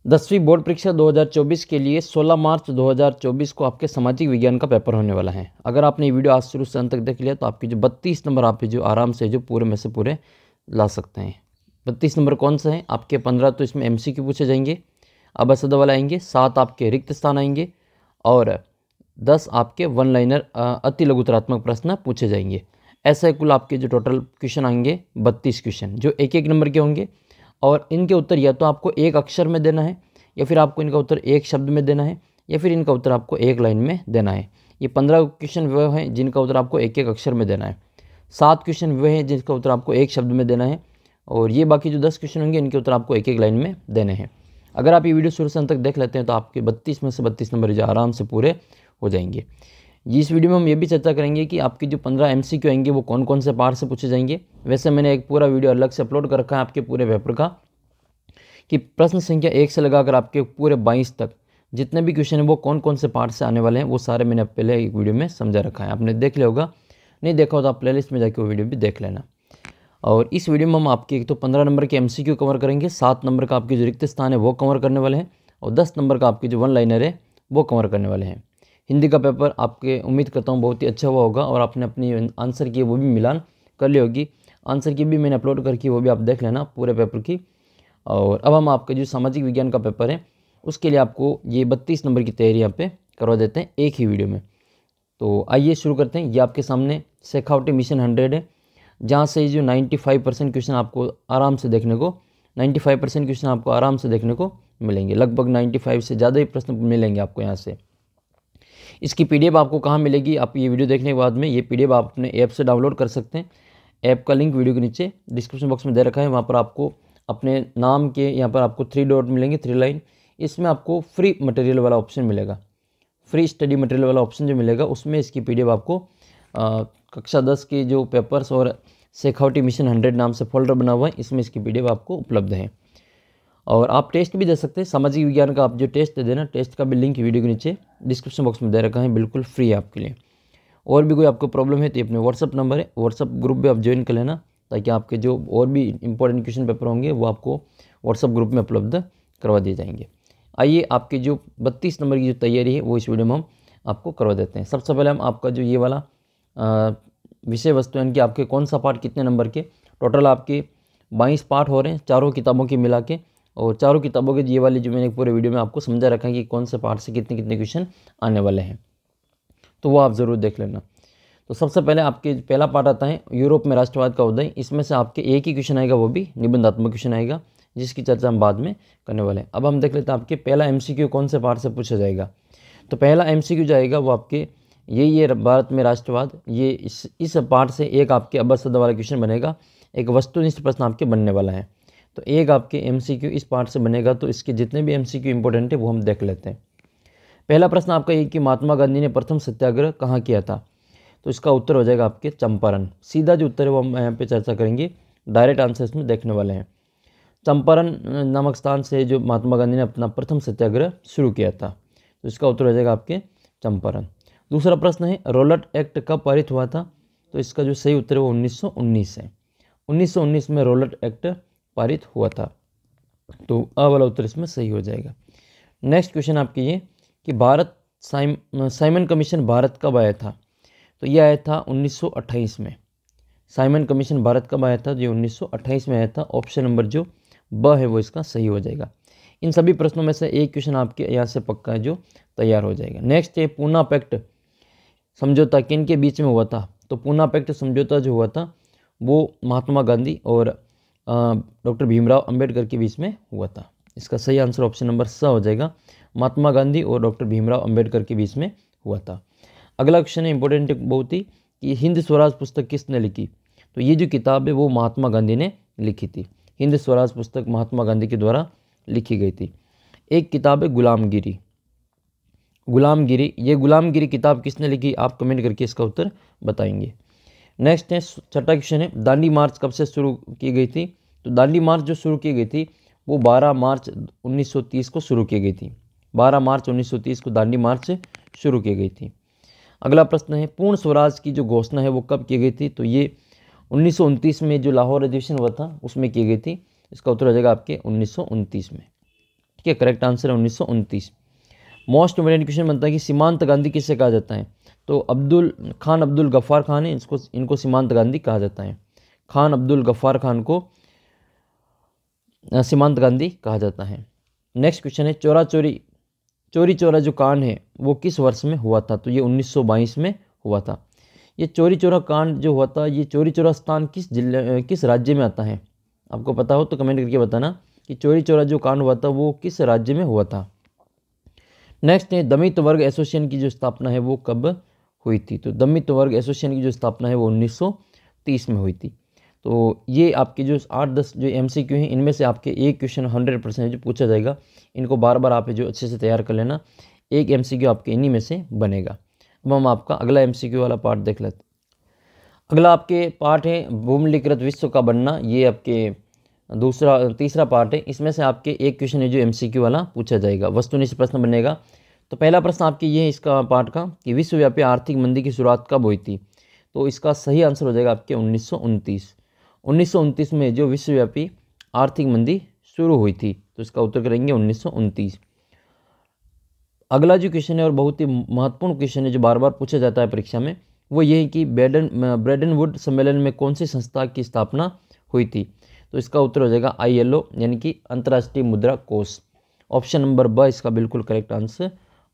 10वीं बोर्ड परीक्षा 2024 के लिए 16 मार्च 2024 को आपके सामाजिक विज्ञान का पेपर होने वाला है। अगर आपने ये वीडियो आज शुरू से अंत तक देख लिया तो आपके जो 32 नंबर आप जो आराम से जो पूरे में से पूरे ला सकते हैं। 32 नंबर कौन से हैं? आपके 15 तो इसमें MCQ पूछे जाएंगे, अबसद वाला आएंगे, 7 आपके रिक्त स्थान आएंगे और 10 आपके वन लाइनर अति लघुतरात्मक प्रश्न पूछे जाएंगे। ऐसे कुल आपके जो टोटल क्वेश्चन आएंगे 32 क्वेश्चन जो एक एक नंबर के होंगे और इनके उत्तर या तो आपको एक अक्षर में देना है या फिर आपको इनका उत्तर एक शब्द में देना है या फिर इनका उत्तर आपको एक लाइन में देना है। ये 15 क्वेश्चन वह हैं जिनका उत्तर आपको एक एक अक्षर में देना है, 7 क्वेश्चन वह हैं जिनका उत्तर आपको एक शब्द में देना है और ये बाकी जो 10 क्वेश्चन होंगे इनके उत्तर आपको एक एक लाइन में देने हैं। अगर आप ये वीडियो शुरू से अंत तक देख लेते हैं तो आपके 32 में से 32 नंबर जो आराम से पूरे हो जाएंगे। इस वीडियो में हम ये भी चर्चा करेंगे कि आपके जो 15 MCQ आएंगे वो कौन कौन से पार्ट से पूछे जाएंगे। वैसे मैंने एक पूरा वीडियो अलग से अपलोड कर रखा है आपके पूरे पेपर का कि प्रश्न संख्या 1 से लगाकर आपके पूरे 22 तक जितने भी क्वेश्चन हैं वो कौन कौन से पार्ट से आने वाले हैं वो सारे मैंने पहले एक वीडियो में समझा रखा है। आपने देख लिया होगा, नहीं देखा हो तो आप प्लेलिस्ट में जाके वो वीडियो भी देख लेना। और इस वीडियो में हम आपके एक तो 15 नंबर के MCQ कवर करेंगे, 7 नंबर का आपके जो रिक्त स्थान है वो कवर करने वाले हैं और 10 नंबर का आपके जो वन लाइनर है वो कवर करने वाले हैं। हिंदी का पेपर आपके उम्मीद करता हूँ बहुत ही अच्छा हुआ होगा और आपने अपनी आंसर की वो भी मिलान कर ली होगी। आंसर की भी मैंने अपलोड करके वो भी आप देख लेना पूरे पेपर की। और अब हम आपका जो सामाजिक विज्ञान का पेपर है उसके लिए आपको ये 32 नंबर की तैयारी यहाँ पे करवा देते हैं एक ही वीडियो में। तो आइए शुरू करते हैं। ये आपके सामने शेखावटी मिशन 100 है जहाँ से जो 95% क्वेश्चन आपको आराम से देखने को 95% क्वेश्चन आपको आराम से देखने को मिलेंगे। लगभग 95 से ज़्यादा ही प्रश्न मिलेंगे आपको यहाँ से। इसकी PDF आपको कहाँ मिलेगी? आप ये वीडियो देखने के बाद में ये PDF आप अपने ऐप से डाउनलोड कर सकते हैं। ऐप का लिंक वीडियो के नीचे डिस्क्रिप्शन बॉक्स में दे रखा है। वहाँ पर आपको अपने नाम के यहाँ पर आपको 3 डॉट मिलेंगे, 3 लाइन। इसमें आपको फ्री मटेरियल वाला ऑप्शन मिलेगा, फ्री स्टडी मटेरियल वाला ऑप्शन जो मिलेगा उसमें इसकी PDF आपको कक्षा 10 के जो पेपर्स और शेखावटी मिशन 100 नाम से फोल्डर बना हुआ है इसमें इसकी PDF आपको उपलब्ध है। और आप टेस्ट भी दे सकते हैं। सामाजिक विज्ञान का आप जो टेस्ट दे देना, टेस्ट का भी लिंक वीडियो के नीचे डिस्क्रिप्शन बॉक्स में दे रखा है, बिल्कुल फ्री है आपके लिए। और भी कोई आपको प्रॉब्लम है तो ये अपने व्हाट्सअप नंबर है, व्हाट्सअप ग्रुप भी आप ज्वाइन कर लेना ताकि आपके जो और भी इंपॉर्टेंट क्वेश्चन पेपर होंगे वो आपको व्हाट्सअप ग्रुप में उपलब्ध करवा दिए जाएंगे। आइए आपकी जो 32 नंबर की जो तैयारी है वो इस वीडियो में हम आपको करवा देते हैं। सबसे पहले हम आपका जो ये वाला विषय वस्तु यानी कि आपके कौन सा पार्ट कितने नंबर के, टोटल आपके 22 पार्ट हो रहे हैं चारों किताबों के मिला के। और चारों किताबों के ये वाली जो मैंने पूरे वीडियो में आपको समझा रखा है कि कौन से पार्ट से कितने कितने क्वेश्चन आने वाले हैं, तो वो आप ज़रूर देख लेना। तो सबसे पहले आपके पहला पार्ट आता है यूरोप में राष्ट्रवाद का उदय। इसमें से आपके एक ही क्वेश्चन आएगा, वो भी निबंधात्मक क्वेश्चन आएगा जिसकी चर्चा हम बाद में करने वाले हैं। अब हम देख लेते हैं आपके पहला MCQ कौन से पार्ट से पूछा जाएगा। तो पहला MCQ जाएगा वो आपके ये भारत में राष्ट्रवाद, ये इस पार्ट से एक आपके अबसद वाला क्वेश्चन बनेगा। एक वस्तुनिष्ठ प्रश्न आपके बनने वाला है, तो एक आपके MCQ इस पार्ट से बनेगा। तो इसके जितने भी MCQ इंपॉर्टेंट है वो हम देख लेते हैं। पहला प्रश्न आपका ये कि महात्मा गांधी ने प्रथम सत्याग्रह कहाँ किया था, तो इसका उत्तर हो जाएगा आपके चंपारण। सीधा जो उत्तर है वो हम यहाँ पे चर्चा करेंगे, डायरेक्ट आंसर इसमें देखने वाले हैं। चंपारण नामक स्थान से जो महात्मा गांधी ने अपना प्रथम सत्याग्रह शुरू किया था, तो इसका उत्तर हो जाएगा आपके चंपारण। दूसरा प्रश्न है रोलट एक्ट कब पारित हुआ था, तो इसका जो सही उत्तर है वो 1919 है। 1919 में रोलट एक्ट पारित हुआ था, तो आ वाला उत्तर इसमें सही हो जाएगा। नेक्स्ट क्वेश्चन आपके ये कि भारत साइमन कमीशन भारत कब आया था, तो यह आया था 1928 में। साइमन कमीशन भारत कब आया था, जो 1928 में आया था। ऑप्शन नंबर जो ब है वो इसका सही हो जाएगा। इन सभी प्रश्नों में से एक क्वेश्चन आपके यहाँ से पक्का है जो तैयार हो जाएगा। नेक्स्ट है पूना पैक्ट समझौता किन के बीच में हुआ था, तो पूना पैक्ट समझौता जो हुआ था वो महात्मा गांधी और डॉक्टर भीमराव अंबेडकर के बीच में हुआ था। इसका सही आंसर ऑप्शन नंबर स हो जाएगा, महात्मा गांधी और डॉक्टर भीमराव अंबेडकर के बीच में हुआ था। अगला क्वेश्चन है इंपॉर्टेंट बहुत ही कि हिंद स्वराज पुस्तक किसने लिखी, तो ये जो किताब है वो महात्मा गांधी ने लिखी थी। हिंद स्वराज पुस्तक महात्मा गांधी के द्वारा लिखी गई थी। एक किताब है गुलामगिरी, ये गुलामगिरी किताब किसने लिखी, आप कमेंट करके इसका उत्तर बताएंगे। नेक्स्ट है छठा क्वेश्चन है दांडी मार्च कब से शुरू की गई थी, तो दांडी मार्च जो शुरू की गई थी वो 12 मार्च 1930 को शुरू की गई थी। 12 मार्च 1930 को दांडी मार्च शुरू की गई थी। अगला प्रश्न है पूर्ण स्वराज की जो घोषणा है वो कब की गई थी, तो ये 1929 में जो लाहौर अधिवेशन हुआ था उसमें की गई थी। इसका उत्तर हो जाएगा आपके 1929 में। ठीक है, करेक्ट आंसर है 1929। मोस्ट इम्पोर्टेंट क्वेश्चन बनता है कि सीमांत गांधी किसे कहा जाता है? तो खान अब्दुल गफ्फार खान है, इनको सीमांत गांधी कहा जाता है। खान अब्दुल गफ्फार खान को सीमांत गांधी कहा जाता है। नेक्स्ट क्वेश्चन है चोरी चोरा जो कांड है वो किस वर्ष में हुआ था? तो ये 1922 में हुआ था। ये चोरी चोरा कांड जो हुआ था, ये चोरी चोरा स्थान किस राज्य में आता है? आपको पता हो तो कमेंट करके बताना कि चोरी चोरा जो कांड हुआ था वो किस राज्य में हुआ था। नेक्स्ट है दमित वर्ग एसोसिएशन की जो स्थापना है वो कब हुई थी? तो दमित वर्ग एसोसिएशन की जो स्थापना है वो 1930 में हुई थी। तो ये आपके जो 8-10 जो MCQ हैं इनमें से आपके एक क्वेश्चन 100% जो पूछा जाएगा, इनको बार बार आप जो अच्छे से तैयार कर लेना, एक MCQ आपके इन्हीं में से बनेगा। अब हम आपका अगला MCQ वाला पार्ट देख लेते हैं। अगला आपके पार्ट है भूमंडलीकृत विश्व का बनना, ये आपके तीसरा पार्ट है। इसमें से आपके एक क्वेश्चन है जो MCQ वाला पूछा जाएगा, वस्तुनिष्ठ प्रश्न बनेगा। तो पहला प्रश्न आपके ये है इसका पार्ट का कि विश्वव्यापी आर्थिक मंदी की शुरुआत कब हुई थी? तो इसका सही आंसर हो जाएगा आपके 1929 में जो विश्वव्यापी आर्थिक मंदी शुरू हुई थी, तो इसका उत्तर करेंगे 1929। अगला जो क्वेश्चन है और बहुत ही महत्वपूर्ण क्वेश्चन है जो बार बार पूछा जाता है परीक्षा में, वो ये है कि ब्रेडन वुड सम्मेलन में कौन सी संस्था की स्थापना हुई थी? तो इसका उत्तर हो जाएगा ILO यानी कि अंतर्राष्ट्रीय मुद्रा कोष। ऑप्शन नंबर ब इसका बिल्कुल करेक्ट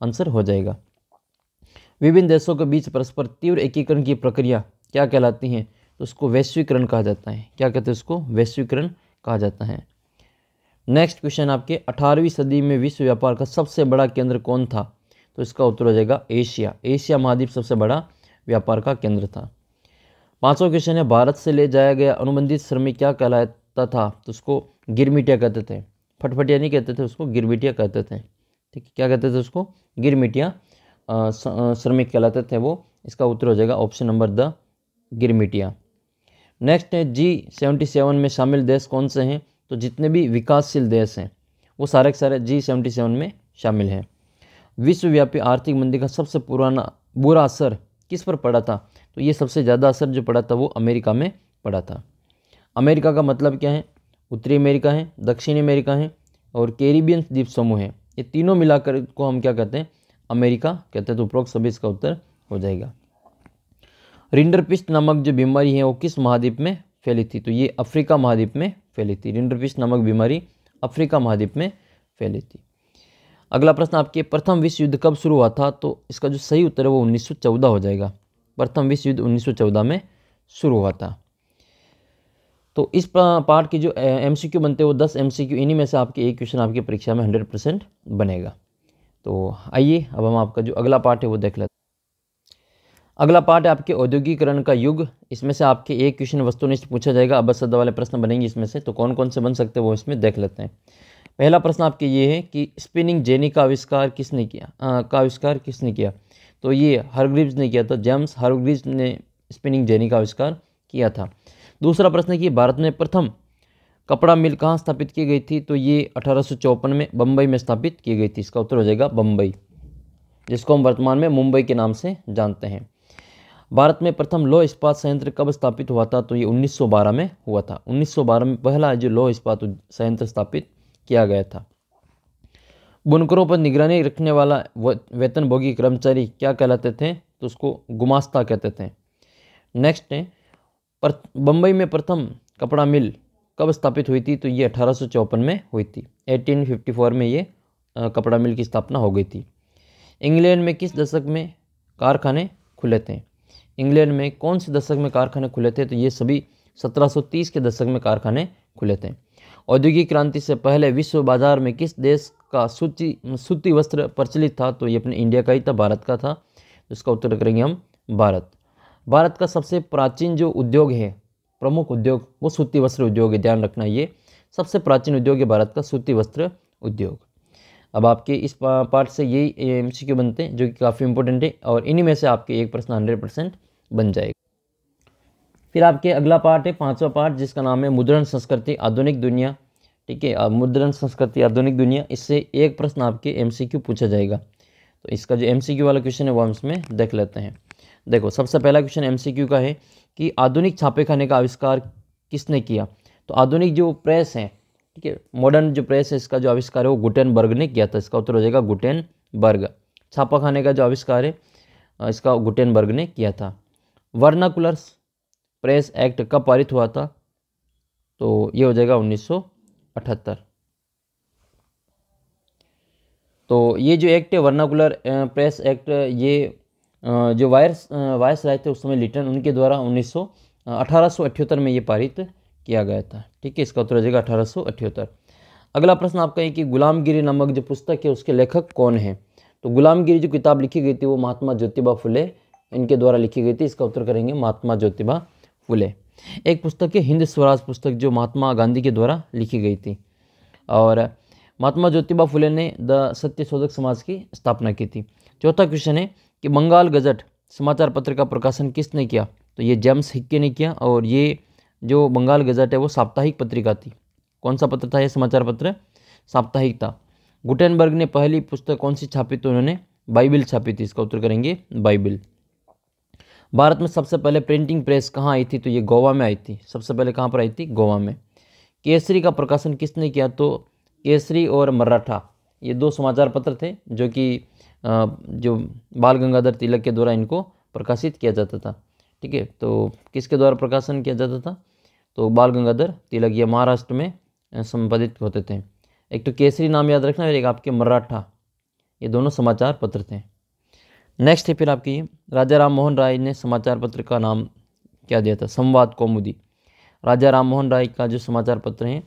आंसर हो जाएगा। विभिन्न देशों के बीच परस्पर तीव्र एकीकरण की प्रक्रिया क्या कहलाती है? तो उसको वैश्वीकरण कहा जाता है। क्या कहते हैं उसको? वैश्वीकरण कहा जाता है। नेक्स्ट क्वेश्चन आपके 18वीं सदी में विश्व व्यापार का सबसे बड़ा केंद्र कौन था? तो इसका उत्तर हो जाएगा एशिया महाद्वीप सबसे बड़ा व्यापार का केंद्र था। 5वां क्वेश्चन है भारत से ले जाया गया अनुबंधित श्रमिक क्या कहलाता था? तो उसको गिरमिटिया कहते थे, फटफटिया नहीं कहते थे, उसको गिरमिटिया कहते थे। ठीक है, क्या कहते थे उसको? गिरमिटिया श्रमिक कहलाते थे वो। इसका उत्तर हो जाएगा option number the Girmitiya. Next है G77 में शामिल देश कौन से हैं? तो जितने भी विकासशील देश हैं वो सारे के सारे G77 में शामिल हैं। विश्वव्यापी आर्थिक मंदी का सबसे बुरा असर किस पर पड़ा था? तो ये सबसे ज़्यादा असर जो पड़ा था वो अमेरिका में पड़ा था। अमेरिका का मतलब क्या है? उत्तरी अमेरिका है, दक्षिणी अमेरिका है और कैरिबियन द्वीप समूह है। ये तीनों मिलाकर को हम क्या कहते हैं? अमेरिका कहते हैं। तो उपरोक्त सभी इसका उत्तर हो जाएगा। रिंडरपिस्ट नामक जो बीमारी है वो किस महाद्वीप में फैली थी? तो ये अफ्रीका महाद्वीप में फैली थी। रिंडरपिस्ट नामक बीमारी अफ्रीका महाद्वीप में फैली थी। अगला प्रश्न आपके प्रथम विश्व युद्ध कब शुरू हुआ था? तो इसका जो सही उत्तर है वो 1914 हो जाएगा। प्रथम विश्व युद्ध 1914 में शुरू हुआ था। तो इस पार्ट की जो MCQ बनते हैं वो 10 MCQ, इन्हीं में से आपके एक क्वेश्चन आपकी परीक्षा में 100% बनेगा। तो आइए अब हम आपका जो अगला पार्ट है वो देख लेते हैं। अगला पार्ट है आपके औद्योगिकरण का युग। इसमें से आपके एक क्वेश्चन वस्तुनिष्ठ पूछा जाएगा, अबसद वाले प्रश्न बनेंगे इसमें से। तो कौन कौन से बन सकते हैं वो इसमें देख लेते हैं। पहला प्रश्न आपके ये है कि स्पिनिंग जेनी का आविष्कार किसने किया? तो ये हारग्रीव्स ने किया था। जेम्स हारग्रीव्स ने स्पिनिंग जेनी का आविष्कार किया था। दूसरा प्रश्न है कि भारत में प्रथम कपड़ा मिल कहाँ स्थापित की गई थी? तो ये 1854 में बम्बई में स्थापित की गई थी। इसका उत्तर हो जाएगा बम्बई, जिसको हम वर्तमान में मुंबई के नाम से जानते हैं। भारत में प्रथम लौह इस्पात संयंत्र कब स्थापित हुआ था? तो ये 1912 में हुआ था। 1912 में पहला जो लौह इस्पात संयंत्र स्थापित किया गया था। बुनकरों पर निगरानी रखने वाला वेतनभोगी कर्मचारी क्या कहलाते थे? तो उसको गुमास्ता कहते थे। नेक्स्ट है बम्बई में प्रथम कपड़ा मिल कब स्थापित हुई थी? तो ये 1854 में हुई थी। 1854 में ये कपड़ा मिल की स्थापना हो गई थी। इंग्लैंड में किस दशक में कारखाने खुले थे? इंग्लैंड में कौन से दशक में कारखाने खुले थे? तो ये सभी 1730 के दशक में कारखाने खुले थे। औद्योगिक क्रांति से पहले विश्व बाजार में किस देश का सूती वस्त्र प्रचलित था? तो ये अपने इंडिया का ही था, भारत का था। इसका उत्तर करेंगे हम भारत। भारत का सबसे प्राचीन जो उद्योग है, प्रमुख उद्योग, वो सूती वस्त्र उद्योग है। ध्यान रखना, ये सबसे प्राचीन उद्योग है भारत का सूती वस्त्र उद्योग। अब आपके इस पार्ट से यही MCQ बनते हैं जो कि काफ़ी इंपॉर्टेंट है और इन्हीं में से आपके एक प्रश्न 100% बन जाएगा। फिर आपके अगला पार्ट है 5वां पार्ट, जिसका नाम है मुद्रण संस्कृति आधुनिक दुनिया। ठीक है, मुद्रण संस्कृति आधुनिक दुनिया, इससे एक प्रश्न आपके MCQ पूछा जाएगा। तो इसका जो MCQ वाला क्वेश्चन है वो हम इसमें देख लेते हैं। देखो, सबसे पहला क्वेश्चन MCQ का है कि आधुनिक छापेखाने का आविष्कार किसने किया? तो आधुनिक जो प्रेस है ठीक है। मॉडर्न जो प्रेस है इसका जो आविष्कार है वो गुटेनबर्ग ने किया था, इसका उत्तर हो जाएगा गुटेनबर्ग। छापाखाने का जो आविष्कार है इसका गुटेनबर्ग ने किया था। वर्नाकुलर प्रेस एक्ट कब पारित हुआ था? तो ये हो जाएगा 1978। तो ये जो एक्ट है वर्नाकुलर प्रेस एक्ट, ये जो वायसराय थे उस समय लिटन, उनके द्वारा 1878 में ये पारित किया गया था। ठीक है, इसका उत्तर हो जाएगा 1878। अगला प्रश्न आपका है कि गुलामगिरी नामक जो पुस्तक है उसके लेखक कौन है? तो गुलामगिरी जो किताब लिखी गई थी वो महात्मा ज्योतिबा फुले इनके द्वारा लिखी गई थी, इसका उत्तर करेंगे महात्मा ज्योतिबा फुले। एक पुस्तक है हिंद स्वराज पुस्तक, जो महात्मा गांधी के द्वारा लिखी गई थी, और महात्मा ज्योतिबा फुले ने द सत्यशोधक समाज की स्थापना की थी। चौथा क्वेश्चन है कि बंगाल गजट समाचार पत्र का प्रकाशन किसने किया? तो ये जेम्स हिक्के ने किया, और ये जो बंगाल गजट है वो साप्ताहिक पत्रिका थी। कौन सा पत्र था ये? समाचार पत्र साप्ताहिक था। गुटेनबर्ग ने पहली पुस्तक कौन सी छापी? तो उन्होंने बाइबिल छापी थी, इसका उत्तर करेंगे बाइबिल। भारत में सबसे पहले प्रिंटिंग प्रेस कहाँ आई थी? तो ये गोवा में आई थी। सबसे पहले कहाँ पर आई थी? गोवा में। केसरी का प्रकाशन किसने किया? तो केसरी और मराठा, ये दो समाचार पत्र थे जो कि जो बाल गंगाधर तिलक के द्वारा इनको प्रकाशित किया जाता था। ठीक है, तो किसके द्वारा प्रकाशन किया जाता था? तो बाल गंगाधर तिलक, ये महाराष्ट्र में संपादित होते थे। एक तो केसरी नाम याद रखना, और एक आपके मराठा, ये दोनों समाचार पत्र थे। नेक्स्ट है फिर आपकी राजा राम मोहन राय ने समाचार पत्र का नाम क्या दिया था? संवाद कौमुदी। राजा राम मोहन राय का जो समाचार पत्र हैं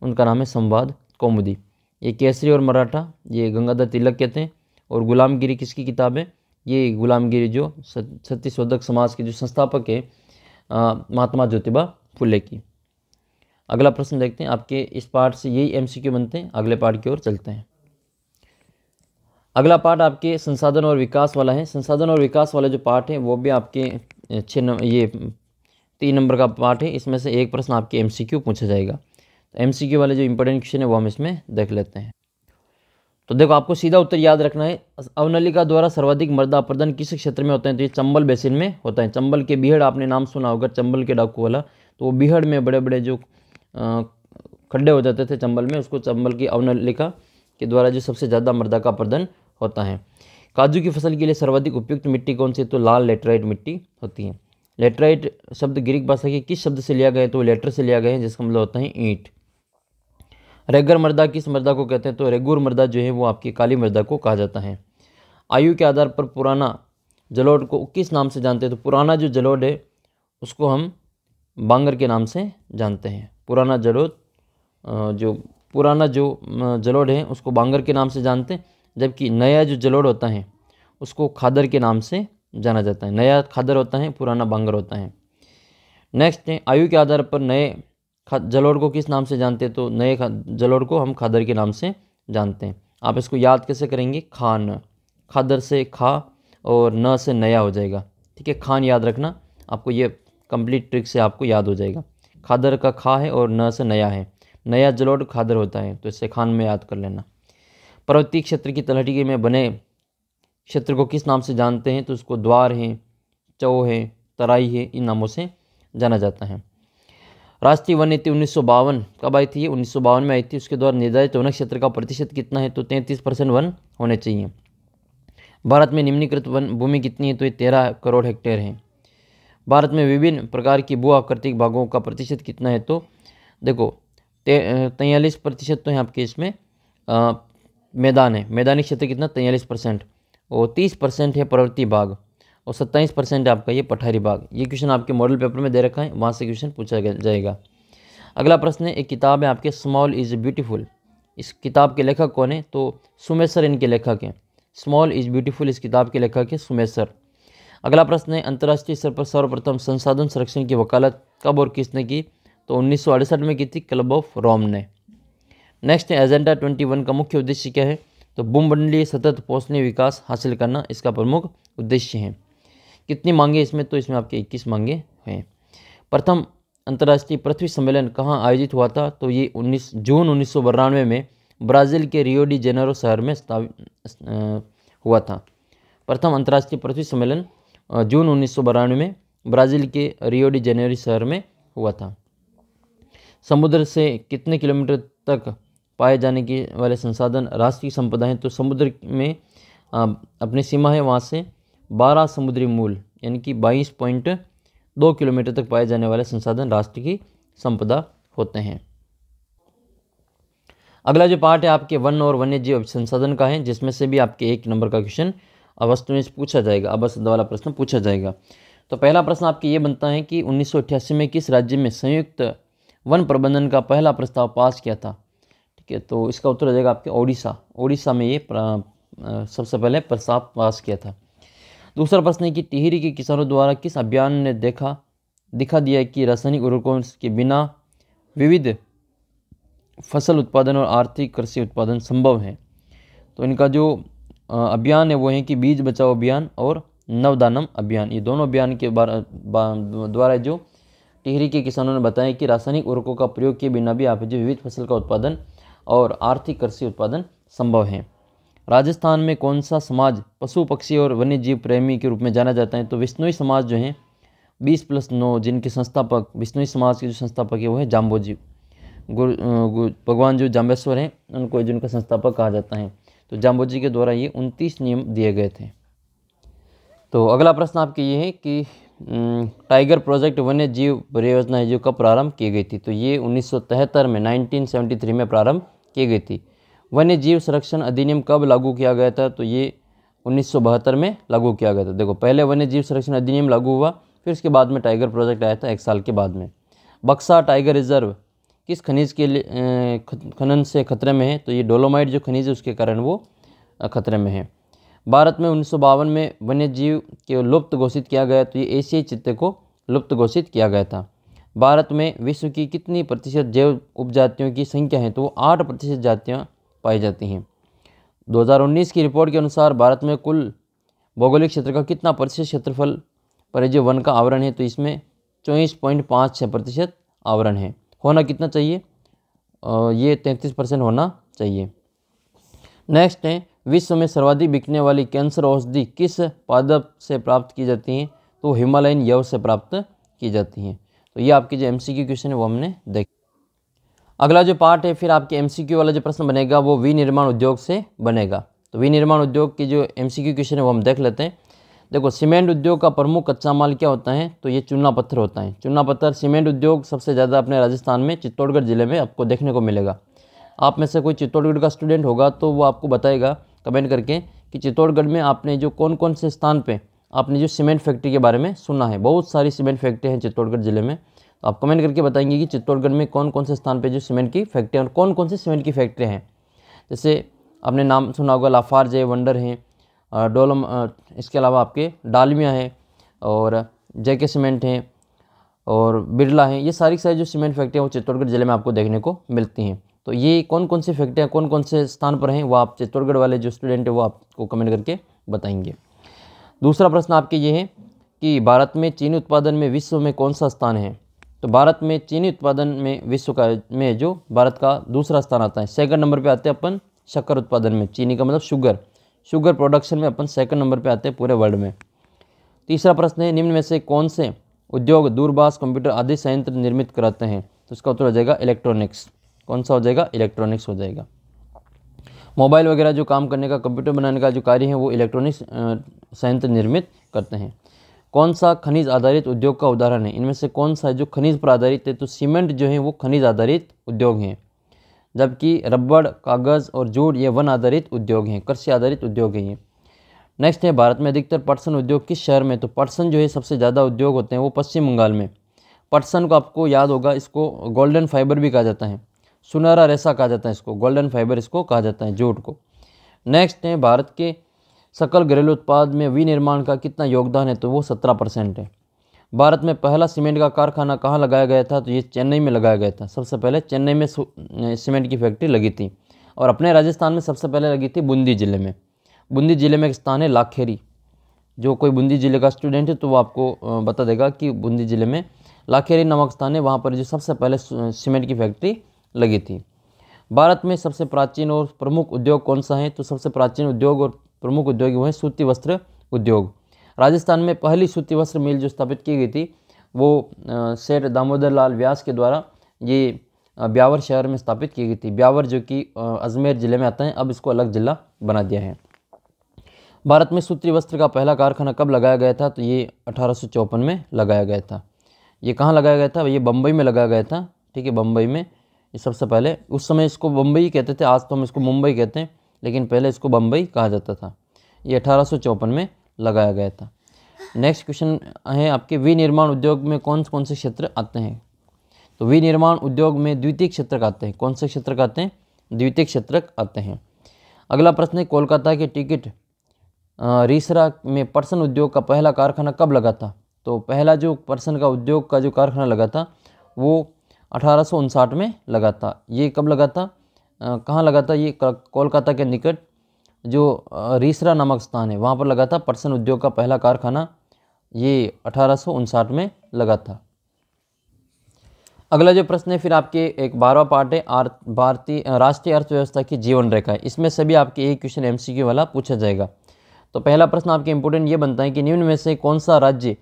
उनका नाम है संवाद कौमुदी। ये केसरी और मराठा ये गंगाधर तिलक के थे, और गुलामगिरी किसकी किताब है? ये गुलामगिरी जो सत्यशोधक समाज के जो संस्थापक है महात्मा ज्योतिबा फुले की। अगला प्रश्न देखते हैं, आपके इस पार्ट से यही एमसीक्यू बनते हैं। अगले पार्ट की ओर चलते हैं। अगला पार्ट आपके संसाधन और विकास वाला है। संसाधन और विकास वाला जो पार्ट है वो भी आपके ये 3 नंबर का पार्ट है। इसमें से एक प्रश्न आपके एमसीक्यू पूछा जाएगा। तो एमसीक्यू वाले जो इंपॉर्टेंट क्वेश्चन है वो हम इसमें देख लेते हैं। तो देखो, आपको सीधा उत्तर याद रखना है। अवनलिका द्वारा सर्वाधिक मृदा अपरदन किस क्षेत्र में होता है? तो ये चंबल बेसिन में होता है। चंबल के बीहड़, आपने नाम सुना होगा चंबल के डाकू वाला, तो वो बीहड़ में बड़े बड़े जो खड्डे हो जाते थे चंबल में, उसको चंबल की अवनलिका के द्वारा जो सबसे ज़्यादा मृदा का अपरदन होता है। काजू की फसल के लिए सर्वाधिक उपयुक्त मिट्टी कौन सी? तो लाल लेटराइट मिट्टी होती है। लेटराइट शब्द ग्रीक भाषा के किस शब्द से लिया गया है? तो लेटर से लिया गया है, जिसका मतलब होता है ईंट। रेगर मृदा किस मृदा को कहते हैं? तो रेगुर मृदा जो है वो आपकी काली मृदा को कहा जाता है। आयु के आधार पर पुराना जलोढ़ को किस नाम से जानते हैं? तो पुराना जो जलोढ़ है उसको हम बांगर के नाम से जानते हैं। पुराना जलोढ़ जलोढ़ है उसको बांगर के नाम से जानते हैं, जबकि नया जो जलोढ़ होता है उसको खादर के नाम से जाना जाता है। नया खादर होता है, पुराना बांगर होता है। नेक्स्ट है, आयु के आधार पर नए जलोढ़ को किस नाम से जानते हैं? तो नए जलोढ़ को हम खादर के नाम से जानते हैं। आप इसको याद कैसे करेंगे? खान, खादर से खा और न से नया हो जाएगा। ठीक है, खान याद रखना, आपको ये कंप्लीट ट्रिक से आपको याद हो जाएगा। खादर का खा है और न से नया है, नया जलोढ़ खादर होता है, तो इससे खान में याद कर लेना। पर्वतीय क्षेत्र की तलहटी में बने क्षेत्र को किस नाम से जानते हैं? तो उसको द्वार है, चौ है, तराई है, इन नामों से जाना जाता है। राष्ट्रीय वन नीति 1952 कब आई थी? ये 1952 में आई थी। उसके द्वारा निर्धारित वन क्षेत्र का प्रतिशत कितना है? तो 33% वन होने चाहिए। भारत में निम्नलिखित वन भूमि कितनी है? तो ये 13 करोड़ हेक्टेयर है। भारत में विभिन्न प्रकार की भू आकृतिक भागों का प्रतिशत कितना है? तो देखो 43% तो है आपके इसमें मैदान है। मैदानी क्षेत्र कितना? 43%, और 30% है पर्वतीय भाग, और 27% है आपका ये पठारी भाग। ये क्वेश्चन आपके मॉडल पेपर में दे रखा है, वहाँ से क्वेश्चन पूछा जाएगा। अगला प्रश्न है, एक किताब है आपके स्मॉल इज़ ब्यूटीफुल। इस किताब के लेखक कौन है? तो सुमेसर इनके लेखक हैं। स्मॉल इज़ ब्यूटीफुल इस किताब के लेखक है सुमेसर। अगला प्रश्न है, अंतर्राष्ट्रीय स्तर पर सर्वप्रथम संसाधन संरक्षण की वकालत कब और किसने की? तो 1968 में की थी क्लब ऑफ रोम ने। नेक्स्ट है, एजेंडा 21 का मुख्य उद्देश्य क्या है? तो भूमंडलीय सतत पोषणीय विकास हासिल करना इसका प्रमुख उद्देश्य है। कितनी मांगे इसमें? तो इसमें आपके 21 मांगे हैं। प्रथम अंतर्राष्ट्रीय पृथ्वी सम्मेलन कहाँ आयोजित हुआ था? तो ये 19 जून 1992 में ब्राज़ील के रियो डी जेनेरो शहर में हुआ था। प्रथम अंतर्राष्ट्रीय पृथ्वी सम्मेलन जून 1992 में ब्राज़ील के रियो डी जेनेरो शहर में हुआ था। समुद्र से कितने किलोमीटर तक पाए जाने के वाले संसाधन राष्ट्रीय संपदा हैं? तो समुद्र में अपनी सीमा है, वहाँ से 12 समुद्री मूल यानी कि 22.2 किलोमीटर तक पाए जाने वाले संसाधन राष्ट्र की संपदा होते हैं। अगला जो पार्ट है आपके वन और वन्य जीव संसाधन का है, जिसमें से भी आपके 1 नंबर का क्वेश्चन अवश्य में पूछा जाएगा, अवश्य वाला प्रश्न पूछा जाएगा। तो पहला प्रश्न आपके ये बनता है कि 1988 में किस राज्य में संयुक्त वन प्रबंधन का पहला प्रस्ताव पास किया था? ठीक है, तो इसका उत्तर हो जाएगा आपके ओडिशा में ये सबसे पहले प्रस्ताव पास किया था। दूसरा प्रश्न है कि टिहरी के किसानों द्वारा किस अभियान ने दिखा दिया कि रासायनिक उर्वरकों के बिना विविध फसल उत्पादन और आर्थिक कृषि उत्पादन संभव है? तो इनका जो अभियान है वो है कि बीज बचाओ अभियान और नवदानम अभियान। ये दोनों अभियान के द्वारा जो टिहरी के किसानों ने बताया कि रासायनिक उर्वरकों का प्रयोग किए बिना भी आप जो विविध फसल का उत्पादन और आर्थिक कृषि उत्पादन संभव है। राजस्थान में कौन सा समाज पशु पक्षी और वन्य जीव प्रेमी के रूप में जाना जाता है? तो विश्नोई समाज जो है 20+9 जिनके संस्थापक विश्नोई समाज के जो संस्थापक है वो है जाम्बोजी। भगवान जो जाम्बेश्वर हैं उनको जिनका संस्थापक कहा जाता है। तो जाम्बोजी के द्वारा ये 29 नियम दिए गए थे। तो अगला प्रश्न आपके ये है कि टाइगर प्रोजेक्ट वन्य जीव परियोजना है जो कब प्रारंभ की गई थी? तो ये 1973 में 1973 में प्रारंभ की गई थी। वन्य जीव संरक्षण अधिनियम कब लागू किया गया था? तो ये 1972 में लागू किया गया था। देखो, पहले वन्य जीव संरक्षण अधिनियम लागू हुआ, फिर उसके बाद में टाइगर प्रोजेक्ट आया था 1 साल के बाद में। बक्सा टाइगर रिजर्व किस खनिज के लिए खनन से खतरे में है? तो ये डोलोमाइट जो खनिज है उसके कारण वो खतरे में है। भारत में 1952 में वन्य जीव के लुप्त घोषित किया गया, तो ये एशियाई चीते को लुप्त घोषित किया गया था। भारत में विश्व की कितनी प्रतिशत जैव उपजातियों की संख्या है? तो वो 8% जातियाँ पाई जाती हैं। 2019 की रिपोर्ट के अनुसार भारत में कुल भौगोलिक क्षेत्र का कितना प्रतिशत क्षेत्रफल पर जो वन का आवरण है? तो इसमें 24.56% आवरण है। होना कितना चाहिए? ये 33% होना चाहिए। नेक्स्ट है, विश्व में सर्वाधिक बिकने वाली कैंसर औषधि किस पादप से प्राप्त की जाती हैं? तो हिमालयन यव से प्राप्त की जाती हैं। तो ये आपके जो MCQ क्वेश्चन है वो हमने देखा। अगला जो पार्ट है फिर आपके MCQ वाला जो प्रश्न बनेगा वो विनिर्माण उद्योग से बनेगा। तो विनिर्माण उद्योग की जो MCQ क्वेश्चन है वो हम देख लेते हैं। देखो, सीमेंट उद्योग का प्रमुख कच्चा माल क्या होता है? तो ये चूना पत्थर होता है। चूना पत्थर सीमेंट उद्योग सबसे ज़्यादा अपने राजस्थान में चित्तौड़गढ़ ज़िले में आपको देखने को मिलेगा। आप में से कोई चित्तौड़गढ़ का स्टूडेंट होगा तो वो आपको बताएगा कमेंट करके कि चित्तौड़गढ़ में आपने जो कौन कौन से स्थान पे आपने जो सीमेंट फैक्ट्री के बारे में सुना है। बहुत सारी सीमेंट फैक्ट्री हैं चित्तौड़गढ़ ज़िले में। तो आप कमेंट करके बताएंगे कि चित्तौड़गढ़ में कौन कौन से स्थान पे जो सीमेंट की फैक्ट्री और कौन कौन से सीमेंट की फैक्ट्री हैं। जैसे आपने नाम सुना होगा लाफार्ज है, वंडर है, डोलम, इसके अलावा आपके डालमिया है और JK सीमेंट है और बिरला है। ये सारी जो सीमेंट फैक्ट्रियाँ वो चित्तौड़गढ़ ज़िले में आपको देखने को मिलती हैं। तो ये कौन कौन सी फैक्ट्रियाँ कौन कौन से स्थान पर हैं वो आप चित्तौड़गढ़ वाले जो स्टूडेंट है वो आपको कमेंट करके बताएंगे। दूसरा प्रश्न आपके ये है कि भारत में चीनी उत्पादन में विश्व में कौन सा स्थान है? तो भारत में चीनी उत्पादन में विश्व का में जो भारत का दूसरा स्थान आता है। 2nd नंबर पे आते हैं अपन शक्कर उत्पादन में। चीनी का मतलब शुगर प्रोडक्शन में अपन 2nd नंबर पे आते हैं पूरे वर्ल्ड में। तीसरा प्रश्न है, निम्न में से कौन से उद्योग दूरभाष कंप्यूटर आदि संयंत्र निर्मित कराते हैं? तो इसका उत्तर हो जाएगा इलेक्ट्रॉनिक्स। कौन सा हो जाएगा? इलेक्ट्रॉनिक्स हो जाएगा। मोबाइल वगैरह जो काम करने का, कंप्यूटर बनाने का जो कार्य है वो इलेक्ट्रॉनिक्स संयंत्र निर्मित करते हैं। कौन सा खनिज आधारित उद्योग का उदाहरण है? इनमें से कौन सा है जो खनिज पर आधारित है? तो सीमेंट जो है वो खनिज आधारित उद्योग हैं, जबकि रबड़, कागज़ और जूट ये वन आधारित उद्योग हैं, कृषि आधारित उद्योग हैं ये। नेक्स्ट है, भारत में अधिकतर पटसन उद्योग किस शहर में? तो पटसन जो है सबसे ज़्यादा उद्योग होते हैं वो पश्चिम बंगाल में। पटसन को आपको याद होगा, इसको गोल्डन फाइबर भी कहा जाता है, सुनहरा रेशा कहा जाता है इसको, गोल्डन फाइबर इसको कहा जाता है जूट को। नेक्स्ट है, भारत के सकल घरेलू उत्पाद में विनिर्माण का कितना योगदान है? तो वो 17% है। भारत में पहला सीमेंट का कारखाना कहाँ लगाया गया था? तो ये चेन्नई में लगाया गया था। सबसे पहले चेन्नई में सीमेंट की फैक्ट्री लगी थी। और अपने राजस्थान में सबसे पहले लगी थी बूंदी ज़िले में। बूंदी ज़िले में एक स्थान है लाखेरी। जो कोई बूंदी ज़िले का स्टूडेंट है तो वो आपको बता देगा कि बूंदी ज़िले में लाखेरी नामक स्थान है, वहाँ पर जो सबसे पहले सीमेंट की फैक्ट्री लगी थी। भारत में सबसे प्राचीन और प्रमुख उद्योग कौन सा है? तो सबसे प्राचीन उद्योग और प्रमुख उद्योग वो है सूती वस्त्र उद्योग। राजस्थान में पहली सूती वस्त्र मिल जो स्थापित की गई थी वो सेठ दामोदर लाल व्यास के द्वारा ये ब्यावर शहर में स्थापित की गई थी। ब्यावर जो कि अजमेर ज़िले में आता है, अब इसको अलग ज़िला बना दिया है। भारत में सूती वस्त्र का पहला कारखाना कब लगाया गया था? तो ये 1854 में लगाया गया था। ये कहाँ लगाया गया था? ये बम्बई में लगाया गया था। ठीक है, बम्बई में ये सबसे पहले, उस समय इसको बम्बई कहते थे, आज तो हम इसको मुंबई कहते हैं, लेकिन पहले इसको बम्बई कहा जाता था। ये 1854 में लगाया गया था। नेक्स्ट क्वेश्चन है आपके, विनिर्माण उद्योग में कौन कौन से क्षेत्र आते हैं? तो विनिर्माण उद्योग में द्वितीयक क्षेत्रक आते हैं। कौन से क्षेत्रक आते हैं? द्वितीयक क्षेत्रक आते हैं। अगला प्रश्न है, कोलकाता के टिकट रीसरा में पर्सन उद्योग का पहला कारखाना कब लगा था? तो पहला जो पर्सन का उद्योग का जो कारखाना लगा था वो 1859 में लगा था। ये कब लगा था, कहाँ लगा था? ये कोलकाता के निकट जो रीसरा नामक स्थान है वहाँ पर लगा था पर्सन उद्योग का पहला कारखाना। ये 1859 में लगा था। अगला जो प्रश्न है फिर आपके एक 12वां पार्ट है, भारतीय राष्ट्रीय अर्थव्यवस्था की जीवन रेखा है। इसमें से भी आपके एक क्वेश्चन एमसीक्यू वाला पूछा जाएगा। तो पहला प्रश्न आपके इंपॉर्टेंट ये बनता है कि निम्न में से कौन सा राज्य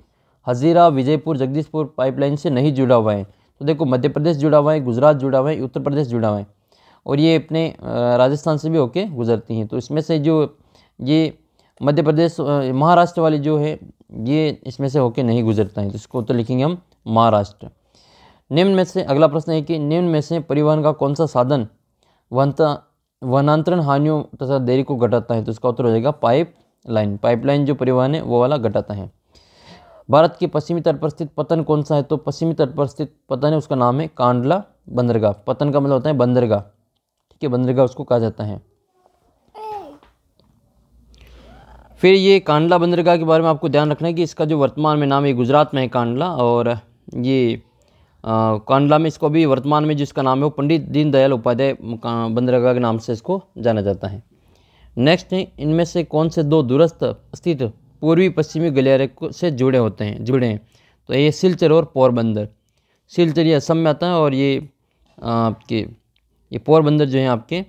हजीरा विजयपुर जगदीशपुर पाइपलाइन से नहीं जुड़ा हुआ है? तो देखो, मध्य प्रदेश जुड़ा हुआ है, गुजरात जुड़ा हुआ है, उत्तर प्रदेश जुड़ा हुआ है, और ये अपने राजस्थान से भी होके गुजरती हैं। तो इसमें से जो ये मध्य प्रदेश महाराष्ट्र वाली जो है ये इसमें से होके नहीं गुजरता है, तो इसको तो लिखेंगे हम महाराष्ट्र। निम्न में से अगला प्रश्न है कि निम्न में से परिवहन का कौन सा साधन वनांतरण हानियों तथा देरी को घटाता है? तो इसका उत्तर हो जाएगा पाइपलाइन। पाइपलाइन जो परिवहन है वो वाला घटाता है। भारत के पश्चिमी तट पर स्थित पतन कौन सा है? तो पश्चिमी तट पर स्थित पतन है, उसका नाम है कांडला बंदरगाह। पतन का मतलब होता है बंदरगाह, ठीक है, बंदरगाह उसको कहा जाता है। फिर ये कांडला बंदरगाह के बारे में आपको ध्यान रखना है कि इसका जो वर्तमान में नाम है गुजरात में है कांडला, और ये कांडला में इसको भी वर्तमान में जिसका नाम है वो पंडित दीनदयाल उपाध्याय बंदरगाह के नाम से इसको जाना जाता है। नेक्स्ट है, इनमें से कौन से दो दूरस्थ स्थित पूर्वी पश्चिमी गलियारे से जुड़े हैं? तो ये सिलचर और पोरबंदर। सिलचर ये असम में आता है, और ये आपके ये पोरबंदर जो है आपके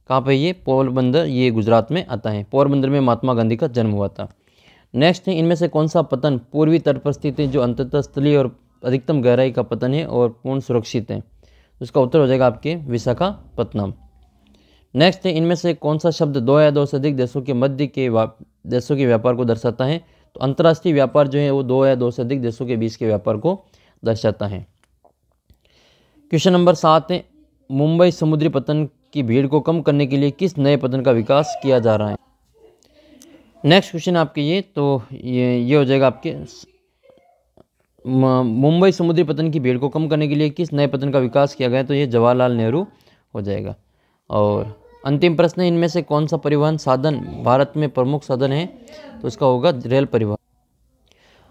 कहाँ पे? ये पोरबंदर ये गुजरात में आता है। पोरबंदर में महात्मा गांधी का जन्म हुआ था। नेक्स्ट है, इनमें से कौन सा पतन पूर्वी तट पर स्थित है जो अंततः स्थलीय और अधिकतम गहराई का पतन है और पूर्ण सुरक्षित है? उसका उत्तर हो जाएगा आपके विशाखापत्तनम। नेक्स्ट है, इनमें से कौन सा शब्द दो या दो से अधिक देशों के मध्य के देशों के व्यापार को दर्शाता है? तो अंतर्राष्ट्रीय व्यापार जो है वो दो या दो से अधिक देशों के बीच के व्यापार को दर्शाता है। क्वेश्चन नंबर 7 है, मुंबई समुद्री पतन की भीड़ को कम करने के लिए किस नए पतन का विकास किया जा रहा है? नेक्स्ट क्वेश्चन आपके ये हो जाएगा आपके मुंबई समुद्री पतन की भीड़ को कम करने के लिए किस नए पतन का विकास किया गया है? तो ये जवाहरलाल नेहरू हो जाएगा। और अंतिम प्रश्न है, इनमें से कौन सा परिवहन साधन भारत में प्रमुख साधन है? तो इसका होगा रेल परिवहन।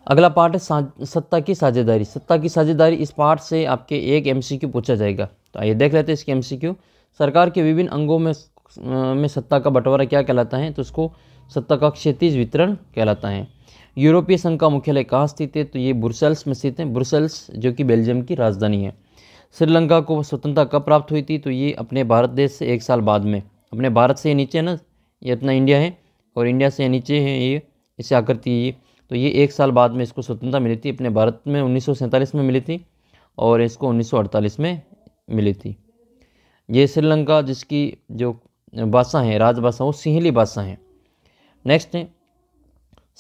अगला पार्ट है सत्ता की साझेदारी। सत्ता की साझेदारी, इस पार्ट से आपके एक एमसीक्यू पूछा जाएगा। तो आइए देख लेते हैं इसके एमसीक्यू। सरकार के विभिन्न अंगों में सत्ता का बंटवारा क्या कहलाता है? तो इसको सत्ता का क्षैतिज वितरण कहलाता है। यूरोपीय संघ का मुख्यालय कहाँ स्थित है? तो ये ब्रुसेल्स में स्थित है। ब्रुसेल्स जो कि बेल्जियम की राजधानी है। श्रीलंका को स्वतंत्रता कब प्राप्त हुई थी? तो ये अपने भारत देश से 1 साल बाद में। अपने भारत से ये नीचे है ना, ये अपना इंडिया है, और इंडिया से नीचे है ये, इसे आकृति ये, तो ये 1 साल बाद में इसको स्वतंत्रता मिली थी। अपने भारत में 1947 में मिली थी, और इसको 1948 में मिली थी। ये श्रीलंका जिसकी जो भाषा है, राजभाषा, वो सिंहली भाषा है। नेक्स्ट है,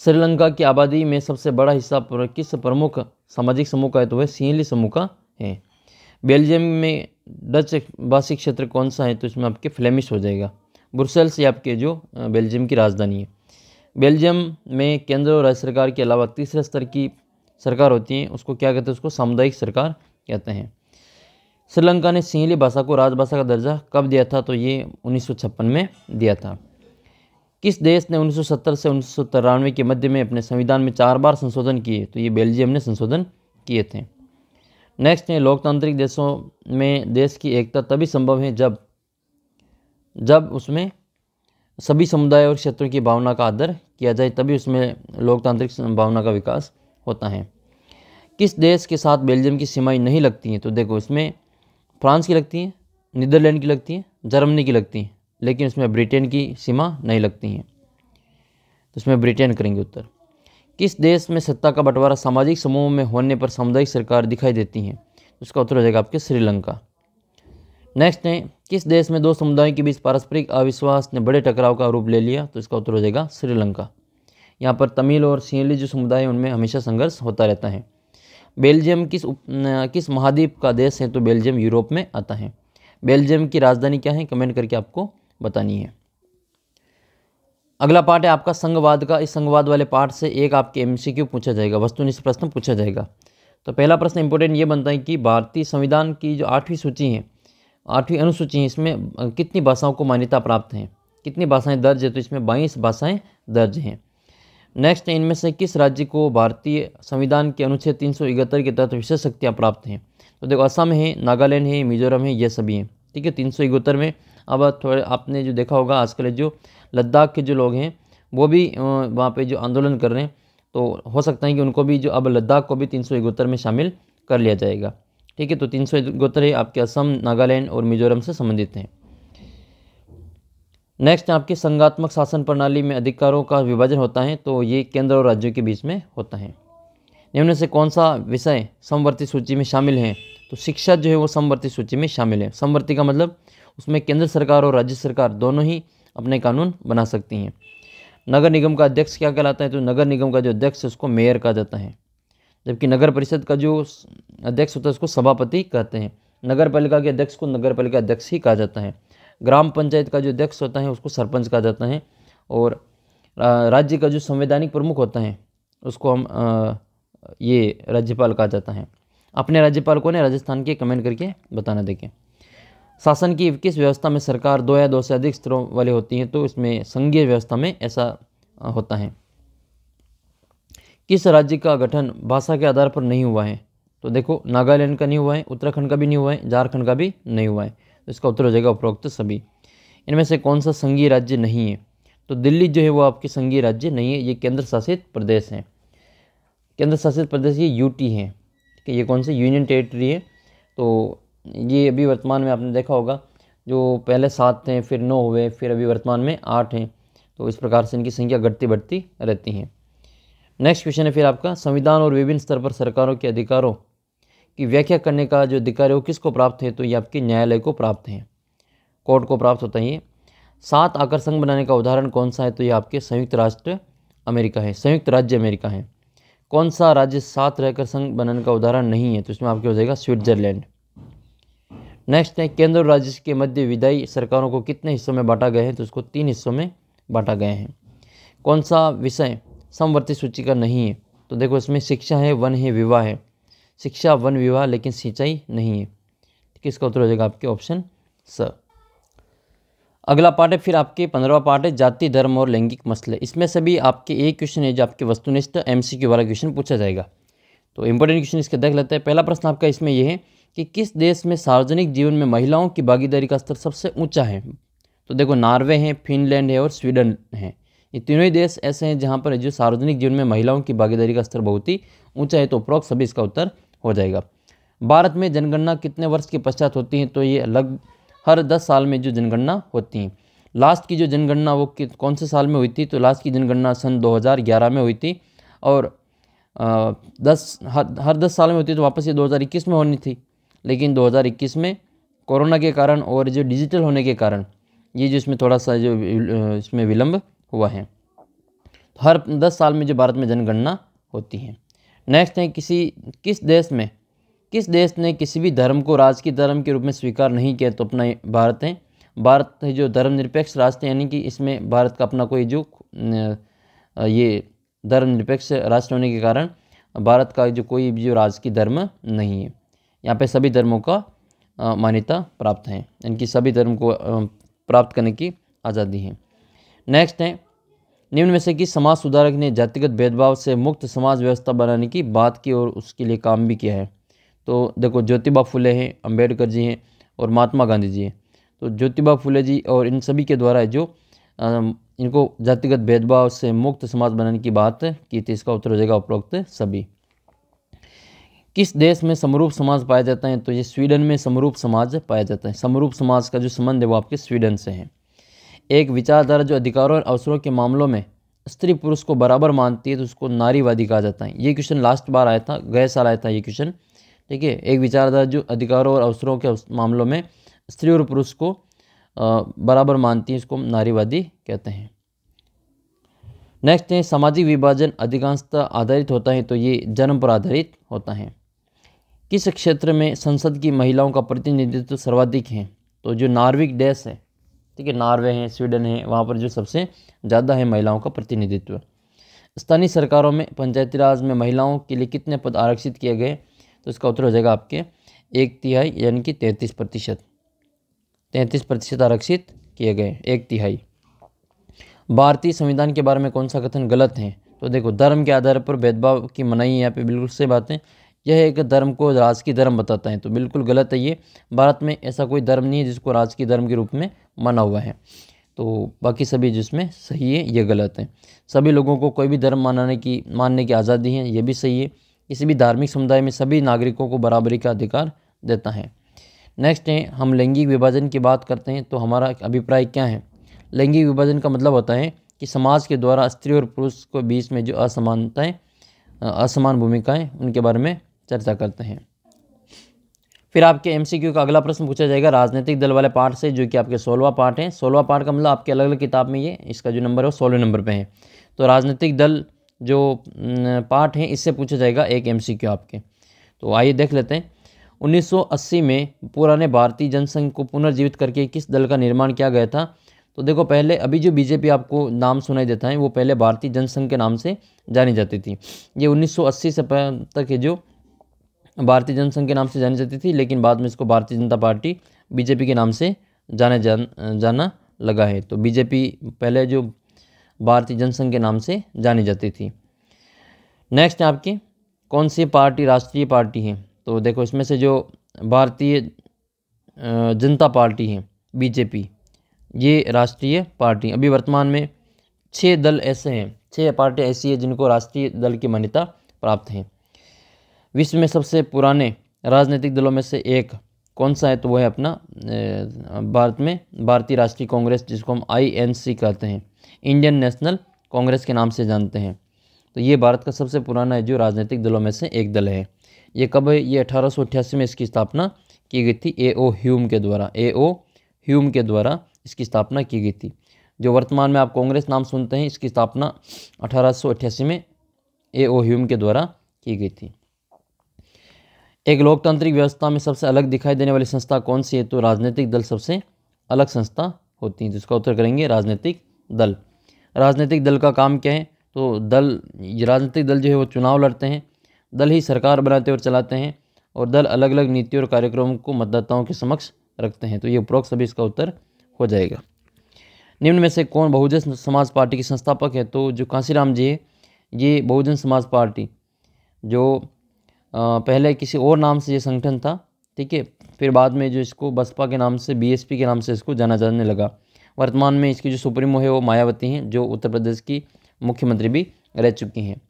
श्रीलंका की आबादी में सबसे बड़ा हिस्सा किस प्रमुख सामाजिक समूह का है? तो वह सिंहली समूह का है। बेल्जियम में डच भाषी क्षेत्र कौन सा है? तो इसमें आपके फ्लेमिश हो जाएगा। ब्रुसेल्स ये आपके जो बेल्जियम की राजधानी है। बेल्जियम में केंद्र और राज्य सरकार के अलावा तीसरे स्तर की सरकार होती है, उसको क्या कहते हैं? उसको सामुदायिक सरकार कहते हैं। श्रीलंका ने सिंहली भाषा को राजभाषा का दर्जा कब दिया था? तो ये 1956 में दिया था। किस देश ने 1970 से 1993 के मध्य में अपने संविधान में 4 बार संशोधन किए? तो ये बेल्जियम ने संशोधन किए थे। नेक्स्ट है, लोकतांत्रिक देशों में देश की एकता तभी संभव है जब उसमें सभी समुदाय और क्षेत्रों की भावना का आदर किया जाए, तभी उसमें लोकतांत्रिक भावना का विकास होता है। किस देश के साथ बेल्जियम की सीमाएं नहीं लगती हैं? तो देखो, इसमें फ्रांस की लगती हैं, नीदरलैंड की लगती हैं, जर्मनी की लगती हैं, लेकिन उसमें ब्रिटेन की सीमा नहीं लगती हैं, तो इसमें ब्रिटेन करेंगे उत्तर। किस देश में सत्ता का बंटवारा सामाजिक समूहों में होने पर सामुदायिक सरकार दिखाई देती हैं? उसका उत्तर हो जाएगा आपके श्रीलंका। नेक्स्ट है, किस देश में दो समुदायों के बीच पारस्परिक अविश्वास ने बड़े टकराव का रूप ले लिया? तो इसका उत्तर हो जाएगा श्रीलंका। यहाँ पर तमिल और सिंहली जो समुदाय हैं उनमें हमेशा संघर्ष होता रहता है। बेल्जियम किस महाद्वीप का देश है? तो बेल्जियम यूरोप में आता है। बेल्जियम की राजधानी क्या है? कमेंट करके आपको बतानी है। अगला पार्ट है आपका संघवाद का। इस संघवाद वाले पार्ट से एक आपके एमसीक्यू पूछा जाएगा, वस्तुनिष्ठ प्रश्न पूछा जाएगा। तो पहला प्रश्न इंपॉर्टेंट ये बनता है कि भारतीय संविधान की जो 8वीं सूची है, 8वीं अनुसूची है, इसमें कितनी भाषाओं को मान्यता प्राप्त है? कितनी भाषाएं दर्ज है? तो इसमें 22 भाषाएं दर्ज हैं। नेक्स्ट, इनमें से किस राज्य को भारतीय संविधान के अनुच्छेद 371 के तहत विशेष शक्तियाँ प्राप्त हैं? तो देखो, असम है, नागालैंड है, मिजोरम है, ये सभी हैं। ठीक है, 371 में अब थोड़े आपने जो देखा होगा आजकल जो लद्दाख के जो लोग हैं वो भी वहाँ पे जो आंदोलन कर रहे हैं, तो हो सकता है कि उनको भी जो अब लद्दाख को भी 371 में शामिल कर लिया जाएगा। ठीक है, तो 371 है आपके असम, नागालैंड और मिजोरम से संबंधित हैं। नेक्स्ट, आपकी संघात्मक शासन प्रणाली में अधिकारों का विभाजन होता है, तो ये केंद्र और राज्यों के बीच में होता है। निम्न से कौन सा विषय समवर्ती सूची में शामिल है? तो शिक्षा जो है वो समवर्ती सूची में शामिल है। समवर्ती का मतलब उसमें केंद्र सरकार और राज्य सरकार दोनों ही अपने कानून बना सकती हैं। नगर निगम का अध्यक्ष क्या कहलाता है? तो नगर निगम का जो अध्यक्ष है उसको मेयर कहा जाता है, जबकि नगर परिषद का जो अध्यक्ष होता है उसको सभापति कहते हैं। नगर पालिका के अध्यक्ष को नगर पालिका अध्यक्ष ही कहा जाता है। ग्राम पंचायत का जो अध्यक्ष होता है उसको सरपंच कहा जाता है। और राज्य का जो संवैधानिक प्रमुख होता है उसको हम ये राज्यपाल कहा जाता है। अपने राज्यपाल कौन है राजस्थान के? कमेंट करके बताना। देखें, शासन की किस व्यवस्था में सरकार 2 या 2 से अधिक स्तरों वाली होती है? तो इसमें संघीय व्यवस्था में ऐसा होता है। किस राज्य का गठन भाषा के आधार पर नहीं हुआ है? तो देखो, नागालैंड का नहीं हुआ है, उत्तराखंड का भी नहीं हुआ है, झारखंड का भी नहीं हुआ है। तो इसका उत्तर हो जाएगा उपरोक्त सभी। इनमें से कौन सा संघीय राज्य नहीं है? तो दिल्ली जो है वो आपकी संघीय राज्य नहीं है, ये केंद्र शासित प्रदेश है। केंद्र शासित प्रदेश ये यूटी है। ठीक है, ये कौन से यूनियन टेरिटरी है। तो ये अभी वर्तमान में आपने देखा होगा, जो पहले 7 थे, फिर 9 हुए, फिर अभी वर्तमान में 8 हैं। तो इस प्रकार से इनकी संख्या घटती बढ़ती रहती है। नेक्स्ट क्वेश्चन है फिर आपका, संविधान और विभिन्न स्तर पर सरकारों के अधिकारों की व्याख्या करने का जो अधिकार है वो किसको प्राप्त है? तो ये आपके न्यायालय को प्राप्त है, कोर्ट को प्राप्त होता है। ये 7 आकर संघ बनाने का उदाहरण कौन सा है? तो ये आपके संयुक्त राष्ट्र अमेरिका है, संयुक्त राज्य अमेरिका है। कौन सा राज्य 7 रहकर संघ बनाने का उदाहरण नहीं है? तो इसमें आपके हो जाएगा स्विट्जरलैंड। नेक्स्ट है, केंद्र और राज्य के मध्य विधायी सरकारों को कितने हिस्सों में बांटा गया है? तो इसको 3 हिस्सों में बांटा गया है। कौन सा विषय समवर्ती सूची का नहीं है? तो देखो, इसमें शिक्षा है, वन है, विवाह है। शिक्षा, वन, विवाह, लेकिन सिंचाई नहीं है। ठीक है, इसका उत्तर हो जाएगा आपके ऑप्शन स। अगला पार्ट है फिर आपके 15वां पार्ट है जाति, धर्म और लैंगिक मसले। इसमें से भी आपके एक क्वेश्चन है जो आपके वस्तुनिष्ठ एमसीक्यू वाला क्वेश्चन पूछा जाएगा। तो इंपॉर्टेंट क्वेश्चन इसके देख लेते हैं। पहला प्रश्न आपका इसमें यह है कि किस देश में सार्वजनिक जीवन में महिलाओं की भागीदारी का स्तर सबसे ऊंचा है? तो देखो, नॉर्वे है, फिनलैंड है और स्वीडन है। ये तीनों ही देश ऐसे हैं जहाँ पर जो सार्वजनिक जीवन में महिलाओं की भागीदारी का स्तर बहुत ही ऊंचा है। तो उपरोक्त सभी इसका उत्तर हो जाएगा। भारत में जनगणना कितने वर्ष के पश्चात होती है? तो ये लगभग हर 10 साल में जो जनगणना होती है। लास्ट की जो जनगणना वो कौन से साल में हुई थी? तो लास्ट की जनगणना सन 2011 में हुई थी। और हर 10 साल में होती, तो वापस ये 2021 में होनी थी। लेकिन 2021 में कोरोना के कारण और जो डिजिटल होने के कारण ये जो इसमें थोड़ा सा जो इसमें विलंब हुआ है। हर 10 साल में जो भारत में जनगणना होती है। नेक्स्ट है, किस देश ने किसी भी धर्म को राजकीय धर्म के रूप में स्वीकार नहीं किया? तो अपना भारत है। भारत है जो धर्मनिरपेक्ष राष्ट्र, यानी कि इसमें भारत का अपना कोई जो ये धर्मनिरपेक्ष राष्ट्र होने के कारण भारत का जो कोई भी जो राजकीय धर्म नहीं है। यहाँ पे सभी धर्मों का मान्यता प्राप्त है, इनकी सभी धर्म को प्राप्त करने की आज़ादी है। नेक्स्ट है, निम्न में से किस समाज सुधारक ने जातिगत भेदभाव से मुक्त समाज व्यवस्था बनाने की बात की और उसके लिए काम भी किया है? तो देखो, ज्योतिबा फुले हैं, अंबेडकर जी हैं और महात्मा गांधी जी हैं। तो ज्योतिबा फुले जी और इन सभी के द्वारा जो इनको जातिगत भेदभाव से मुक्त समाज बनाने की बात की थी। इसका उत्तर हो जाएगा उपरोक्त सभी। किस देश में समरूप समाज पाया जाता है? तो ये स्वीडन में समरूप समाज पाया जाता है। समरूप समाज का जो संबंध है वो आपके स्वीडन से है। एक विचारधारा जो अधिकारों और अवसरों के मामलों में स्त्री पुरुष को बराबर मानती है तो उसको नारीवादी कहा जाता है। ये क्वेश्चन लास्ट बार आया था, गए साल आया था ये क्वेश्चन। ठीक है, एक विचारधारा जो अधिकारों और अवसरों के मामलों में स्त्री और पुरुष को बराबर मानती हैं, इसको नारीवादी कहते हैं। नेक्स्ट है सामाजिक विभाजन अधिकांशतः आधारित होता है, तो ये जन्म पर आधारित होता है। किस क्षेत्र में संसद की महिलाओं का प्रतिनिधित्व सर्वाधिक है, तो जो नार्विक देश है, ठीक है, नॉर्वे है, स्वीडन है, वहाँ पर जो सबसे ज़्यादा है महिलाओं का प्रतिनिधित्व। स्थानीय सरकारों में पंचायती राज में महिलाओं के लिए कितने पद आरक्षित किए गए, तो इसका उत्तर हो जाएगा आपके 1/3 यानी कि 33%। 33% आरक्षित किए गए, 1/3। भारतीय संविधान के बारे में कौन सा कथन गलत है, तो देखो धर्म के आधार पर भेदभाव की मनाही है यहाँ पे, बिल्कुल सही बात है। यह एक धर्म को राजकीय धर्म बताता है, तो बिल्कुल गलत है ये। भारत में ऐसा कोई धर्म नहीं है जिसको राजकीय धर्म के रूप में माना हुआ है, तो बाकी सभी जिसमें सही है ये गलत है। सभी लोगों को कोई भी धर्म मानने की आज़ादी है, ये भी सही है। किसी भी धार्मिक समुदाय में सभी नागरिकों को बराबरी का अधिकार देता है। नेक्स्ट है हम लैंगिक विभाजन की बात करते हैं, तो हमारा अभिप्राय क्या है। लैंगिक विभाजन का मतलब होता है कि समाज के द्वारा स्त्री और पुरुष के बीच में जो असमान भूमिकाएं, उनके बारे में चर्चा करते हैं। फिर आपके एमसीक्यू का अगला प्रश्न पूछा जाएगा राजनीतिक दल वाले पार्ट से, जो कि आपके 16वां पार्ट है। 16वां पार्ट का मतलब आपके अलग अलग किताब में ये इसका जो नंबर है वो 16वें नंबर पे है। तो राजनीतिक दल जो पार्ट है इससे पूछा जाएगा एक एमसीक्यू आपके। तो आइए देख लेते हैं। 1980 में पुराने भारतीय जनसंघ को पुनर्जीवित करके किस दल का निर्माण किया गया था, तो देखो पहले अभी जो बीजेपी आपको नाम सुनाई देता है वो पहले भारतीय जनसंघ के नाम से जानी जाती थी। ये 1980 से तक है जो भारतीय जनसंघ के नाम से जानी जाती थी, लेकिन बाद में इसको भारतीय जनता पार्टी बीजेपी के नाम से जाना लगा है। तो बीजेपी पहले जो भारतीय जनसंघ के नाम से जानी जाती थी। नेक्स्ट है आपकी कौन सी पार्टी राष्ट्रीय पार्टी है, तो देखो इसमें से जो भारतीय जनता पार्टी है बीजेपी, ये राष्ट्रीय पार्टी। अभी वर्तमान में 6 दल ऐसे हैं, 6 पार्टियाँ ऐसी है जिनको राष्ट्रीय दल की मान्यता प्राप्त है। विश्व में सबसे पुराने राजनीतिक दलों में से एक कौन सा है, तो वो है अपना भारत में भारतीय राष्ट्रीय कांग्रेस, जिसको हम INC कहते हैं, इंडियन नेशनल कांग्रेस के नाम से जानते हैं। तो ये भारत का सबसे पुराना है जो राजनीतिक दलों में से एक दल है। ये कब है, ये 1888 में इसकी स्थापना की गई थी A.O. ह्यूम के द्वारा। A.O. ह्यूम के द्वारा इसकी स्थापना की गई थी। जो वर्तमान में आप कांग्रेस नाम सुनते हैं, इसकी स्थापना 1888 में A.O. ह्यूम के द्वारा की गई थी। एक लोकतांत्रिक व्यवस्था में सबसे अलग दिखाई देने वाली संस्था कौन सी है, तो राजनीतिक दल सबसे अलग संस्था होती है, जिसका उत्तर करेंगे राजनीतिक दल। राजनीतिक दल का काम क्या है, तो राजनीतिक दल जो है वो चुनाव लड़ते हैं, दल ही सरकार बनाते और चलाते हैं, और दल अलग अलग नीति और कार्यक्रमों को मतदाताओं के समक्ष रखते हैं। तो ये उपरोक्त सभी इसका उत्तर हो जाएगा। निम्न में से कौन बहुजन समाज पार्टी के संस्थापक है, तो जो कांसीराम जी है, ये बहुजन समाज पार्टी जो पहले किसी और नाम से ये संगठन था, ठीक है, फिर बाद में जो इसको बसपा के नाम से BSP के नाम से इसको जाना जाने लगा। वर्तमान में इसकी जो सुप्रीमो है वो मायावती हैं, जो उत्तर प्रदेश की मुख्यमंत्री भी रह चुकी हैं।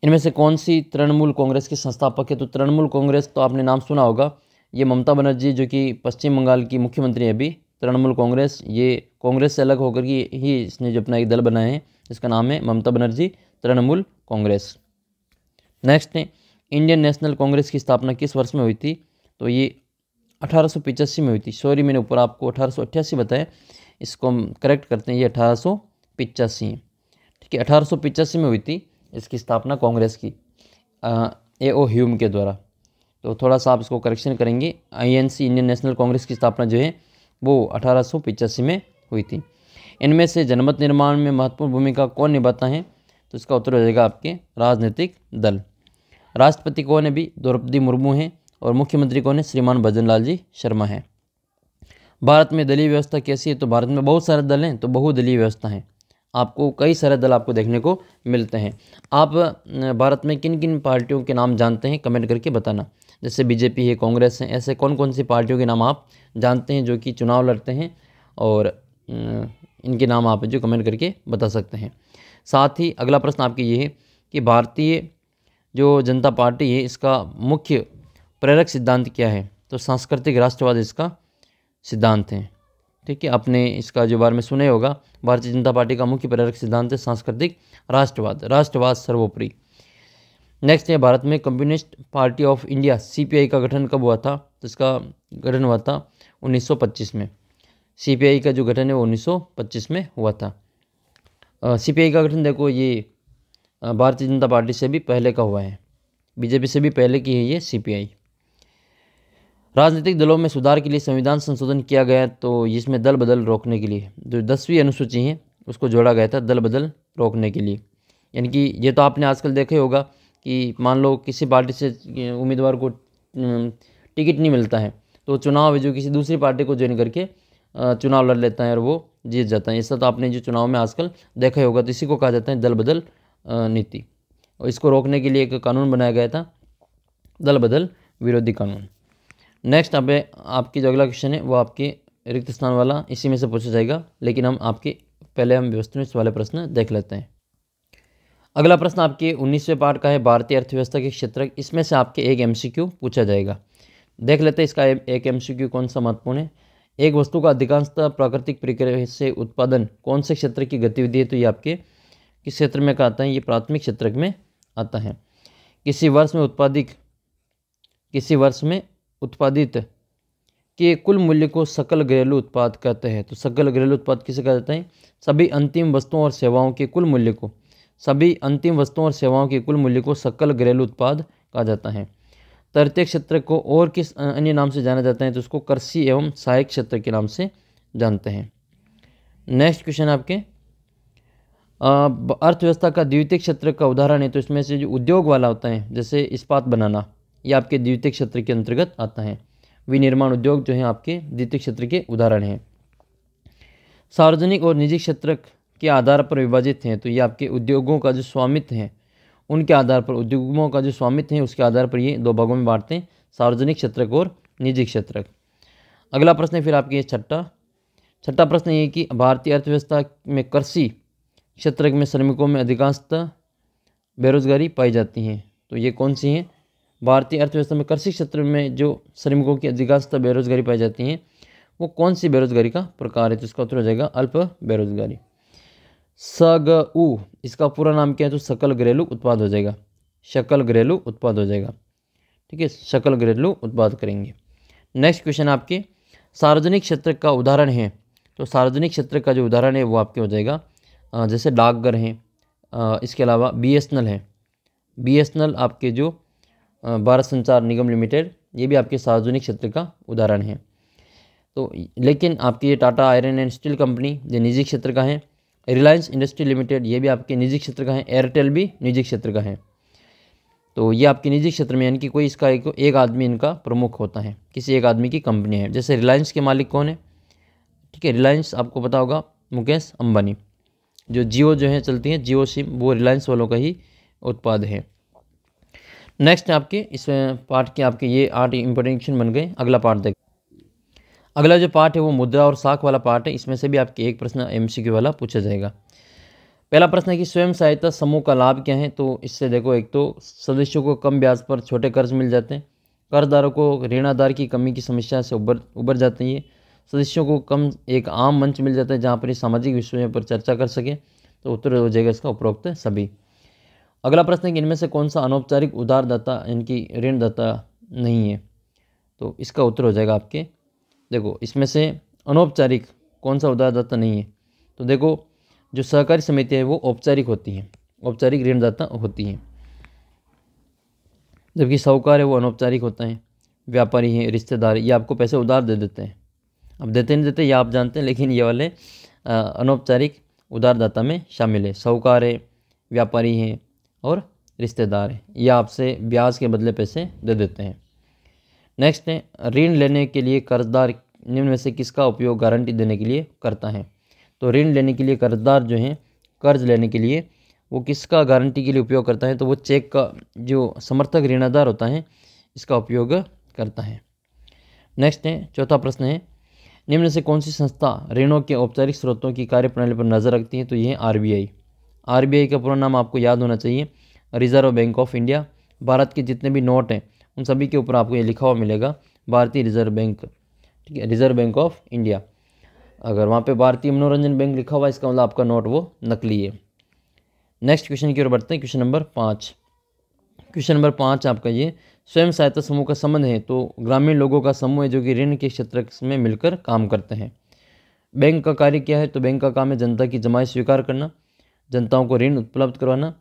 इनमें से कौन सी तृणमूल कांग्रेस के संस्थापक है, तो तृणमूल कांग्रेस तो आपने नाम सुना होगा, ये ममता बनर्जी जो कि पश्चिम बंगाल की मुख्यमंत्री है अभी। तृणमूल कांग्रेस ये कांग्रेस से अलग होकर के ही इसने जो अपना एक दल बनाए हैं, इसका नाम है ममता बनर्जी तृणमूल कांग्रेस। नेक्स्ट है इंडियन नेशनल कांग्रेस की स्थापना किस वर्ष में हुई थी, तो ये 1885 में हुई थी। सॉरी, मैंने ऊपर आपको 1888 बताया, इसको हम करेक्ट करते हैं, ये 1885 है, ठीक है, 1885 में हुई थी इसकी स्थापना कांग्रेस की A.O. ह्यूम के द्वारा। तो थोड़ा सा आप इसको करेक्शन करेंगे, INC इंडियन नेशनल कांग्रेस की स्थापना जो है वो 1885 में हुई थी। इनमें से जनमत निर्माण में महत्वपूर्ण भूमिका कौन निभाता है, तो इसका उत्तर हो जाएगा आपके राजनीतिक दल। राष्ट्रपति कौन है, भी द्रौपदी मुर्मू हैं, और मुख्यमंत्री कौन है, श्रीमान भजनलाल जी शर्मा है। भारत में दलीय व्यवस्था कैसी है, तो भारत में बहुत सारे दल हैं, तो बहुदलीय व्यवस्था है। आपको कई सारे दल आपको देखने को मिलते हैं। आप भारत में किन किन पार्टियों के नाम जानते हैं, कमेंट करके बताना। जैसे बीजेपी है, कांग्रेस है, ऐसे कौन कौन सी पार्टियों के नाम आप जानते हैं जो कि चुनाव लड़ते हैं, और इनके नाम आप जो कमेंट करके बता सकते हैं। साथ ही अगला प्रश्न आपके ये है कि भारतीय जो जनता पार्टी है इसका मुख्य प्रेरक सिद्धांत क्या है, तो सांस्कृतिक राष्ट्रवाद इसका सिद्धांत है, ठीक है। आपने इसका जो बारे में सुने होगा, भारतीय जनता पार्टी का मुख्य प्रेरक सिद्धांत है सांस्कृतिक राष्ट्रवाद, राष्ट्रवाद सर्वोपरि। नेक्स्ट है भारत में communist party of India CPI का गठन कब हुआ था, तो इसका गठन हुआ था 1925 में। सीपीआई का जो गठन है वो 1925 में हुआ था। सीपीआई का गठन देखो ये भारतीय जनता पार्टी से भी पहले का हुआ है, बीजेपी से भी पहले की है ये सीपीआई। राजनीतिक दलों में सुधार के लिए संविधान संशोधन किया गया, तो इसमें दल बदल रोकने के लिए जो 10वीं अनुसूची है उसको जोड़ा गया था दल बदल रोकने के लिए। यानी कि ये तो आपने आजकल देखा ही होगा कि मान लो किसी पार्टी से उम्मीदवार को टिकट नहीं मिलता है तो चुनाव है जो किसी दूसरी पार्टी को ज्वाइन करके चुनाव लड़ लेता है और वो जीत जाता है। ऐसा तो आपने जो चुनाव में आजकल देखा ही होगा, तो इसी को कहा जाता है दल बदल नीति। और इसको रोकने के लिए एक कानून बनाया गया था, दल बदल विरोधी कानून। नेक्स्ट आपकी जो अगला क्वेश्चन है वो आपके रिक्त स्थान वाला इसी में से पूछा जाएगा, लेकिन पहले हम व्यवस्था में इस वाले प्रश्न देख लेते हैं। अगला प्रश्न आपके 19वें पार्ट का है, भारतीय अर्थव्यवस्था के क्षेत्र। इसमें से आपके एक एमसीक्यू पूछा जाएगा। देख लेते हैं इसका एक एमसीक्यू कौन सा महत्वपूर्ण है। एक वस्तु का अधिकांशतः प्राकृतिक प्रक्रिया से उत्पादन कौन से क्षेत्र की गतिविधि है, तो ये आपके किस क्षेत्र में आता है, ये प्राथमिक क्षेत्र में आता है। किसी वर्ष में उत्पादित के कुल मूल्य को सकल घरेलू उत्पाद कहते हैं। तो सकल घरेलू उत्पाद किसे कहा जाता है, सभी अंतिम वस्तुओं और सेवाओं के कुल मूल्य को सकल घरेलू उत्पाद कहा जाता है। तृतीय क्षेत्र को और किस अन्य नाम से जाना जाता है, तो उसको कृषि एवं सहायक क्षेत्र के नाम से जानते हैं। नेक्स्ट क्वेश्चन आपके अर्थव्यवस्था का द्वितीय क्षेत्र का उदाहरण है, तो इसमें से जो उद्योग वाला होता है जैसे इस्पात बनाना, ये आपके द्वितीय क्षेत्र के अंतर्गत आता है। विनिर्माण उद्योग जो है आपके द्वितीय क्षेत्र के उदाहरण हैं। सार्वजनिक और निजी क्षेत्र के आधार पर विभाजित हैं, तो ये आपके उद्योगों का जो स्वामित्व है उसके आधार पर ये दो भागों में बांटते हैं, सार्वजनिक क्षेत्र और निजी क्षेत्र। अगला प्रश्न है फिर आपके छठा प्रश्न ये कि भारतीय अर्थव्यवस्था में कृषि क्षेत्र में श्रमिकों में अधिकांशतः बेरोजगारी पाई जाती है, तो ये कौन सी हैं। भारतीय अर्थव्यवस्था में कृषि क्षेत्र में जो श्रमिकों की अधिकांशतः बेरोजगारी पाई जाती है वो कौन सी बेरोजगारी का प्रकार है, तो इसका उत्तर हो जाएगा अल्प बेरोजगारी। SGU इसका पूरा नाम क्या है, तो सकल घरेलू उत्पाद हो जाएगा, सकल घरेलू उत्पाद हो जाएगा। ठीक है, सकल घरेलू उत्पाद करेंगे। नेक्स्ट क्वेश्चन आपके सार्वजनिक क्षेत्र का उदाहरण है, तो सार्वजनिक क्षेत्र का जो उदाहरण है वो आपके हो जाएगा जैसे डाकघर हैं, इसके अलावा BSNL है। BSNL आपके जो भारत संचार निगम लिमिटेड, ये भी आपके सार्वजनिक क्षेत्र का उदाहरण है। तो लेकिन आपकी ये Tata iron and steel company ये निजी क्षेत्र का है। रिलायंस इंडस्ट्री लिमिटेड ये भी आपके निजी क्षेत्र का है। एयरटेल भी निजी क्षेत्र का है। तो ये आपके निजी क्षेत्र में, यानी कि कोई इसका एक आदमी इनका प्रमुख होता है, किसी एक आदमी की कंपनी है। जैसे रिलायंस के मालिक कौन है, ठीक है, रिलायंस आपको पता होगा मुकेश अंबानी। जो जियो जो है चलती है जियो सिम, वो रिलायंस वालों का ही उत्पाद है। नेक्स्ट आपके इस पार्ट के आपके ये 8 इंपॉर्टेंट क्वेश्चन बन गए। अगला पार्ट देखें। अगला जो पार्ट है वो मुद्रा और साख वाला पार्ट है। इसमें से भी आपके एक प्रश्न MCQ वाला पूछा जाएगा। पहला प्रश्न है कि स्वयं सहायता समूह का लाभ क्या है। तो इससे देखो, एक तो सदस्यों को कम ब्याज पर छोटे कर्ज मिल जाते हैं, कर्जदारों को ऋणाधार की कमी की समस्या से उबर जाते हैं, सदस्यों को कम एक आम मंच मिल जाता है जहाँ पर सामाजिक विषयों पर चर्चा कर सके। तो उत्तर हो जाएगा इसका उपरोक्त सभी। अगला प्रश्न है कि इनमें से कौन सा अनौपचारिक उधारदाता इनकी ऋणदाता नहीं है। तो इसका उत्तर हो जाएगा आपके, देखो इसमें से अनौपचारिक कौन सा उधारदाता नहीं है। तो देखो जो सहकारी समिति है वो औपचारिक होती है, औपचारिक ऋणदाता होती है, जबकि साहूकार है वो अनौपचारिक होता है। व्यापारी हैं, रिश्तेदार, ये आपको पैसे उधार दे देते हैं। अब देते नहीं देते ये आप जानते हैं, लेकिन ये वाले अनौपचारिक उधारदाता में शामिल है। साहूकार है, व्यापारी हैं और रिश्तेदार हैं, ये आपसे ब्याज के बदले पैसे दे देते हैं। नेक्स्ट है ऋण लेने के लिए कर्जदार निम्न में से किसका उपयोग गारंटी देने के लिए करता है। तो ऋण लेने के लिए कर्जदार जो है कर्ज लेने के लिए वो किसका गारंटी के लिए उपयोग करता है, तो वो चेक का जो समर्थक ऋणदार होता है इसका उपयोग करता है। नेक्स्ट है चौथा प्रश्न है निम्न से कौन सी संस्था ऋणों के औपचारिक स्रोतों की कार्यप्रणाली पर नज़र रखती है। तो ये है RBI। RBI का पूरा नाम आपको याद होना चाहिए, reserve bank of India. Bharat के जितने भी नोट हैं उन सभी के ऊपर आपको ये लिखा हुआ मिलेगा भारतीय रिजर्व बैंक, ठीक है, रिजर्व बैंक ऑफ इंडिया। अगर वहाँ पे भारतीय मनोरंजन बैंक लिखा हुआ इसका मतलब आपका नोट वो नकली है। नेक्स्ट क्वेश्चन की ओर बढ़ते हैं। क्वेश्चन नंबर 5 आपका ये स्वयं सहायता समूह का संबंध है तो ग्रामीण लोगों का समूह है जो कि ऋण के क्षेत्र में मिलकर काम करते हैं। बैंक का कार्य क्या है तो बैंक का काम है जनता की जमाएं स्वीकार करना, जनताओं को ऋण उपलब्ध करवाना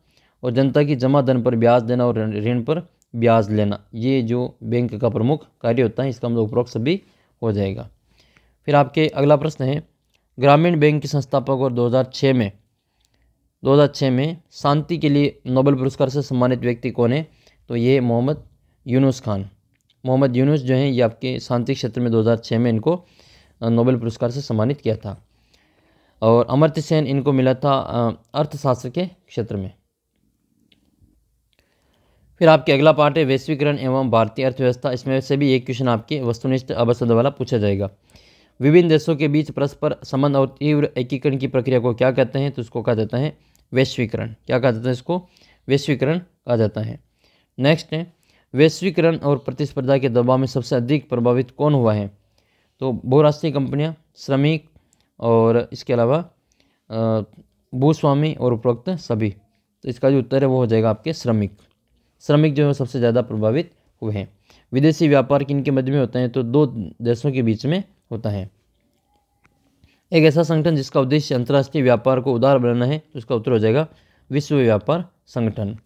और जनता की जमा धन पर ब्याज देना और ऋण पर ब्याज लेना। ये जो बैंक का प्रमुख कार्य होता है, इसका मतलब उपरोक्त सभी हो जाएगा। फिर आपके अगला प्रश्न है, ग्रामीण बैंक के संस्थापक और 2006 में शांति के लिए नोबेल पुरस्कार से सम्मानित व्यक्ति कौन है तो ये मोहम्मद यूनुस खान। मोहम्मद यूनुस जो हैं ये आपके शांति क्षेत्र में 2006 में इनको नोबेल पुरस्कार से सम्मानित किया था। और अमर्त्य सेन इनको मिला था अर्थशास्त्र के क्षेत्र में। फिर आपके अगला पार्ट है वैश्वीकरण एवं भारतीय अर्थव्यवस्था। इसमें से भी एक क्वेश्चन आपके वस्तुनिष्ठ अवसद वाला पूछा जाएगा। विभिन्न देशों के बीच परस्पर संबंध और तीव्र एकीकरण की प्रक्रिया को क्या कहते हैं तो इसको कहा जाता है वैश्वीकरण। क्या कहा जाता है इसको? वैश्वीकरण कहा जाता है। नेक्स्ट है, वैश्वीकरण और प्रतिस्पर्धा के दबाव में सबसे अधिक प्रभावित कौन हुआ है तो बहुराष्ट्रीय कंपनियां, श्रमिक और इसके अलावा भूस्वामी और उपरोक्त सभी। तो इसका जो उत्तर है वो हो जाएगा आपके श्रमिक। श्रमिक जो है सबसे ज़्यादा प्रभावित हुए हैं। विदेशी व्यापार किनके मध्य में होता है तो दो देशों के बीच में होता है। एक ऐसा संगठन जिसका उद्देश्य अंतर्राष्ट्रीय व्यापार को उदार बनाना है तो इसका उत्तर हो जाएगा विश्व व्यापार संगठन।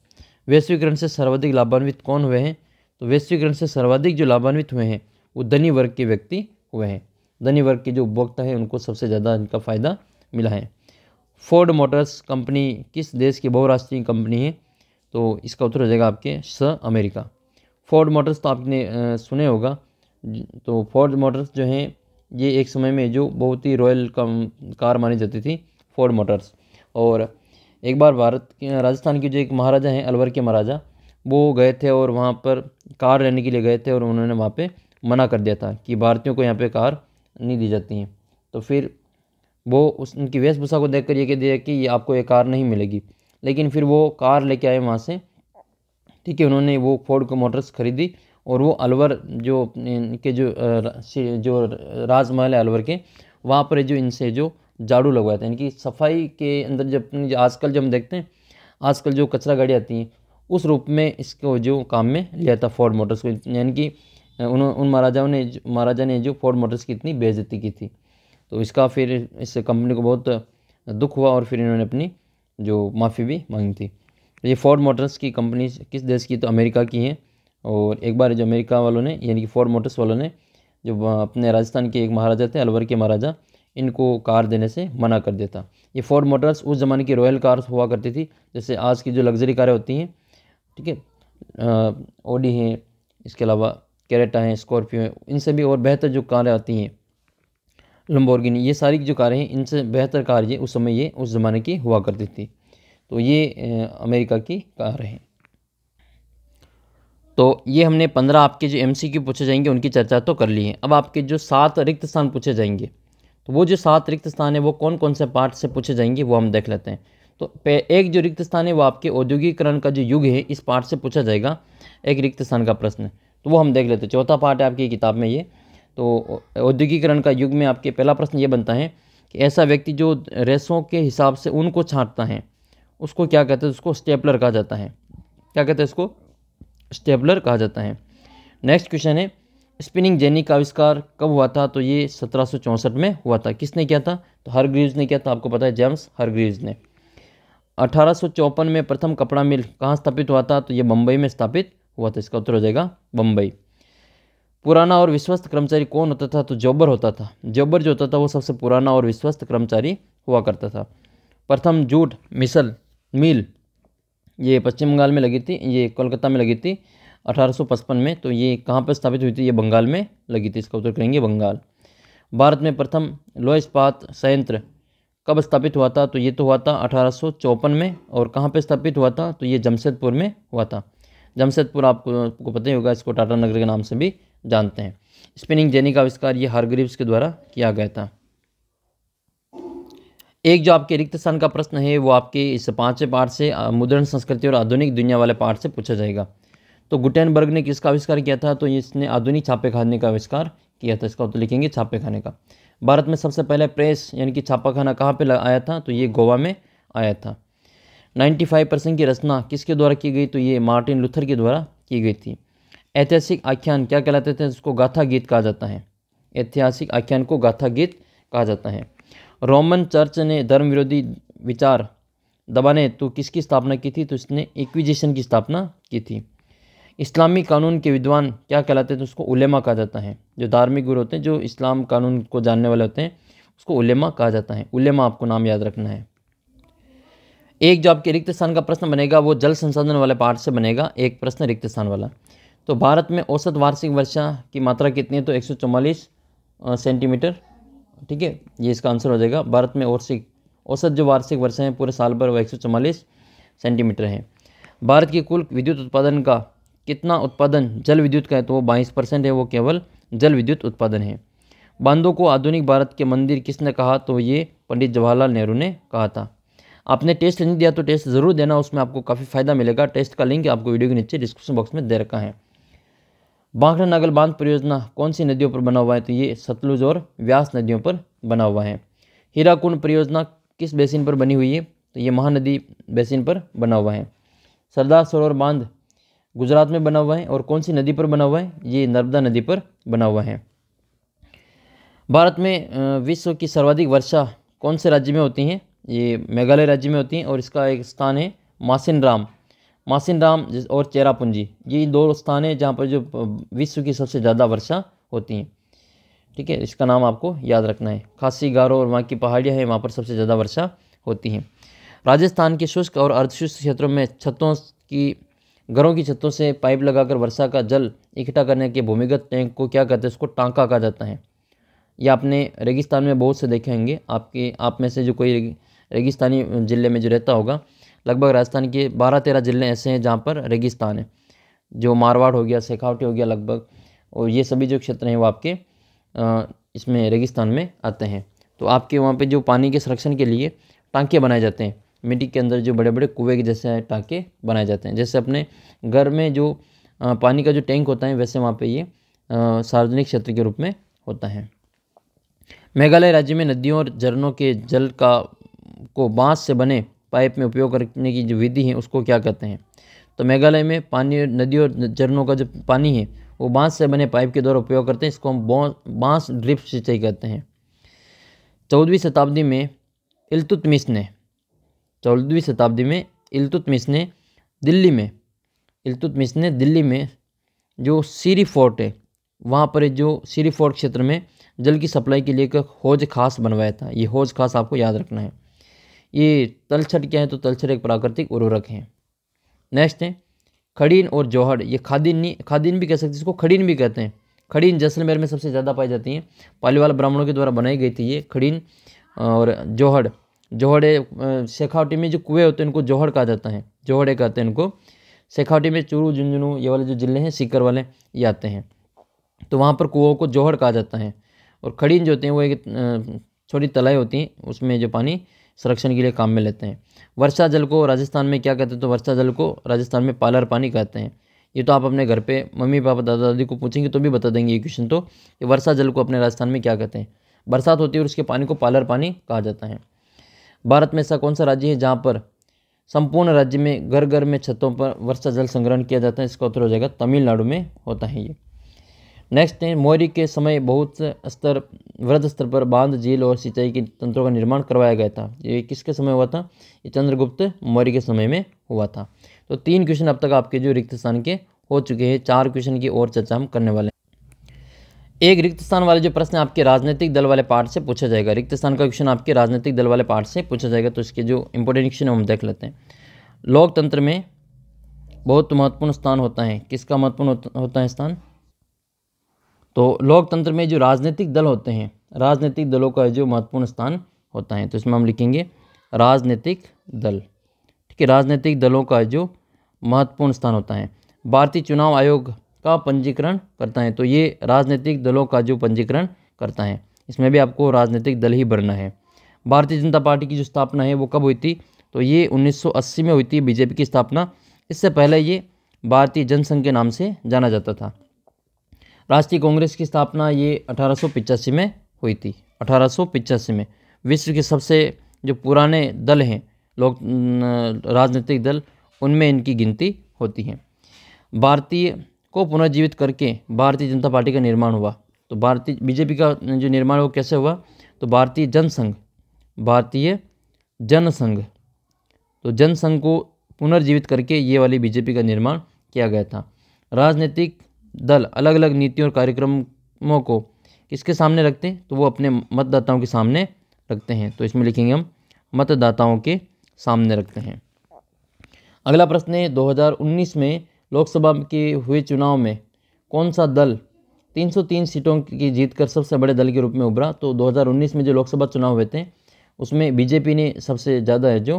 वैश्वीकरण से सर्वाधिक लाभान्वित कौन हुए हैं तो वैश्वीकरण से सर्वाधिक जो लाभान्वित हुए हैं वो धनी वर्ग के व्यक्ति हुए हैं। धनी वर्ग के जो उपभोक्ता है उनको सबसे ज़्यादा इनका फ़ायदा मिला है। फोर्ड मोटर्स कंपनी किस देश की बहुराष्ट्रीय कंपनी है तो इसका उत्तर हो जाएगा आपके अमेरिका। फोर्ड मोटर्स तो आपने सुने होगा। तो फोर्ड मोटर्स जो हैं ये एक समय में जो बहुत ही रॉयल कार मानी जाती थी फोर्ड मोटर्स। और एक बार राजस्थान के जो एक महाराजा हैं अलवर के महाराजा, वो गए थे और वहाँ पर कार लेने के लिए गए थे और उन्होंने वहाँ पे मना कर दिया था कि भारतीयों को यहाँ पे कार नहीं दी जाती हैं। तो फिर वो उनकी वेशभूषा को देखकर ये कह दिया कि ये आपको ये कार नहीं मिलेगी। लेकिन फिर वो कार लेके आए वहाँ से, ठीक है। उन्होंने वो फोर्ड को मोटर्स खरीदी और वो अलवर जो इनके जो राजमहल है अलवर के, वहाँ पर जो इनसे जो झाड़ू लगवाया था, इनकी सफाई के अंदर जब आजकल जब हम देखते हैं आजकल जो कचरा गाड़ी आती हैं उस रूप में इसको जो काम में लिया था फोर्ड मोटर्स को। यानी कि उन महाराजा ने जो फोर्ड मोटर्स की इतनी बेइज्जती की थी। तो इसका फिर इस कंपनी को बहुत दुख हुआ और फिर इन्होंने अपनी जो माफ़ी भी मांगी थी। तो ये फोर्ड मोटर्स की कंपनी किस देश की तो अमेरिका की है। और एक बार जो अमेरिका वालों ने यानी कि फोर्ड मोटर्स वालों ने जो अपने राजस्थान के एक महाराजा थे अलवर के महाराजा, इनको कार देने से मना कर दिया था। ये फोर्ड मोटर्स उस ज़माने की रॉयल कार हुआ करती थी, जैसे आज की जो लग्जरी कारें होती हैं, ठीक है। ऑडी हैं, इसके अलावा कैरेटा हैं, स्कॉर्पियो हैं, इनसे भी और बेहतर जो कारें आती हैं लंबोर्गिनी, ये सारी जो कारें हैं इनसे बेहतर कार ये उस समय ये उस ज़माने की हुआ करती थी। तो ये अमेरिका की कार है। तो ये हमने 15 आपके जो MCQ पूछे जाएंगे उनकी चर्चा तो कर ली है। अब आपके जो 7 रिक्त स्थान पूछे जाएंगे तो वो जो 7 रिक्त स्थान है वो कौन कौन से पार्ट से पूछे जाएंगे वो हम देख लेते हैं। तो एक जो रिक्त स्थान है वो आपके औद्योगिकरण का जो युग है इस पार्ट से पूछा जाएगा एक रिक्त स्थान का प्रश्न, तो वो हम देख लेते हैं। चौथा पार्ट है आपकी किताब में ये। तो औद्योगिकरण का युग में आपके पहला प्रश्न ये बनता है कि ऐसा व्यक्ति जो रेशों के हिसाब से ऊन को छांटता है उसको क्या कहते हैं? उसको स्टेपलर कहा जाता है। क्या कहते हैं? इसको स्टेपलर कहा जाता है। नेक्स्ट क्वेश्चन है, स्पिनिंग जेनी का आविष्कार कब हुआ था? तो ये 1764 में हुआ था। किसने किया था? तो हारग्रीव्स ने किया था। आपको पता है जेम्स हारग्रीव्स ने। 1854 में प्रथम कपड़ा मिल कहाँ स्थापित हुआ था? तो ये बम्बई में स्थापित हुआ था। इसका उत्तर हो जाएगा बम्बई। पुराना और विश्वस्त कर्मचारी कौन होता था? तो जॉबर होता था। जॉबर जो होता था वो सबसे पुराना और विश्वस्त कर्मचारी हुआ करता था। प्रथम जूट मिल ये पश्चिम बंगाल में लगी थी, ये कोलकाता में लगी थी 1855 में। तो ये कहाँ पर स्थापित हुई थी? ये बंगाल में लगी थी। इसका उत्तर करेंगे बंगाल। भारत में प्रथम लोह इस्पात संयंत्र कब स्थापित हुआ था? तो ये तो हुआ था 1854 में। और कहाँ पे स्थापित हुआ था? तो ये जमशेदपुर में हुआ था। जमशेदपुर आपको पता ही होगा, इसको टाटा नगर के नाम से भी जानते हैं। स्पिनिंग जेनी का आविष्कार ये हारग्रीव्स के द्वारा किया गया था। एक जो आपके रिक्त स्थान का प्रश्न है वो आपके इस 5वें पार्ट से मुद्रण संस्कृति और आधुनिक दुनिया वाले पार्ट से पूछा जाएगा। तो गुटेनबर्ग ने किसका आविष्कार किया था? तो इसने आधुनिक छापेखाने का आविष्कार किया था। इसका उत्तर लिखेंगे छापेखाने का। भारत में सबसे पहले प्रेस यानी कि छापाखाना कहाँ पे आया था? तो ये गोवा में आया था। 95% की रचना किसके द्वारा की गई? तो ये मार्टिन लूथर के द्वारा की गई थी। ऐतिहासिक आख्यान क्या कहलाते थे? उसको गाथा गीत कहा जाता है। ऐतिहासिक आख्यान को गाथा गीत कहा जाता है। रोमन चर्च ने धर्म विरोधी विचार दबाने हेतु किसकी स्थापना की थी? तो इसने इक्विजिशन की स्थापना की थी। इस्लामी कानून के विद्वान क्या कहलाते थे? उसको उलेमा कहा जाता है। जो धार्मिक गुरु होते हैं, जो इस्लाम कानून को जानने वाले होते हैं, उसको उलेमा कहा जाता है। उलेमा आपको नाम याद रखना है। एक जो आपके रिक्त स्थान का प्रश्न बनेगा वो जल संसाधन वाले पार्ट से बनेगा, एक प्रश्न रिक्त स्थान वाला। तो भारत में औसत वार्षिक वर्षा की मात्रा कितनी है? तो 144 सेंटीमीटर। ठीक है, ये इसका आंसर हो जाएगा। भारत में औसत जो वार्षिक वर्षा है पूरे साल भर वो 144 सेंटीमीटर है। भारत की कुल विद्युत उत्पादन का कितना उत्पादन जल विद्युत का है? तो वो 22% है, वो केवल जल विद्युत उत्पादन है। बांधों को आधुनिक भारत के मंदिर किसने कहा? तो ये पंडित जवाहरलाल नेहरू ने कहा था। आपने टेस्ट नहीं दिया तो टेस्ट ज़रूर देना, उसमें आपको काफ़ी फायदा मिलेगा। टेस्ट का लिंक आपको वीडियो के नीचे डिस्क्रिप्शन बॉक्स में दे रखा है। भाखड़ा नागल बांध परियोजना कौन सी नदियों पर बना हुआ है? तो ये सतलुज और व्यास नदियों पर बना हुआ है। हीराकुंड परियोजना किस बेसिन पर बनी हुई है? तो ये महानदी बेसिन पर बना हुआ है। सरदार सरोवर बांध गुजरात में बना हुआ है और कौन सी नदी पर बना हुआ है? ये नर्मदा नदी पर बना हुआ है। भारत में विश्व की सर्वाधिक वर्षा कौन से राज्य में होती है? ये मेघालय राज्य में होती है और इसका एक स्थान है मासिनराम और चेरापूंजी। ये दो स्थान है जहाँ पर जो विश्व की सबसे ज़्यादा वर्षा होती है। ठीक है, इसका नाम आपको याद रखना है। खासी, गारो और वहाँ की पहाड़ियाँ हैं, वहाँ पर सबसे ज़्यादा वर्षा होती है। राजस्थान के शुष्क और अर्धशुष्क क्षेत्रों में घरों की छतों से पाइप लगाकर वर्षा का जल इकट्ठा करने के भूमिगत टैंक को क्या कहते हैं? उसको टांका कहा जाता है। ये आपने रेगिस्तान में बहुत से देखे होंगे। आप में से जो कोई रेगिस्तानी ज़िले में जो रहता होगा, लगभग राजस्थान के 12-13 ज़िले ऐसे हैं जहाँ पर रेगिस्तान है। जो मारवाड़ हो गया, शेखावटी हो गया लगभग, और ये सभी जो क्षेत्र हैं वो आपके इसमें रेगिस्तान में आते हैं। तो आपके वहाँ पे जो पानी के संरक्षण के लिए टांके बनाए जाते हैं, मिट्टी के अंदर जो बड़े बड़े कुएं के जैसे टांके बनाए जाते हैं। जैसे अपने घर में जो पानी का जो टैंक होता है, वैसे वहाँ पे ये सार्वजनिक क्षेत्र के रूप में होता है। मेघालय राज्य में नदियों और झरनों के जल को बांस से बने पाइप में उपयोग करने की जो विधि है उसको क्या कहते हैं? तो मेघालय में पानी, नदियों और झरनों का जो पानी है वो बांस से बने पाइप के द्वारा उपयोग करते हैं। इसको हम बांस ड्रिप सिंचाई कहते हैं। 14वीं शताब्दी में इल्तुतमिश ने दिल्ली में जो सीरी फोर्ट है, वहाँ पर जो सीरी फोर्ट क्षेत्र में जल की सप्लाई के लिए एक हौज खास बनवाया था। ये हौज खास आपको याद रखना है। ये तलछट क्या है? तो तलछट एक प्राकृतिक उर्वरक है। नेक्स्ट है खड़ीन और जोहड़। ये खादीन भी कह सकते हैं, इसको खड़ीन भी कहते हैं। खड़ीन जैसलमेर में सबसे ज़्यादा पाई जाती हैं। पालीवाल ब्राह्मणों के द्वारा बनाई गई थी ये खड़ीन। और जोहड़ शेखावटी में जो कुएँ होते हैं उनको जोहड़ कहा जाता है। जोहड़े कहते हैं इनको। शेखावटी में चूरू, झुंझुनू, ये वाले जो ज़िले हैं सीकर वाले, ये आते हैं। तो वहाँ पर कुओं को जोहड़ कहा जाता है। और खड़ीन जो होते हैं वो एक छोटी तलाई होती हैं, उसमें जो पानी संरक्षण के लिए काम में लेते हैं। वर्षा जल को राजस्थान में क्या कहते हैं? तो वर्षा जल को राजस्थान में पालर पानी कहते हैं। ये तो आप अपने घर पे मम्मी पापा दादा दादी को पूछेंगे तो भी बता देंगे ये क्वेश्चन। तो ये वर्षा जल को अपने राजस्थान में क्या कहते हैं? बरसात होती है और उसके पानी को पालर पानी कहा जाता है। भारत में ऐसा कौन सा राज्य है जहाँ पर संपूर्ण राज्य में घर घर में छतों पर वर्षा जल संग्रहण किया जाता है? इसका उत्तर हो जाएगा तमिलनाडु में होता है ये। नेक्स्ट है मौर्य के समय वृहद स्तर पर बांध, झील और सिंचाई के तंत्रों का निर्माण करवाया गया था। ये किसके समय हुआ था? ये चंद्रगुप्त मौर्य के समय में हुआ था। तो 3 क्वेश्चन अब तक आपके जो रिक्त स्थान के हो चुके हैं। 4 क्वेश्चन की और चर्चा हम करने वाले हैं। एक रिक्त स्थान वाले जो प्रश्न आपके राजनीतिक दल वाले पार्ट से पूछा जाएगा। रिक्त स्थान का क्वेश्चन आपके राजनीतिक दल वाले पार्ट से पूछा जाएगा। तो इसके जो इंपॉर्टेंट क्वेश्चन है हम देख लेते हैं। लोकतंत्र में बहुत महत्वपूर्ण स्थान होता है। किसका महत्वपूर्ण होता है स्थान? तो लोकतंत्र में जो राजनीतिक दल होते हैं, राजनीतिक दलों का जो महत्वपूर्ण स्थान होता है। तो इसमें हम लिखेंगे राजनीतिक दल। ठीक है, राजनीतिक दलों का जो महत्वपूर्ण स्थान होता है। भारतीय चुनाव आयोग का पंजीकरण करता है। तो ये राजनीतिक दलों का जो पंजीकरण करता है, इसमें भी आपको राजनीतिक दल ही भरना है। भारतीय जनता पार्टी की जो स्थापना है वो कब हुई थी? तो ये 1980 में हुई थी, बीजेपी की स्थापना। इससे पहले ये भारतीय जनसंघ के नाम से जाना जाता था। राष्ट्रीय कांग्रेस की स्थापना ये 1885 में हुई थी। 1885 में। विश्व के सबसे जो पुराने दल हैं राजनीतिक दल, उनमें इनकी गिनती होती है। भारतीय को पुनर्जीवित करके भारतीय जनता पार्टी का निर्माण हुआ। तो भारतीय बीजेपी का जो निर्माण वो कैसे हुआ, तो भारतीय जनसंघ तो जनसंघ को पुनर्जीवित करके ये वाली बीजेपी का निर्माण किया गया था। राजनीतिक दल अलग अलग नीतियों और कार्यक्रमों को किसके सामने रखते हैं, तो वो अपने मतदाताओं के सामने रखते हैं। तो इसमें लिखेंगे हम मतदाताओं के सामने रखते हैं। अगला प्रश्न है 2019 में लोकसभा के हुए चुनाव में कौन सा दल 303 सीटों की जीत कर सबसे बड़े दल के रूप में उभरा। तो 2019 में जो लोकसभा चुनाव हुए थे उसमें बीजेपी ने सबसे ज़्यादा है जो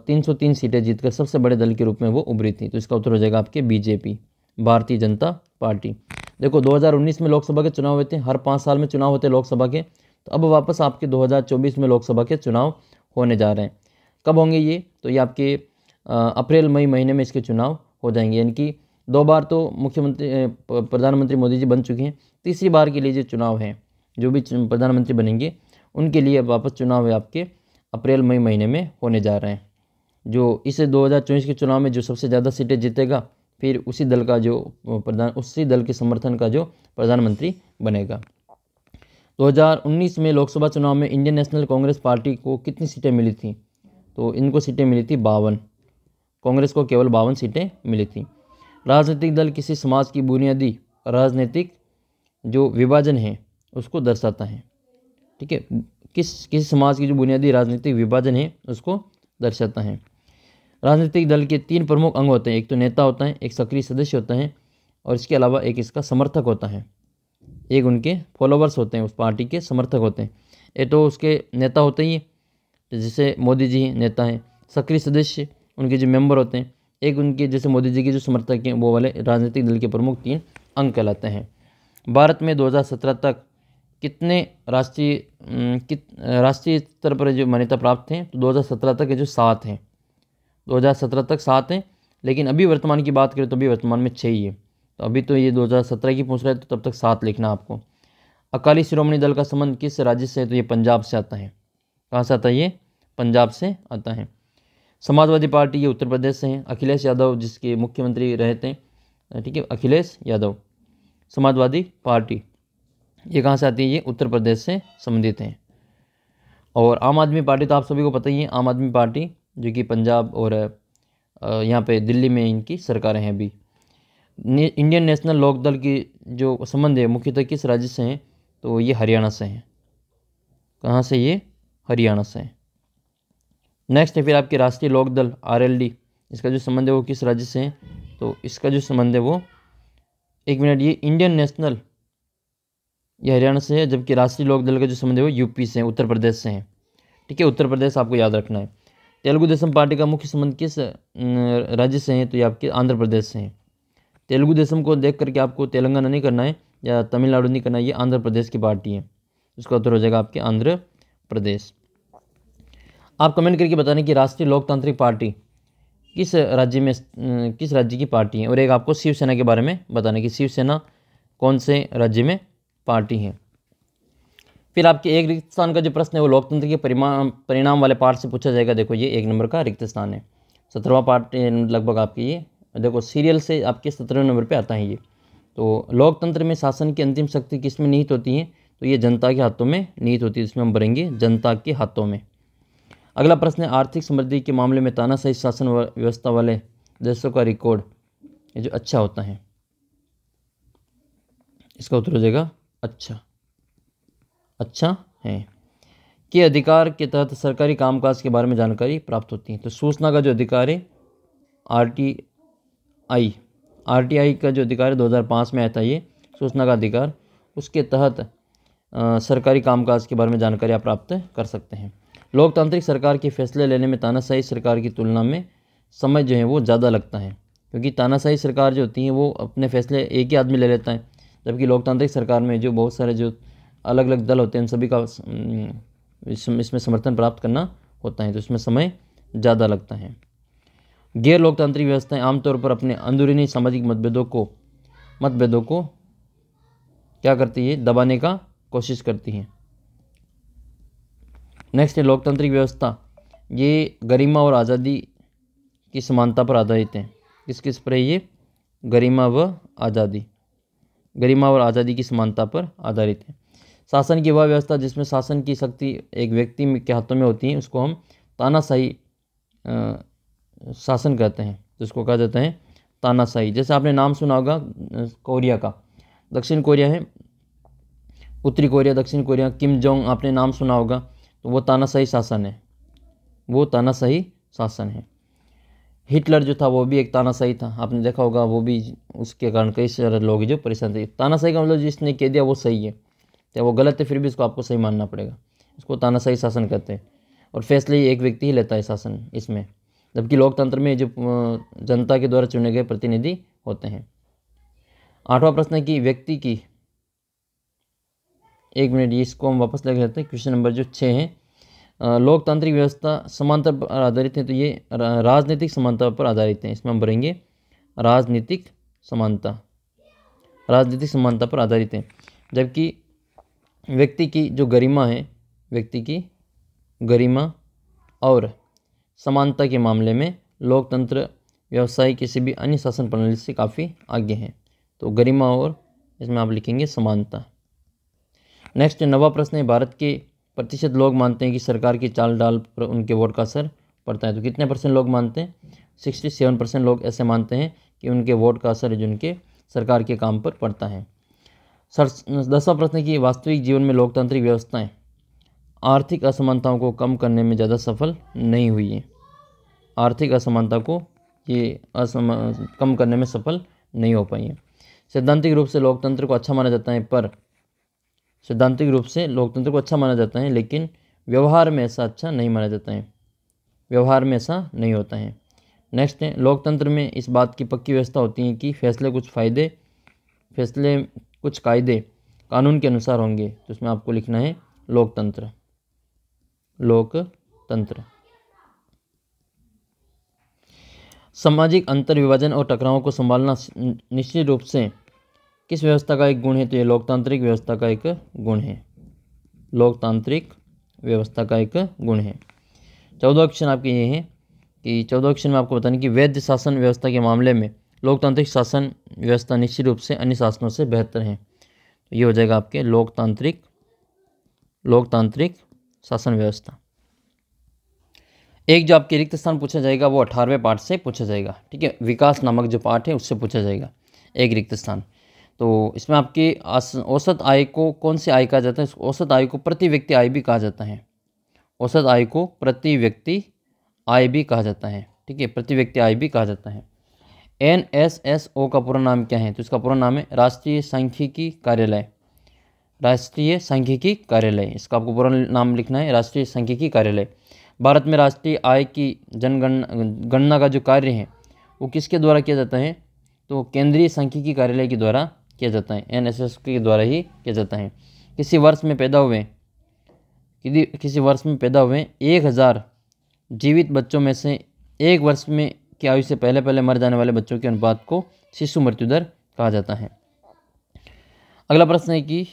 303 सीटें जीतकर सबसे बड़े दल के रूप में वो उभरी थी। तो इसका उत्तर हो जाएगा आपके बीजेपी, भारतीय जनता पार्टी। देखो 2019 में लोकसभा के चुनाव हुए थे, हर 5 साल में चुनाव होते हैं लोकसभा के। तो अब वापस आपके 2024 में लोकसभा के चुनाव होने जा रहे हैं। कब होंगे ये, तो ये आपके अप्रैल मई महीने में इसके चुनाव हो जाएंगे। यानी कि 2 बार तो प्रधानमंत्री मोदी जी बन चुके हैं, तीसरी बार के लिए जो चुनाव है, जो भी प्रधानमंत्री बनेंगे उनके लिए वापस चुनाव है आपके अप्रैल मई महीने में होने जा रहे हैं। जो इस 2024 के चुनाव में जो सबसे ज़्यादा सीटें जीतेगा फिर उसी दल के समर्थन का जो प्रधानमंत्री बनेगा। 2019 में लोकसभा चुनाव में इंडियन नेशनल कांग्रेस पार्टी को कितनी सीटें मिली थी, तो इनको सीटें मिली थी 52। कांग्रेस को केवल 52 सीटें मिली थी। राजनीतिक दल किसी समाज की बुनियादी राजनीतिक जो विभाजन है उसको दर्शाता है। ठीक है, किसी समाज की जो बुनियादी राजनीतिक विभाजन है उसको दर्शाता है। राजनीतिक दल के 3 प्रमुख अंग होते हैं, एक तो नेता होता है, एक सक्रिय सदस्य होता है और इसके अलावा एक इसका समर्थक होता है, एक उनके फॉलोवर्स होते हैं, उस पार्टी के समर्थक होते हैं। एक तो उसके नेता होते ही जैसे मोदी जी नेता हैं, सक्रिय सदस्य उनके जो मेंबर होते हैं, एक उनके जैसे मोदी जी के जो समर्थक हैं वो वाले राजनीतिक दल के प्रमुख 3 अंग कहलाते हैं। भारत में 2017 तक कितने राष्ट्रीय स्तर पर जो मान्यता प्राप्त हैं, तो 2017 तक ये जो 7 हैं, 2017 तक 7 हैं, लेकिन अभी वर्तमान की बात करें तो अभी वर्तमान में 6 ही है। तो अभी तो ये 2017 की पूछ रहा है तो तब तक 7 लिखना आपको। अकाली शिरोमणि दल का संबंध किस राज्य से है, तो ये पंजाब से आता है। कहाँ से आता है, ये पंजाब से आता है। समाजवादी पार्टी ये उत्तर प्रदेश से हैं, अखिलेश यादव जिसके मुख्यमंत्री रहते हैं, ठीक है, अखिलेश यादव। समाजवादी पार्टी ये कहाँ से आती है, ये उत्तर प्रदेश से संबंधित हैं। और आम आदमी पार्टी तो आप सभी को पता ही है, आम आदमी पार्टी जो कि पंजाब और यहाँ पे दिल्ली में इनकी सरकारें हैं अभी। इंडियन नेशनल लोकदल की जो संबंध है मुख्यतः किस राज्य से हैं, तो ये हरियाणा से हैं। कहाँ से, ये हरियाणा से हैं। नेक्स्ट है फिर आपके राष्ट्रीय लोकदल RLD, इसका जो संबंध है वो किस राज्य से है, तो इसका जो संबंध है वो, एक मिनट, ये इंडियन नेशनल ये हरियाणा से है, जबकि राष्ट्रीय लोकदल का जो संबंध है वो यूपी से है, उत्तर प्रदेश से है। ठीक है, उत्तर प्रदेश आपको याद रखना है। तेलुगु देशम पार्टी का मुख्य संबंध किस राज्य से है, तो ये आपके आंध्र प्रदेश से है। तेलुगु देशम को देख करके आपको तेलंगाना नहीं करना है या तमिलनाडु नहीं करना है, ये आंध्र प्रदेश की पार्टी है। इसका उत्तर हो जाएगा आपके आंध्र प्रदेश। आप कमेंट करके बताने कि राष्ट्रीय लोकतांत्रिक पार्टी किस राज्य की पार्टी है, और एक आपको शिवसेना के बारे में बताने कि शिवसेना कौन से राज्य में पार्टी है। फिर आपके एक रिक्त स्थान का जो प्रश्न है वो लोकतंत्र के परिणाम वाले पार्ट से पूछा जाएगा। देखो ये 1 नंबर का रिक्त स्थान है, 17वां पार्ट लगभग आपके ये देखो सीरियल से आपके 17वें नंबर पे आता है ये। तो लोकतंत्र में शासन की अंतिम शक्ति किस में निहित होती है, तो ये जनता के हाथों में निहित होती है। इसमें हम भरेंगे जनता के हाथों में। अगला प्रश्न है आर्थिक समृद्धि के मामले में तानाशाही शासन व्यवस्था वाले देशों का रिकॉर्ड ये जो अच्छा होता है, इसका उत्तर हो जाएगा अच्छा है। के अधिकार के तहत सरकारी कामकाज के बारे में जानकारी प्राप्त होती है। तो सूचना का जो अधिकार है RTI का जो अधिकार है 2005 में आया था ये सूचना का अधिकार, उसके तहत सरकारी कामकाज के बारे में जानकारी आप प्राप्त कर सकते हैं। लोकतांत्रिक सरकार के फैसले लेने में तानाशाही सरकार की तुलना में समय जो है वो ज़्यादा लगता है, क्योंकि तानाशाही सरकार जो होती है वो अपने फैसले एक ही आदमी ले लेता है, जबकि लोकतांत्रिक सरकार में जो बहुत सारे जो अलग अलग दल होते हैं सभी का इसमें समर्थन प्राप्त करना होता है, तो इसमें समय ज़्यादा लगता है। गैर लोकतांत्रिक व्यवस्थाएं आमतौर पर अपने अंदरूनी सामाजिक मतभेदों को क्या करती है, दबाने का कोशिश करती हैं। नेक्स्ट है लोकतांत्रिक व्यवस्था, ये गरिमा और आज़ादी की समानता पर आधारित है। किस पर है ये गरिमा व आज़ादी, गरिमा और आज़ादी की समानता पर आधारित है। शासन की वह व्यवस्था जिसमें शासन की शक्ति एक व्यक्ति के हाथों में होती है उसको हम तानाशाही शासन कहते हैं, जिसको कहा जाता है तानाशाही। जैसे आपने नाम सुना होगा कोरिया का, दक्षिण कोरिया है, उत्तरी कोरिया, दक्षिण कोरिया, किम जोंग आपने नाम सुना होगा, तो वो तानाशाही शासन है, वो तानाशाही शासन है। हिटलर जो था वो भी एक तानाशाही था, आपने देखा होगा, वो भी उसके कारण कई सारे लोग जो परेशान थे। तानाशाही का मतलब जिसने कह दिया वो सही है, चाहे वो गलत है फिर भी इसको आपको सही मानना पड़ेगा, इसको तानाशाही शासन कहते हैं। और फैसले ही एक व्यक्ति ही लेता है शासन इसमें, जबकि लोकतंत्र में जो जनता के द्वारा चुने गए प्रतिनिधि होते हैं। 8वां प्रश्न है कि व्यक्ति की, एक मिनट इसको हम वापस लेके जाते हैं, क्वेश्चन नंबर जो 6 है, लोकतांत्रिक व्यवस्था समानता पर आधारित है, तो ये राजनीतिक समानता पर आधारित है। इसमें हम भरेंगे राजनीतिक समानता, राजनीतिक समानता पर आधारित है। जबकि व्यक्ति की जो गरिमा है, व्यक्ति की गरिमा और समानता के मामले में लोकतंत्र व्यवसाय किसी भी अन्य शासन प्रणाली से काफ़ी आगे है। तो गरिमा और इसमें आप लिखेंगे समानता। नेक्स्ट 9वां प्रश्न है, भारत के प्रतिशत लोग मानते हैं कि सरकार की चाल डाल पर उनके वोट का असर पड़ता है। तो कितने परसेंट लोग मानते हैं? 67% लोग ऐसे मानते हैं कि उनके वोट का असर जो उनके सरकार के काम पर पड़ता है। 10वां प्रश्न है कि वास्तविक जीवन में लोकतांत्रिक व्यवस्थाएं आर्थिक असमानताओं को कम करने में ज़्यादा सफल नहीं हुई है। आर्थिक असमानता को ये कम करने में सफल नहीं हो पाई है। सैद्धांतिक रूप से लोकतंत्र को अच्छा माना जाता है, पर सैद्धांतिक रूप से लोकतंत्र को अच्छा माना जाता है, लेकिन व्यवहार में ऐसा अच्छा नहीं माना जाता है, व्यवहार में ऐसा नहीं होता है। नेक्स्ट है, लोकतंत्र में इस बात की पक्की व्यवस्था होती है कि फैसले कुछ कायदे कानून के अनुसार होंगे। तो इसमें आपको लिखना है लोकतंत्र, लोकतंत्र। सामाजिक अंतर विभाजन और टकरावों को संभालना निश्चित रूप से किस व्यवस्था का एक गुण है? तो ये लोकतांत्रिक व्यवस्था का एक गुण है, लोकतांत्रिक व्यवस्था का एक गुण है। 14वां क्वेश्चन आपके ये है कि 14वां क्वेश्चन में आपको बताने कि वैध शासन व्यवस्था के मामले में लोकतांत्रिक शासन व्यवस्था निश्चित रूप से अन्य शासनों से बेहतर है। तो ये हो जाएगा आपके लोकतांत्रिक शासन व्यवस्था। एक जो आपके रिक्त स्थान पूछा जाएगा वो 18वें पाठ से पूछा जाएगा, ठीक है, विकास नामक जो पाठ है उससे पूछा जाएगा एक रिक्त स्थान। तो इसमें आपकी औसत आय को कौन सी आय कहा जाता है? औसत आय को प्रति व्यक्ति आय भी कहा जाता है, औसत आय को प्रति व्यक्ति आय भी कहा जाता है, ठीक है, प्रति व्यक्ति आय भी कहा जाता है। NSSO का पूरा नाम क्या है? तो इसका पूरा नाम है राष्ट्रीय सांख्यिकी कार्यालय, राष्ट्रीय सांख्यिकी कार्यालय, इसका आपको पूरा नाम लिखना है राष्ट्रीय सांख्यिकी कार्यालय। भारत में राष्ट्रीय आय की गणना का जो कार्य है वो किसके द्वारा किया जाता है? तो केंद्रीय सांख्यिकी कार्यालय के द्वारा किया जाता है, NSS के द्वारा ही किया जाता है। किसी वर्ष में पैदा हुए 1000 जीवित बच्चों में से 1 वर्ष में की आयु से पहले मर जाने वाले बच्चों के अनुपात को शिशु मृत्यु दर कहा जाता है। अगला प्रश्न है कि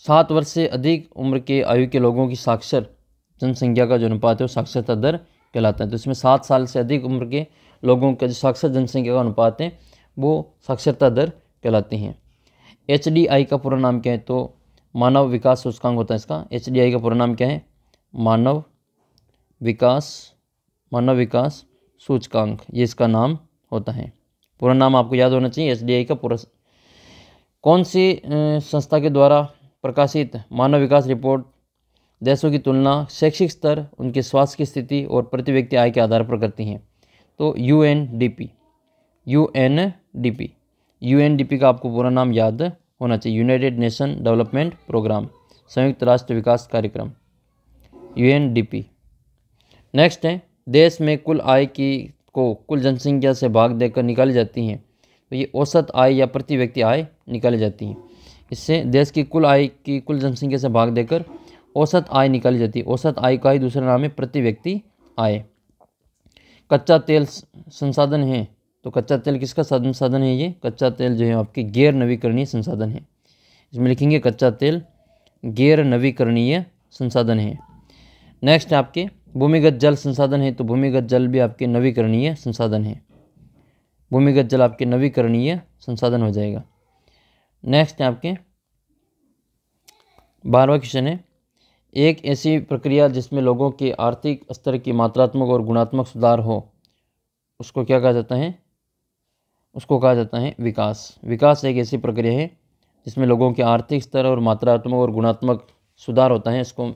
7 वर्ष से अधिक उम्र के आयु के लोगों की साक्षर जनसंख्या का जो अनुपात है वो साक्षरता दर कहलाता है। तो इसमें 7 साल से अधिक उम्र के लोगों का जो साक्षर जनसंख्या का अनुपात है वो साक्षरता दर कहलाती हैं। HDI का पूरा नाम क्या है? तो मानव विकास सूचकांक होता है इसका। HDI का पूरा नाम क्या है? मानव विकास सूचकांक, ये इसका नाम होता है। पूरा नाम आपको याद होना चाहिए HDI का पूरा। कौन सी संस्था के द्वारा प्रकाशित मानव विकास रिपोर्ट देशों की तुलना शैक्षिक स्तर, उनके स्वास्थ्य की स्थिति और प्रति व्यक्ति आय के आधार पर करती हैं? तो UNDP का आपको पूरा नाम याद होना चाहिए, यूनाइटेड नेशन डेवलपमेंट प्रोग्राम, संयुक्त राष्ट्र विकास कार्यक्रम, UNDP। नेक्स्ट है, देश में कुल आय को कुल जनसंख्या से भाग देकर निकाली जाती हैं। तो ये औसत आय या प्रति व्यक्ति आय निकाली जाती है। इससे देश की कुल आय की कुल जनसंख्या से भाग देकर औसत आय निकाली जाती है। औसत आय का ही दूसरा नाम है प्रति व्यक्ति आय। कच्चा तेल संसाधन है, तो कच्चा तेल किसका संसाधन है? ये कच्चा तेल जो है आपके गैर नवीकरणीय संसाधन है। इसमें लिखेंगे कच्चा तेल गैर नवीकरणीय संसाधन है। नेक्स्ट है आपके भूमिगत जल संसाधन है, तो भूमिगत जल भी आपके नवीकरणीय संसाधन है। भूमिगत जल आपके नवीकरणीय संसाधन हो जाएगा। नेक्स्ट है आपके 12वां क्वेश्चन है, एक ऐसी प्रक्रिया जिसमें लोगों के आर्थिक स्तर की मात्रात्मक और गुणात्मक सुधार हो, उसको क्या कहा जाता है? उसको कहा जाता है विकास। विकास एक ऐसी प्रक्रिया है जिसमें लोगों के आर्थिक स्तर और मात्रात्मक और गुणात्मक सुधार होता है, इसको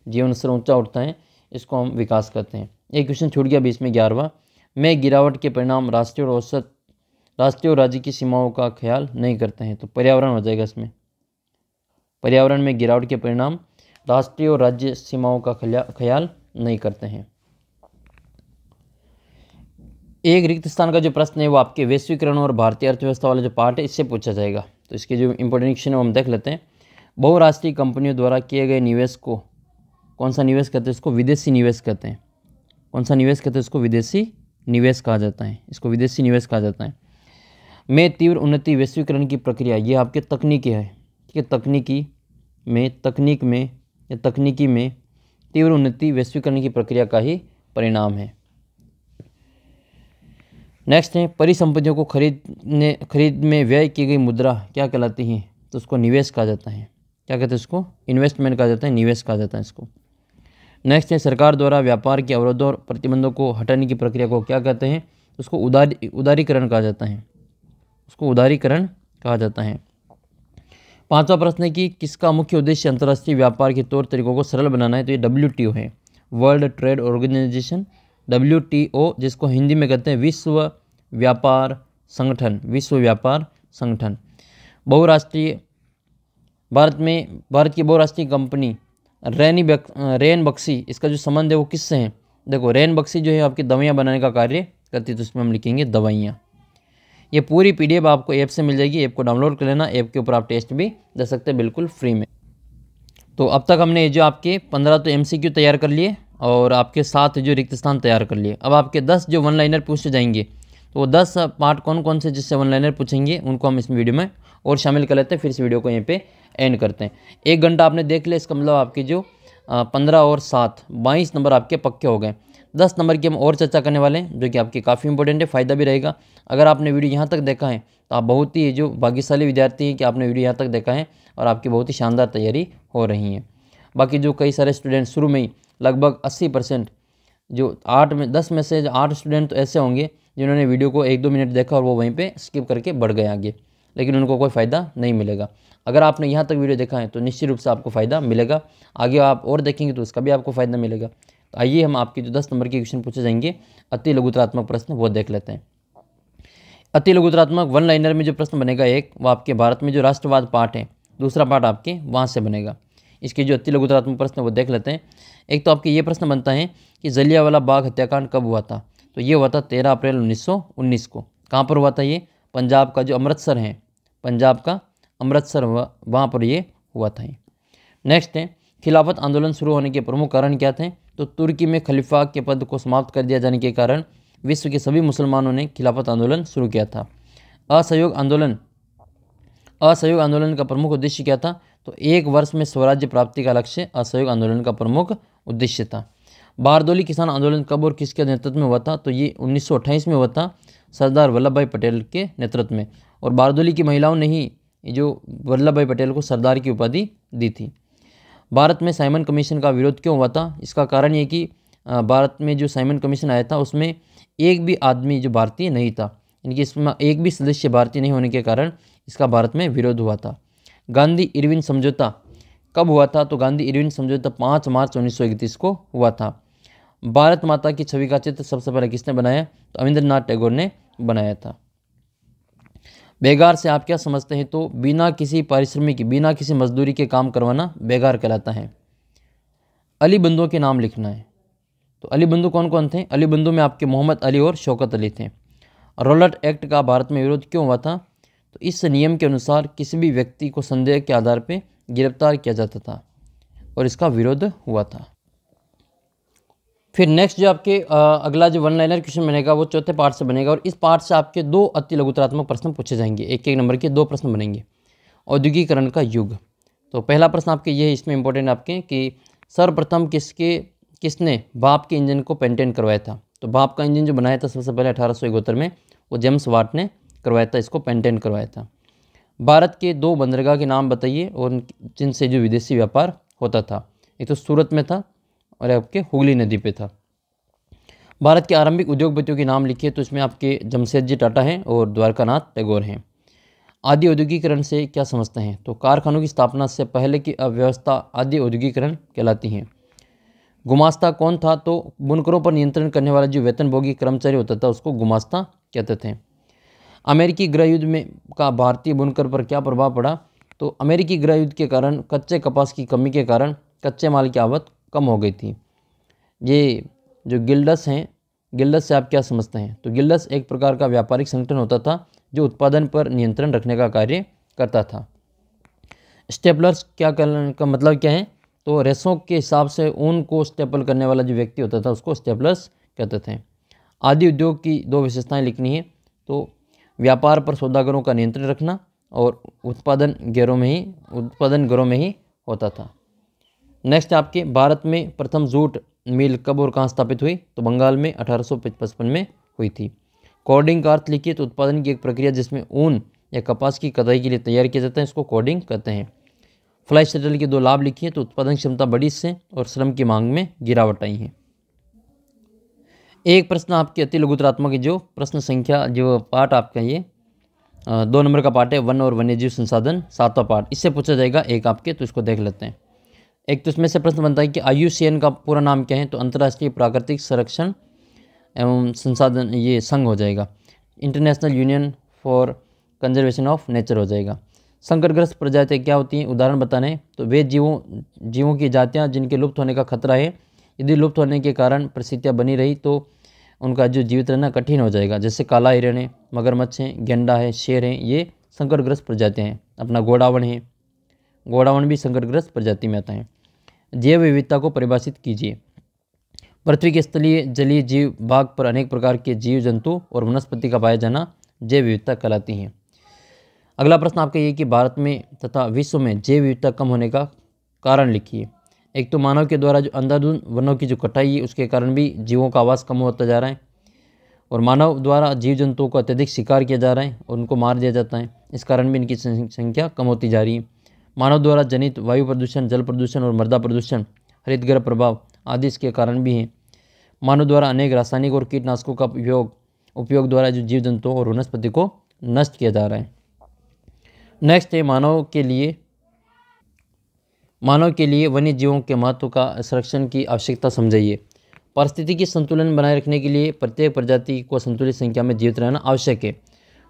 जीवन स्तर ऊंचा उठता है, इसको हम विकास कहते हैं। एक क्वेश्चन छूट गया 20 में 11वां, में गिरावट के परिणाम राष्ट्रीय और राज्य की सीमाओं का ख्याल नहीं करते हैं, तो पर्यावरण हो जाएगा इसमें। पर्यावरण में गिरावट के परिणाम राष्ट्रीय और राज्य सीमाओं का ख्याल नहीं करते हैं। एक रिक्त स्थान का जो प्रश्न है वो आपके वैश्वीकरण और भारतीय अर्थव्यवस्था वाला जो पार्ट है इससे पूछा जाएगा, तो इसके जो इंपॉर्टेंट क्वेश्चन है वो हम देख लेते हैं। बहुराष्ट्रीय कंपनियों द्वारा किए गए निवेश को कौन सा निवेश कहते हैं? इसको विदेशी निवेश कहते हैं। कौन सा निवेश कहते हैं? इसको विदेशी निवेश कहा जाता है, इसको विदेशी निवेश कहा जाता है। में तीव्र उन्नति वैश्वीकरण की प्रक्रिया, ये आपके तकनीकी है, ठीक है। तकनीकी में तीव्र उन्नति वैश्वीकरण की प्रक्रिया का ही परिणाम है। नेक्स्ट है, परिसंपत्तियों को खरीद में व्यय की गई मुद्रा क्या कहलाती है? तो उसको निवेश कहा जाता है। क्या कहते हैं इसको? इन्वेस्टमेंट कहा जाता है, निवेश कहा जाता है इसको। नेक्स्ट है, सरकार द्वारा व्यापार के अवरोधों और प्रतिबंधों को हटाने की प्रक्रिया को क्या कहते हैं? उसको उदारीकरण कहा जाता है, उसको उदारीकरण कहा जाता है। 5वां प्रश्न है कि किसका मुख्य उद्देश्य अंतर्राष्ट्रीय व्यापार के तौर तरीकों को सरल बनाना है? तो ये WTO है, वर्ल्ड ट्रेड ऑर्गेनाइजेशन, WTO, जिसको हिंदी में कहते हैं विश्व व्यापार संगठन, विश्व व्यापार संगठन। बहुराष्ट्रीय भारत की बहुराष्ट्रीय कंपनी रैन बक्सी, इसका जो संबंध है वो किससे है? देखो, रैन बक्सी जो है आपकी दवाइयाँ बनाने का कार्य करती है, तो इसमें हम लिखेंगे दवाइयाँ। ये पूरी PDF आपको ऐप से मिल जाएगी, ऐप को डाउनलोड कर लेना, ऐप के ऊपर आप टेस्ट भी दे सकते हैं बिल्कुल फ्री में। तो अब तक हमने जो आपके 15 तो MCQ तैयार कर लिए और आपके 7 जो रिक्त स्थान तैयार कर लिए। अब आपके 10 जो 1 लाइनर पूछे जाएंगे, तो वो 10 पार्ट कौन कौन से जिससे 1 लाइनर पूछेंगे उनको हम इस वीडियो में और शामिल कर लेते हैं। फिर इस वीडियो को यहीं पे एंड करते हैं। 1 घंटा आपने देख लिया, इसका मतलब आपके जो 15 और 7 22 नंबर आपके पक्के हो गए। 10 नंबर की हम और चर्चा करने वाले हैं जो कि आपकी काफ़ी इंपॉर्टेंट है, फ़ायदा भी रहेगा। अगर आपने वीडियो यहाँ तक देखा है तो आप बहुत ही जो भाग्यशाली विद्यार्थी हैं कि आपने वीडियो यहाँ तक देखा है और आपकी बहुत ही शानदार तैयारी हो रही है। बाकी जो कई सारे स्टूडेंट शुरू में ही लगभग 80% जो 10 में से 8 स्टूडेंट तो ऐसे होंगे जिन्होंने वीडियो को 1-2 मिनट देखा और वो वहीं पे स्किप करके बढ़ गए आगे, लेकिन उनको कोई फ़ायदा नहीं मिलेगा। अगर आपने यहाँ तक वीडियो देखा है तो निश्चित रूप से आपको फ़ायदा मिलेगा, आगे आप और देखेंगे तो उसका भी आपको फ़ायदा मिलेगा। तो आइए हम आपके जो 10 नंबर के क्वेश्चन पूछे जाएंगे अति लघुतरात्मक प्रश्न वो देख लेते हैं। अति लघुतरात्मक 1 लाइनर में जो प्रश्न बनेगा एक, वो आपके भारत में जो राष्ट्रवाद पार्ट है, दूसरा पार्ट आपके वहाँ से बनेगा। इसके जो अति लघुतरात्मक प्रश्न वो देख लेते हैं। एक तो आपके ये प्रश्न बनता है कि जलियांवाला बाग हत्याकांड कब हुआ था? तो ये हुआ था 13 अप्रैल 1919 को। कहाँ पर हुआ था ये? पंजाब का जो अमृतसर है, पंजाब का अमृतसर हुआ, वहाँ पर ये हुआ था। नेक्स्ट है, खिलाफत आंदोलन शुरू होने के प्रमुख कारण क्या थे? तो तुर्की में खलीफा के पद को समाप्त कर दिया जाने के कारण विश्व के सभी मुसलमानों ने खिलाफत आंदोलन शुरू किया था। असहयोग आंदोलन का प्रमुख उद्देश्य क्या था? तो 1 वर्ष में स्वराज्य प्राप्ति का लक्ष्य असहयोग आंदोलन का प्रमुख उद्देश्य था। बारदोली किसान आंदोलन कब और किसके नेतृत्व में हुआ था? तो ये 1928 में हुआ था, सरदार वल्लभ भाई पटेल के नेतृत्व में। और बारदोली की महिलाओं ने ही जो वल्लभ भाई पटेल को सरदार की उपाधि दी थी। भारत में साइमन कमीशन का विरोध क्यों हुआ था? इसका कारण ये कि भारत में जो साइमन कमीशन आया था उसमें एक भी आदमी जो भारतीय नहीं था, इनकी इसमें एक भी सदस्य भारतीय नहीं होने के कारण इसका भारत में विरोध हुआ था। गांधी इरविन समझौता कब हुआ था? तो गांधी इरविन समझौता 5 मार्च 1931 को हुआ था। भारत माता की छवि का चित्र सबसे पहले किसने बनाया? तो रविंद्रनाथ टैगोर ने बनाया था। बेगार से आप क्या समझते हैं? तो बिना किसी पारिश्रमिक, बिना किसी मजदूरी के काम करवाना बेगार कहलाता है। अली बंधुओं के नाम लिखना है। तो अली बंधु कौन कौन थे? अली बंधु में आपके मोहम्मद अली और शौकत अली थे। रॉलेट एक्ट का भारत में विरोध क्यों हुआ था? तो इस नियम के अनुसार किसी भी व्यक्ति को संदेह के आधार पर गिरफ्तार किया जाता था और इसका विरोध हुआ था। फिर नेक्स्ट जो आपके अगला जो 1 लाइनर क्वेश्चन बनेगा वो चौथे पार्ट से बनेगा और इस पार्ट से आपके 2 अति लघुतरात्मक प्रश्न पूछे जाएंगे। 1-1 नंबर के 2 प्रश्न बनेंगे। औद्योगिकरण का युग, तो पहला प्रश्न आपके ये इसमें इंपॉर्टेंट आपके कि सर्वप्रथम किसने भाप के इंजन को पेटेंट करवाया था? तो भाप का इंजन जो बनाया था सबसे पहले 1871 में, वो जेम्स वाट ने करवाया था, इसको पेटेंट करवाया था। भारत के 2 बंदरगाह के नाम बताइए और जिनसे जो विदेशी व्यापार होता था। एक तो सूरत में था और आपके हुगली नदी पे था। भारत के आरंभिक उद्योगपतियों के नाम लिखिए, तो इसमें आपके जमशेदजी टाटा हैं और द्वारकानाथ टैगोर हैं। आदि औद्योगिकरण से क्या समझते हैं? तो कारखानों की स्थापना से पहले की अव्यवस्था आदि औद्योगिकरण कहलाती हैं। गुमास्ता कौन था? तो बुनकरों पर नियंत्रण करने वाला जो वेतनभोगी कर्मचारी होता था उसको गुमास्ता कहते थे। अमेरिकी गृह युद्ध में का भारतीय बुनकर पर क्या प्रभाव पड़ा? तो अमेरिकी गृह युद्ध के कारण कच्चे कपास की कमी के कारण कच्चे माल की आवक कम हो गई थी। ये जो गिल्ड्स हैं, गिल्ड्स से आप क्या समझते हैं? तो गिल्ड्स एक प्रकार का व्यापारिक संगठन होता था जो उत्पादन पर नियंत्रण रखने का कार्य करता था। स्टेपलर्स क्या करने का मतलब क्या है? तो रेशों के हिसाब से ऊन को स्टेपल करने वाला जो व्यक्ति होता था उसको स्टेपलर्स कहते थे। आदि उद्योग की 2 विशेषताएं लिखनी है, तो व्यापार पर सौदागरों का नियंत्रण रखना और उत्पादन घरों में ही होता था। नेक्स्ट आपके भारत में प्रथम जूट मिल कब और कहाँ स्थापित हुई? तो बंगाल में 1855 में हुई थी। कोडिंग का अर्थ लिखिए, तो उत्पादन की एक प्रक्रिया जिसमें ऊन या कपास की कटाई के लिए तैयार किया जाता है, इसको कोडिंग कहते हैं। फ्लाई शटल के 2 लाभ लिखिए, तो उत्पादन क्षमता बढ़ी इससे और श्रम की मांग में गिरावट आई है। एक प्रश्न आपके अति लघुतरात्मक की जो प्रश्न संख्या जो पार्ट आपका ये 2 नंबर का पार्ट है, वन और वन्यजीव संसाधन 7वां पार्ट, इससे पूछा जाएगा एक आपके, तो इसको देख लेते हैं। एक तो इसमें से प्रश्न बनता है कि IUCN का पूरा नाम क्या है? तो अंतर्राष्ट्रीय प्राकृतिक संरक्षण एवं संसाधन ये संघ हो जाएगा, international union for conservation of nature हो जाएगा। संकटग्रस्त प्रजातियाँ क्या होती हैं? उदाहरण बताने हैं, तो वे जीवों की जातियाँ जिनके लुप्त होने का खतरा है। यदि लुप्त होने के कारण परिस्थितियाँ बनी रही तो उनका जो जीवित रहना कठिन हो जाएगा, जैसे काला हिरण है, मगरमच्छ है, गेंडा है, शेर है, ये संकटग्रस्त प्रजातियाँ हैं। अपना गोडावण है, गोडावण भी संकटग्रस्त प्रजाति में आता है। जैव विविधता को परिभाषित कीजिए। पृथ्वी के स्थलीय जलीय जीव भाग पर अनेक प्रकार के जीव जंतु और वनस्पति का पाया जाना जैव विविधता कहलाती हैं। अगला प्रश्न आपका ये कि भारत में तथा विश्व में जैव विविधता कम होने का कारण लिखिए। एक तो मानव के द्वारा जो अंधाधुंध वनों की जो कटाई है उसके कारण भी जीवों का आवास कम होता जा रहा है, और मानव द्वारा जीव जंतुओं को अत्यधिक शिकार किया जा रहा है और उनको मार दिया जाता है, इस कारण भी इनकी संख्या कम होती जा रही है। मानव द्वारा जनित वायु प्रदूषण, जल प्रदूषण और मृदा प्रदूषण, हरितगृह प्रभाव आदि इसके कारण भी हैं। मानव द्वारा अनेक रासायनिक और कीटनाशकों का उपयोग द्वारा जो जीव जंतुओं और वनस्पति को नष्ट किया जा रहा है। नेक्स्ट है मानव के लिए वन्य जीवों के महत्व का संरक्षण की आवश्यकता समझाइए। पारिस्थितिकी संतुलन बनाए रखने के लिए प्रत्येक प्रजाति को संतुलित संख्या में जीवित रहना आवश्यक है।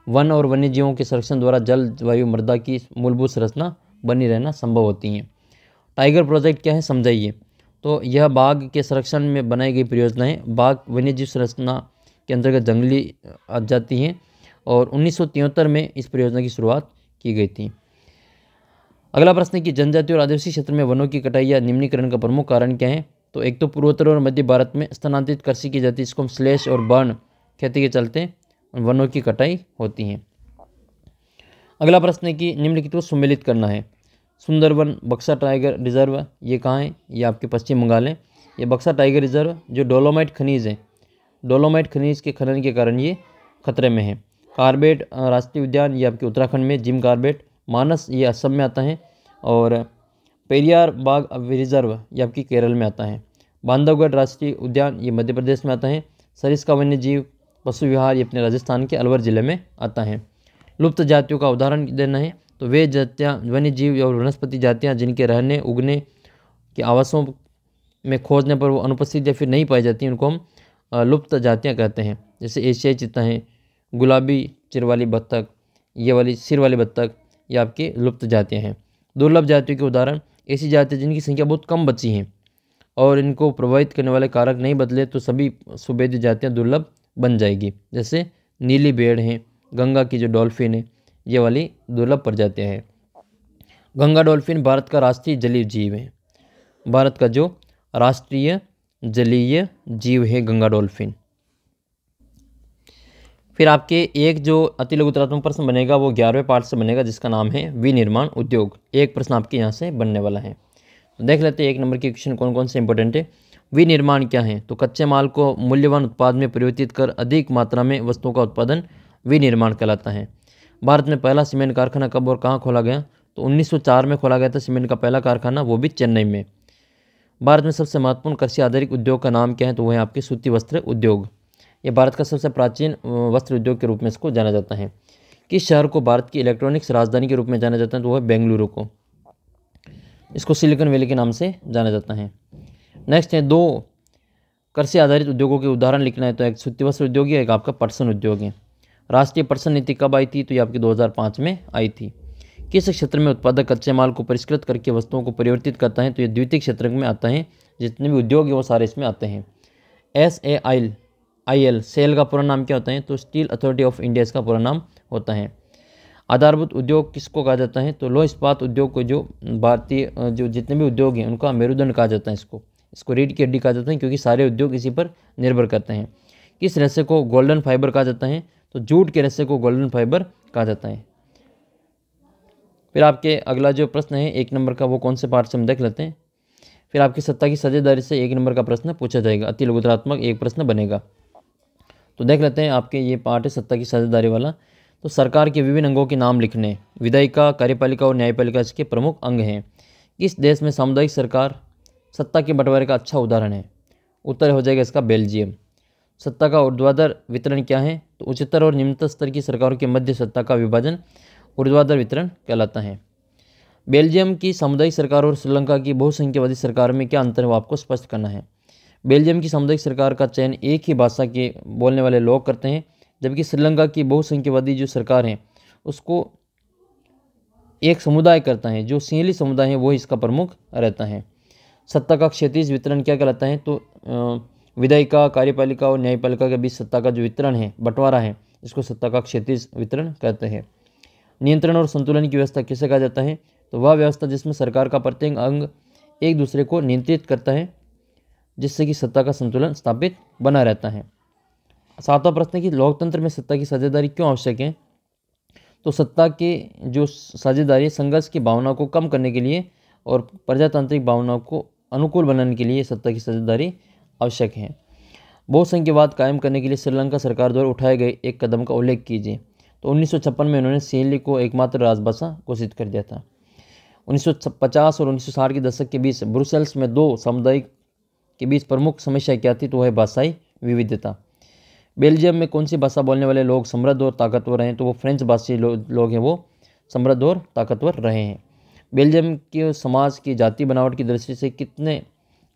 वन और वन्य जीवों के संरक्षण द्वारा जल, वायु, मृदा की मूलभूत संरचना बनी रहना संभव होती हैं। टाइगर प्रोजेक्ट क्या है समझाइए। तो यह बाघ के संरक्षण में बनाई गई परियोजना है। बाघ वन्यजीव संरचना के अंतर्गत जंगली जाती हैं और 1973 में इस परियोजना की शुरुआत की गई थी। अगला प्रश्न है कि जनजाति और आदिवासी क्षेत्र में वनों की कटाई या निम्नीकरण का प्रमुख कारण क्या है? तो एक तो पूर्वोत्तर और मध्य भारत में स्थानांतरित कृषि की जाती है, इसको हम स्लैश और बर्न खेती के चलते वनों की कटाई होती है। अगला प्रश्न है कि निम्नलिखित को सम्मिलित करना है। सुंदरवन बक्सा टाइगर रिजर्व ये कहाँ है? ये आपके पश्चिम बंगाल है। ये बक्सा टाइगर रिजर्व जो डोलोमाइट खनिज है, डोलोमाइट खनिज के खनन के कारण ये खतरे में है। कार्बेट राष्ट्रीय उद्यान ये आपके उत्तराखंड में, जिम कार्बेट। मानस ये असम में आता है और पेरियार बाघ रिजर्व ये आपकी केरल में आता है। बांधवगढ़ राष्ट्रीय उद्यान ये मध्य प्रदेश में आता है। सरिस्का वन्य जीव पशु विहार ये अपने राजस्थान के अलवर जिले में आता है। लुप्त जातियों का उदाहरण देना है, तो वे जातियाँ वन्य जीव और वनस्पति जातियाँ जिनके रहने उगने के आवासों में खोजने पर वो अनुपस्थित या फिर नहीं पाई जाती, उनको हम लुप्त जातियाँ कहते हैं। जैसे एशियाई चीता है, गुलाबी चिर वाली बत्तख, ये वाली सिर वाली बत्तख, ये आपके लुप्त जातियाँ हैं। दुर्लभ जातियों के उदाहरण ऐसी जातियाँ जिनकी संख्या बहुत कम बची हैं और इनको प्रभावित करने वाले कारक नहीं बदले तो सभी सुभेद्य जातियाँ दुर्लभ बन जाएगी। जैसे नीली भेड़ है, गंगा की जो डॉल्फिन है, ये वाली दुर्लभ प्रजातियाँ हैं। गंगा डॉल्फिन भारत का राष्ट्रीय जलीय जीव है। भारत का जो राष्ट्रीय जलीय जीव है गंगा डॉल्फिन। फिर आपके एक जो अति लघुतरात्मक प्रश्न बनेगा वो 11वें पार्ट से बनेगा, जिसका नाम है विनिर्माण उद्योग। एक प्रश्न आपके यहाँ से बनने वाला है, तो देख लेते हैं 1 नंबर के क्वेश्चन कौन कौन से इंपॉर्टेंट है। विनिर्माण क्या है? तो कच्चे माल को मूल्यवान उत्पाद में परिवर्तित कर अधिक मात्रा में वस्तुओं का उत्पादन विनिर्माण कहलाता है। भारत में पहला सीमेंट कारखाना कब और कहाँ खोला गया? तो 1904 में खोला गया था सीमेंट का पहला कारखाना, वो भी चेन्नई में। भारत में सबसे महत्वपूर्ण कृषि आधारित उद्योग का नाम क्या है? तो वह है आपके सूती वस्त्र उद्योग। ये भारत का सबसे प्राचीन वस्त्र उद्योग के रूप में इसको जाना जाता है। किस शहर को भारत की इलेक्ट्रॉनिक्स राजधानी के रूप में जाना जाता है? तो वह बेंगलुरु को, इसको सिलिकॉन वैली के नाम से जाना जाता है। नेक्स्ट है, दो कृषि आधारित उद्योगों के उदाहरण लिखना है। तो एक सूती वस्त्र उद्योग है, एक आपका पटसन उद्योग है। राष्ट्रीय पटसन नीति कब आई थी? तो ये आपकी 2005 में आई थी। किस क्षेत्र में उत्पादक कच्चे माल को परिष्कृत करके वस्तुओं को परिवर्तित करता है? तो ये द्वितीयक क्षेत्र में आता है। जितने भी उद्योग है वो सारे इसमें आते हैं। SAIL सेल का पूरा नाम क्या होता है? तो स्टील अथॉरिटी ऑफ इंडिया इसका पूरा नाम होता है। आधारभूत उद्योग किसको कहा जाता है? तो लौह इस्पात उद्योग को, जो भारतीय जो जितने भी उद्योग हैं उनका मेरुदंड कहा जाता है। इसको रीढ़ की हड्डी कहा जाता है, क्योंकि सारे उद्योग इसी पर निर्भर करते हैं। किस रेशे को गोल्डन फाइबर कहा जाता है? तो जूट के रेशे को गोल्डन फाइबर कहा जाता है। फिर आपके अगला जो प्रश्न है 1 नंबर का, वो कौन से पार्ट से हम देख लेते हैं। फिर आपकी सत्ता की साझेदारी से 1 नंबर का प्रश्न पूछा जाएगा। अति लघुतरात्मक एक प्रश्न बनेगा। तो देख लेते हैं, आपके ये पार्ट है सत्ता की साझेदारी वाला। तो सरकार के विभिन्न अंगों के नाम लिखने। विधायिका, कार्यपालिका और न्यायपालिका इसके प्रमुख अंग हैं। किस देश में सामुदायिक सरकार सत्ता के बंटवारे का अच्छा उदाहरण है? उत्तर हो जाएगा इसका बेल्जियम। सत्ता का ऊर्ध्वाधर वितरण क्या है? तो उच्चतर और निम्नतर स्तर की सरकारों के मध्य सत्ता का विभाजन ऊर्ध्वाधर वितरण कहलाता है। बेल्जियम की सामुदायिक सरकार और श्रीलंका की बहुसंख्यवादी सरकार में क्या अंतर है, वो आपको स्पष्ट करना है। बेल्जियम की सामुदायिक सरकार का चयन एक ही भाषा के बोलने वाले लोग करते हैं, जबकि श्रीलंका की बहुसंख्यवादी जो सरकार है उसको एक समुदाय करता है, जो सिंहली समुदाय है वो इसका प्रमुख रहता है। सत्ता का क्षैतिज वितरण क्या कहलाता है? तो विधायिका, कार्यपालिका और न्यायपालिका के बीच सत्ता का जो वितरण है, बंटवारा है, इसको सत्ता का क्षैतिज वितरण कहते हैं। नियंत्रण और संतुलन की व्यवस्था किसे कहा जाता है? तो वह व्यवस्था जिसमें सरकार का प्रत्येक अंग एक दूसरे को नियंत्रित करता है, जिससे कि सत्ता का संतुलन स्थापित बना रहता है। 7वां प्रश्न है कि लोकतंत्र में सत्ता की साझेदारी क्यों आवश्यक है? तो सत्ता के जो साझेदारी संघर्ष की भावना को कम करने के लिए और प्रजातांत्रिक भावनाओं को अनुकूल बनाने के लिए सत्ता की साझेदारी आवश्यक है। बहुसंख्यवाद कायम करने के लिए श्रीलंका सरकार द्वारा उठाए गए एक कदम का उल्लेख कीजिए। तो 1956 में उन्होंने सिंहली को एकमात्र राजभाषा घोषित कर दिया था। 1950 और 1960 के दशक के बीच ब्रुसेल्स में दो समुदाय के बीच प्रमुख समस्या क्या थी? तो वह भाषाई विविधता। बेल्जियम में कौन सी भाषा बोलने वाले लोग समृद्ध और ताकतवर हैं? तो वो फ्रेंच भाषी लोग हैं, वो समृद्ध और ताकतवर रहे हैं। बेल्जियम के समाज की जाति बनावट की दृष्टि से कितने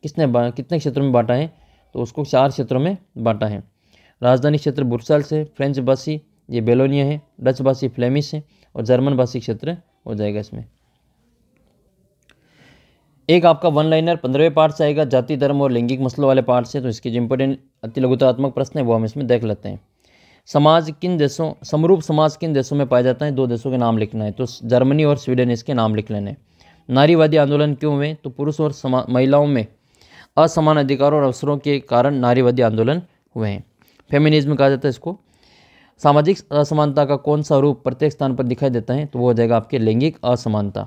क्षेत्रों में बांटा है? तो उसको 4 क्षेत्रों में बांटा है। राजधानी क्षेत्र ब्रुसेल्स है, फ्रेंच भाषी ये बेलोनिया है, डच भाषी फ्लेमिश है और जर्मन भाषी क्षेत्र हो जाएगा इसमें। एक आपका 1 लाइनर 15वें पार्ट से आएगा, जाति धर्म और लैंगिक मसलों वाले पार्ट से। तो इसके जो इंपॉर्टेंट अति लघुतरात्मक प्रश्न है वो हम इसमें देख लेते हैं। समरूप समाज किन देशों में पाया जाता है? 2 देशों के नाम लिखना है। तो जर्मनी और स्वीडन इसके नाम लिख लेने। नारीवादी आंदोलन क्यों हुए? तो पुरुष और महिलाओं में असमान अधिकारों और अवसरों के कारण नारीवादी आंदोलन हुए हैं। फेमिनिज्म कहा जाता है इसको। सामाजिक असमानता का कौन सा रूप प्रत्येक स्थान पर दिखाई देता है? तो वो हो जाएगा आपके लैंगिक असमानता।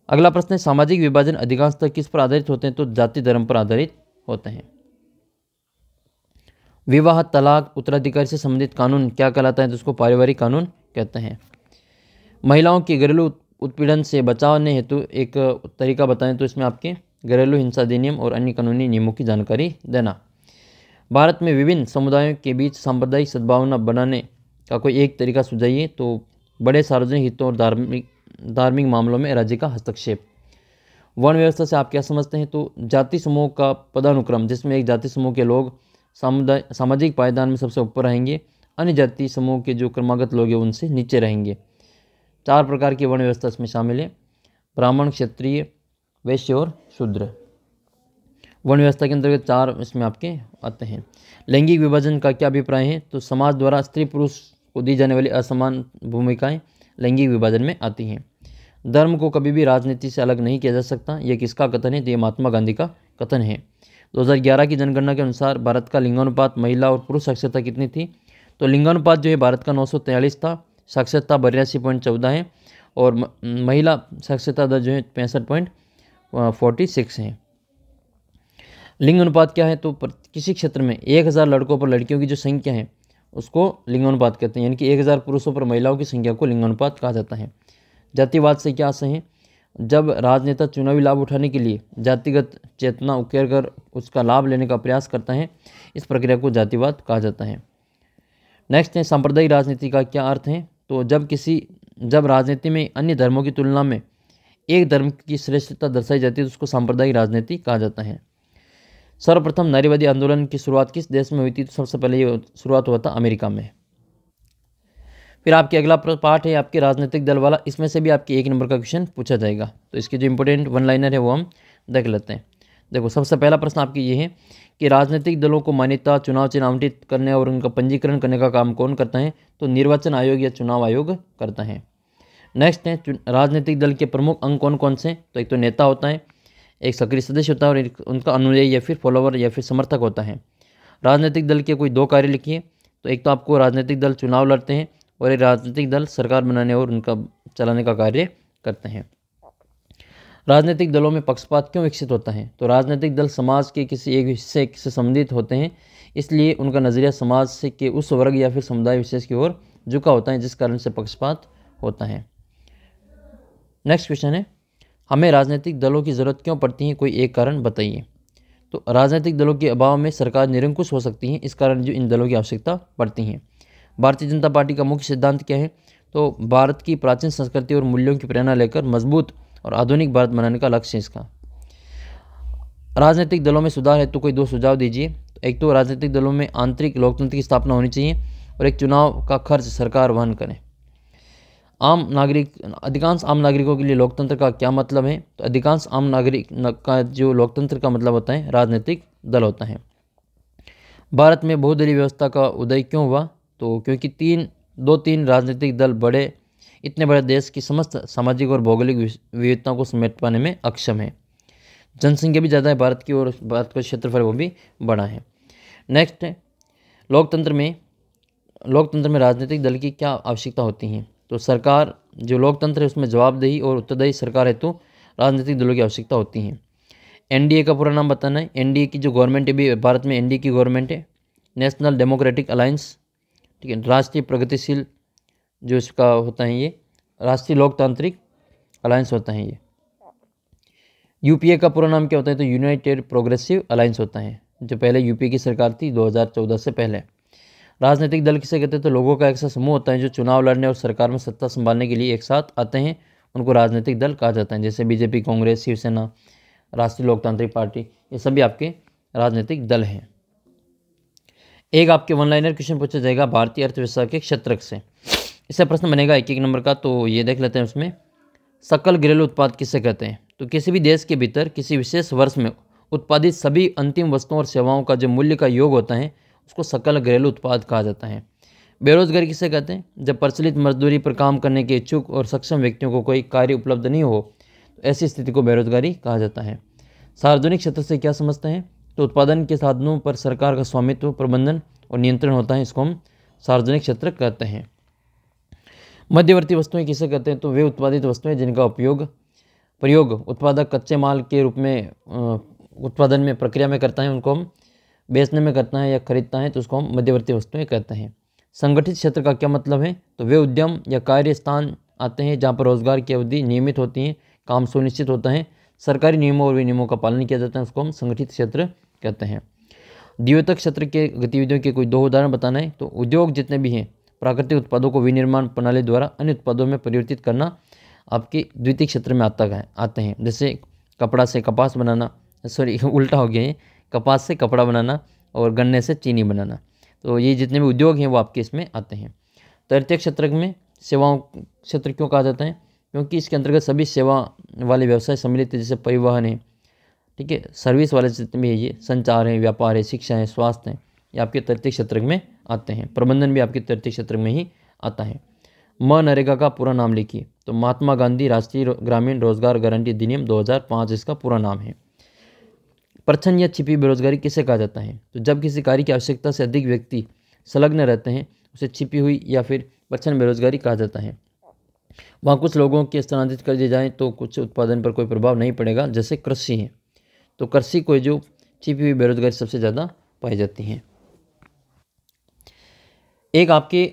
अगला प्रश्न है, सामाजिक विभाजन अधिकांशतः किस पर आधारित होते हैं? तो जाति धर्म पर आधारित होते हैं। विवाह, तलाक, उत्तराधिकारी से संबंधित कानून क्या कहलाता है? तो उसको पारिवारिक कानून कहते हैं। महिलाओं की घरेलू उत्पीड़न से बचाने हेतु एक तरीका बताएं। तो इसमें आपके घरेलू हिंसा अधिनियम और अन्य कानूनी नियमों की जानकारी देना। भारत में विभिन्न समुदायों के बीच सांप्रदायिक सद्भावना बनाने का कोई एक तरीका सुझाइए। तो बड़े सार्वजनिक हितों और धार्मिक मामलों में राज्य का हस्तक्षेप। वर्ण व्यवस्था से आप क्या समझते हैं? तो जाति समूह का पदानुक्रम, जिसमें एक जाति समूह के लोग सामाजिक पायदान में सबसे ऊपर रहेंगे, अन्य जाति समूह के जो क्रमागत लोग हैं उनसे नीचे रहेंगे। 4 प्रकार की वर्ण व्यवस्था इसमें शामिल है, ब्राह्मण, क्षत्रिय, वैश्य और शूद्र। वर्ण व्यवस्था के अंतर्गत 4 इसमें आपके आते हैं। लैंगिक विभाजन का क्या अभिप्राय है? तो समाज द्वारा स्त्री पुरुष को दी जाने वाली असमान भूमिकाएं लैंगिक विभाजन में आती हैं। धर्म को कभी भी राजनीति से अलग नहीं किया जा सकता, यह किसका कथन है? तो ये महात्मा गांधी का कथन है। 2011 की जनगणना के अनुसार भारत का लिंगानुपात महिला और पुरुष साक्षरता कितनी थी? तो लिंगानुपात जो है भारत का 943 था, साक्षरता 82.14 है और महिला साक्षरता दर जो है 65.46 है। लिंग अनुपात क्या है? तो किसी क्षेत्र में 1000 लड़कों पर लड़कियों की जो संख्या है उसको लिंगानुपात कहते हैं, यानी कि 1000 पुरुषों पर महिलाओं की संख्या को लिंगानुपात कहा जाता है। जातिवाद से क्या आशय है? जब राजनेता चुनावी लाभ उठाने के लिए जातिगत चेतना उकेर कर उसका लाभ लेने का प्रयास करता है, इस प्रक्रिया को जातिवाद कहा जाता है। नेक्स्ट है सांप्रदायिक राजनीति का क्या अर्थ है? तो जब राजनीति में अन्य धर्मों की तुलना में एक धर्म की श्रेष्ठता दर्शाई जाती है तो उसको सांप्रदायिक राजनीति कहा जाता है। सर्वप्रथम नारीवादी आंदोलन की शुरुआत किस देश में हुई थी? तो सबसे पहले ये शुरुआत हुआ था अमेरिका में। फिर आपके अगला पार्ट है आपके राजनीतिक दल वाला, इसमें से भी आपके 1 नंबर का क्वेश्चन पूछा जाएगा। तो इसके जो इंपॉर्टेंट वन लाइनर है वो हम देख लेते हैं। देखो, सबसे पहला प्रश्न आपकी ये है कि राजनीतिक दलों को मान्यता, चुनाव चिन्ह आवंटित करने और उनका पंजीकरण करने का काम कौन करता है? तो निर्वाचन आयोग या चुनाव आयोग करता है। नेक्स्ट है राजनीतिक दल के प्रमुख अंग कौन कौन से? तो एक तो नेता होता है, एक सक्रिय सदस्य होता है और एक उनका अनुयायी या फिर फॉलोवर या फिर समर्थक होता है। राजनीतिक दल के कोई 2 कार्य लिखिए। तो एक तो आपको राजनीतिक दल चुनाव लड़ते हैं और एक राजनीतिक दल सरकार बनाने और उनका चलाने का कार्य करते हैं। राजनीतिक दलों में पक्षपात क्यों विकसित होता है? तो राजनीतिक दल समाज के किसी एक हिस्से से संबंधित होते हैं, इसलिए उनका नज़रिया समाज से के उस वर्ग या फिर समुदाय विशेष की ओर झुका होता है, जिस कारण से पक्षपात होता है। नेक्स्ट क्वेश्चन है, हमें राजनीतिक दलों की ज़रूरत क्यों पड़ती है? कोई एक कारण बताइए। तो राजनीतिक दलों के अभाव में सरकार निरंकुश हो सकती है, इस कारण जो इन दलों की आवश्यकता पड़ती है। भारतीय जनता पार्टी का मुख्य सिद्धांत क्या है? तो भारत की प्राचीन संस्कृति और मूल्यों की प्रेरणा लेकर मजबूत और आधुनिक भारत बनाने का लक्ष्य है इसका। राजनीतिक दलों में सुधार है तो कोई 2 सुझाव दीजिए। तो एक तो राजनीतिक दलों में आंतरिक लोकतंत्र की स्थापना होनी चाहिए और एक चुनाव का खर्च सरकार वहन करे। अधिकांश आम नागरिकों के लिए लोकतंत्र का क्या मतलब है? तो अधिकांश आम नागरिक का जो लोकतंत्र का मतलब होता है राजनीतिक दल होता है। भारत में बहुदलीय व्यवस्था का उदय क्यों हुआ? तो क्योंकि 3 राजनीतिक दल इतने बड़े देश की समस्त सामाजिक और भौगोलिक विविधताओं को समेट पाने में अक्षम है। जनसंख्या भी ज़्यादा है भारत की और भारत का क्षेत्रफल वो भी बड़ा है। नेक्स्ट है लोकतंत्र में राजनीतिक दल की क्या आवश्यकता होती है? तो सरकार जो लोकतंत्र है उसमें जवाबदेही और उत्तरदायी सरकार है तो राजनीतिक दलों की आवश्यकता होती है। एनडीए का पूरा नाम बताना है। एनडीए की जो गवर्नमेंट है भी भारत में एनडीए की गवर्नमेंट है, नेशनल डेमोक्रेटिक अलायंस, ठीक है, राष्ट्रीय प्रगतिशील जो इसका होता है ये राष्ट्रीय लोकतांत्रिक अलायंस होता है ये। यूपीए का पूरा नाम क्या होता है? तो यूनाइटेड प्रोग्रेसिव अलायंस होता है, जो पहले यूपीए की सरकार थी 2014 से पहले। राजनीतिक दल किसे कहते हैं? तो लोगों का एक ऐसा समूह होता है जो चुनाव लड़ने और सरकार में सत्ता संभालने के लिए एक साथ आते हैं, उनको राजनीतिक दल कहा जाता है। जैसे बीजेपी, कांग्रेस, शिवसेना, राष्ट्रीय लोकतांत्रिक पार्टी, ये सभी आपके राजनीतिक दल हैं। एक आपके वन लाइनर क्वेश्चन पूछा जाएगा भारतीय अर्थव्यवस्था के क्षेत्रक से। इससे प्रश्न बनेगा 1 नंबर का, तो ये देख लेते हैं। उसमें सकल घरेलू उत्पाद किसे कहते हैं? तो किसी भी देश के भीतर किसी विशेष वर्ष में उत्पादित सभी अंतिम वस्तुओं और सेवाओं का जो मूल्य का योग होता है उसको सकल घरेलू उत्पाद कहा जाता है। बेरोजगारी किसे कहते हैं? जब प्रचलित मजदूरी पर काम करने के इच्छुक और सक्षम व्यक्तियों को कोई कार्य उपलब्ध नहीं हो तो ऐसी स्थिति को बेरोजगारी कहा जाता है। सार्वजनिक क्षेत्र से क्या समझते हैं? तो उत्पादन के साधनों पर सरकार का स्वामित्व, प्रबंधन और नियंत्रण होता है, इसको हम सार्वजनिक क्षेत्र कहते हैं। मध्यवर्ती वस्तुएं किसे कहते हैं? तो वे उत्पादित वस्तुएं जिनका प्रयोग उत्पादक कच्चे माल के रूप में उत्पादन में प्रक्रिया में करता है, उनको हम बेचने में करता है या खरीदता है, तो उसको हम मध्यवर्ती वस्तुएं कहते हैं। संगठित क्षेत्र का क्या मतलब है? तो वे उद्यम या कार्य स्थान आते हैं जहाँ पर रोजगार की अवधि नियमित होती है, काम सुनिश्चित होता है, सरकारी नियमों और विनियमों का पालन किया जाता है, उसको हम संगठित क्षेत्र कहते हैं। द्योतक क्षेत्र के गतिविधियों के कोई 2 उदाहरण बताना है। तो उद्योग जितने भी हैं प्राकृतिक उत्पादों को विनिर्माण प्रणाली द्वारा अन्य उत्पादों में परिवर्तित करना आपके द्वितीय क्षेत्र में आते हैं। जैसे कपड़ा से कपास बनाना, उल्टा हो गया है, कपास से कपड़ा बनाना और गन्ने से चीनी बनाना, तो ये जितने भी उद्योग हैं वो आपके इसमें आते हैं। तृतीय क्षेत्र में सेवाओं क्षेत्र क्यों कहा जाता है? क्योंकि इसके अंतर्गत सभी सेवा वाले व्यवसाय सम्मिलित है, जैसे परिवहन है, ठीक है, सर्विस वाले जितने भी है, ये संचार है, व्यापार है, शिक्षा है, स्वास्थ्य है, ये आपके तृतीय क्षेत्र में आते हैं। प्रबंधन भी आपके तृतीय क्षेत्र में ही आता है। मनरेगा का पूरा नाम लिखिए। तो महात्मा गांधी राष्ट्रीय ग्रामीण रोजगार गारंटी अधिनियम 2005 इसका पूरा नाम है। प्रच्छन्न या छिपी बेरोजगारी किसे कहा जाता है? तो जब किसी कार्य की आवश्यकता से अधिक व्यक्ति संलग्न रहते हैं उसे छिपी हुई या फिर प्रच्छन्न बेरोजगारी कहा जाता है। वहाँ कुछ लोगों के स्थानांतरित कर दिए जाएँ तो कुछ उत्पादन पर कोई प्रभाव नहीं पड़ेगा, जैसे कृषि है, तो कृषि को जो छिपी हुई बेरोजगारी सबसे ज़्यादा पाई जाती है। एक आपके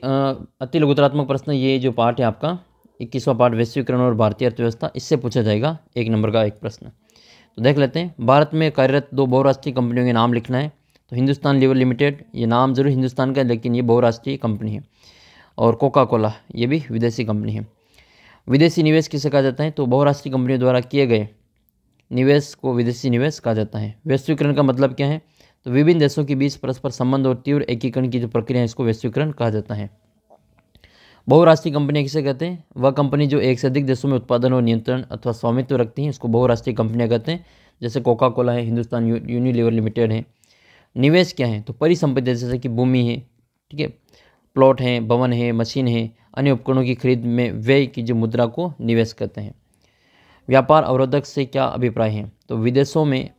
अति लघुतरात्मक प्रश्न, ये जो पार्ट है आपका 21वां पार्ट वैश्वीकरण और भारतीय अर्थव्यवस्था, इससे पूछा जाएगा 1 नंबर का एक प्रश्न। तो देख लेते हैं। भारत में कार्यरत 2 बहुराष्ट्रीय कंपनियों के नाम लिखना है। तो हिंदुस्तान लीवर लिमिटेड, ये नाम जरूर हिंदुस्तान का है लेकिन ये बहुराष्ट्रीय कंपनी है। और कोका कोला, ये भी विदेशी कंपनी है। विदेशी निवेश किसे कहा जाता है? तो बहुराष्ट्रीय कंपनियों द्वारा किए गए निवेश को विदेशी निवेश कहा जाता है। वैश्वीकरण का मतलब क्या है? तो विभिन्न देशों के बीच परस्पर संबंध और तीव्र एकीकरण की जो प्रक्रिया है इसको वैश्वीकरण कहा जाता है। बहुराष्ट्रीय कंपनियां किसे कहते हैं? वह कंपनी जो एक से अधिक देशों में उत्पादन और नियंत्रण अथवा स्वामित्व रखती हैं इसको बहुराष्ट्रीय कंपनियां कहते हैं। जैसे कोका कोला है, हिंदुस्तान यूनिलीवर लिमिटेड है। निवेश क्या है? तो परिसंपत्ति जैसे कि भूमि है, ठीक है, प्लॉट है, भवन है, मशीन है, अन्य उपकरणों की खरीद में व्यय की जो मुद्रा को निवेश कहते हैं। व्यापार अवरोधक से क्या अभिप्राय है? तो विदेशों में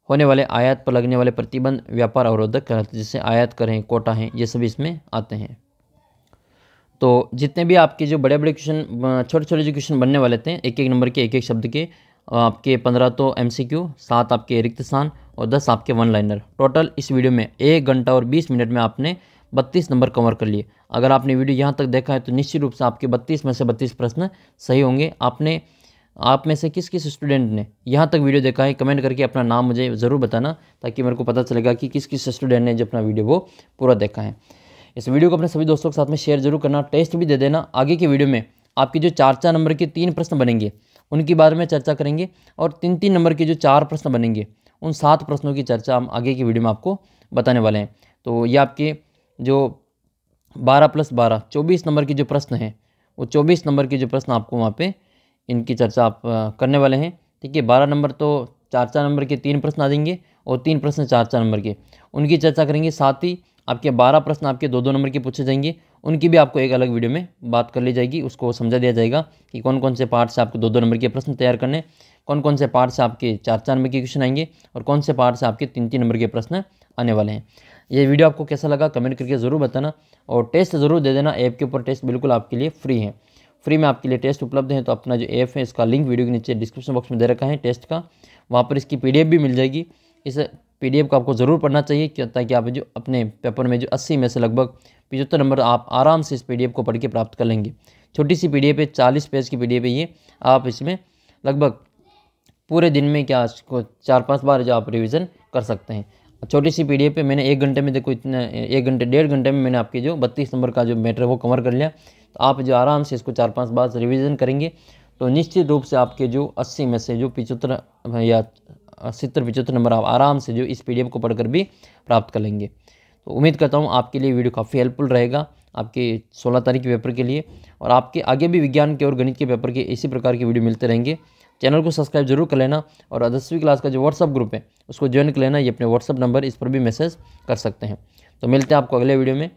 होने वाले आयात पर लगने वाले प्रतिबंध व्यापार अवरोधक कहलाते हैं। जैसे आयात कर हैं, कोटा हैं, ये सभी इसमें आते हैं। तो जितने भी आपके जो बड़े बड़े क्वेश्चन, छोटे छोटे जो क्वेश्चन बनने वाले थे 1-1 नंबर के 1-1 शब्द के, आपके 15 तो MCQ, 7 आपके रिक्त स्थान और 10 आपके 1 लाइनर। टोटल इस वीडियो में 1 घंटा और 20 मिनट में आपने 32 नंबर कवर कर लिए। अगर आपने वीडियो यहाँ तक देखा है तो निश्चित रूप से आपके 32 में से 32 प्रश्न सही होंगे। आप में से किस किस स्टूडेंट ने यहाँ तक वीडियो देखा है, कमेंट करके अपना नाम मुझे ज़रूर बताना, ताकि मेरे को पता चलेगा कि किस किस स्टूडेंट ने जो अपना वीडियो वो पूरा देखा है। इस वीडियो को अपने सभी दोस्तों के साथ में शेयर जरूर करना, टेस्ट भी दे देना। आगे की वीडियो में आपकी जो 4-4 नंबर के 3 प्रश्न बनेंगे उनके बारे में चर्चा करेंगे, और 3-3 नंबर के जो 4 प्रश्न बनेंगे उन 7 प्रश्नों की चर्चा हम आगे की वीडियो में आपको बताने वाले हैं। तो ये आपके जो 12+12 24 नंबर के जो प्रश्न हैं, वो 24 नंबर के जो प्रश्न आपको वहाँ पे इनकी चर्चा आप करने वाले हैं। ठीक है, 12 नंबर तो 4-4 नंबर के 3 प्रश्न आ जाएंगे और 3 प्रश्न 4-4 नंबर के, उनकी चर्चा करेंगे। साथ ही आपके 12 प्रश्न आपके 2-2 नंबर के पूछे जाएंगे, उनकी भी आपको एक अलग वीडियो में बात कर ली जाएगी। उसको समझा दिया जाएगा कि कौन कौन से पार्ट से आपको 2-2 नंबर के प्रश्न तैयार करने, कौन कौन से पार्ट से आपके 4-4 नंबर के क्वेश्चन आएंगे और कौन से पार्ट से आपके 3-3 नंबर के प्रश्न आने वाले हैं। ये वीडियो आपको कैसा लगा कमेंट करके ज़रूर बताना, और टेस्ट ज़रूर दे देना। ऐप के ऊपर टेस्ट बिल्कुल आपके लिए फ्री है, फ्री में आपके लिए टेस्ट उपलब्ध है। तो अपना जो ऐप है इसका लिंक वीडियो के नीचे डिस्क्रिप्शन बॉक्स में दे रखा है टेस्ट का, वहाँ पर इसकी PDF भी मिल जाएगी। इस PDF को आपको ज़रूर पढ़ना चाहिए ताकि आप जो अपने पेपर में जो 80 में से लगभग 75 नंबर आप आराम से इस PDF को पढ़ के प्राप्त कर लेंगे। छोटी सी PDF है, 40 पेज की PDF है ये। आप इसमें लगभग पूरे दिन में क्या 4-5 बार जो आप रिविज़न कर सकते हैं। छोटी सी PDF पे मैंने 1 घंटे में, देखो इतना 1 घंटे 1.5 घंटे में मैंने आपके जो 32 नंबर का जो मैटर है वो कवर कर लिया। तो आप जो आराम से इसको 4-5 बार रिवीजन करेंगे तो निश्चित रूप से आपके जो 80 में से जो 75 या 70-75 नंबर आप आराम से जो इस PDF को पढ़कर भी प्राप्त कर लेंगे। तो उम्मीद करता हूँ आपके लिए वीडियो काफ़ी हेल्पफुल रहेगा आपके 16 तारीख के पेपर के लिए, और आपके आगे भी विज्ञान के और गणित के पेपर के इसी प्रकार के वीडियो मिलते रहेंगे। चैनल को सब्सक्राइब जरूर कर लेना, और 10वीं क्लास का जो व्हाट्सअप ग्रुप है उसको ज्वाइन कर लेना। ये अपने व्हाट्सअप नंबर इस पर भी मैसेज कर सकते हैं। तो मिलते हैं आपको अगले वीडियो में,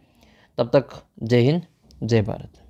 तब तक जय हिंद, जय भारत।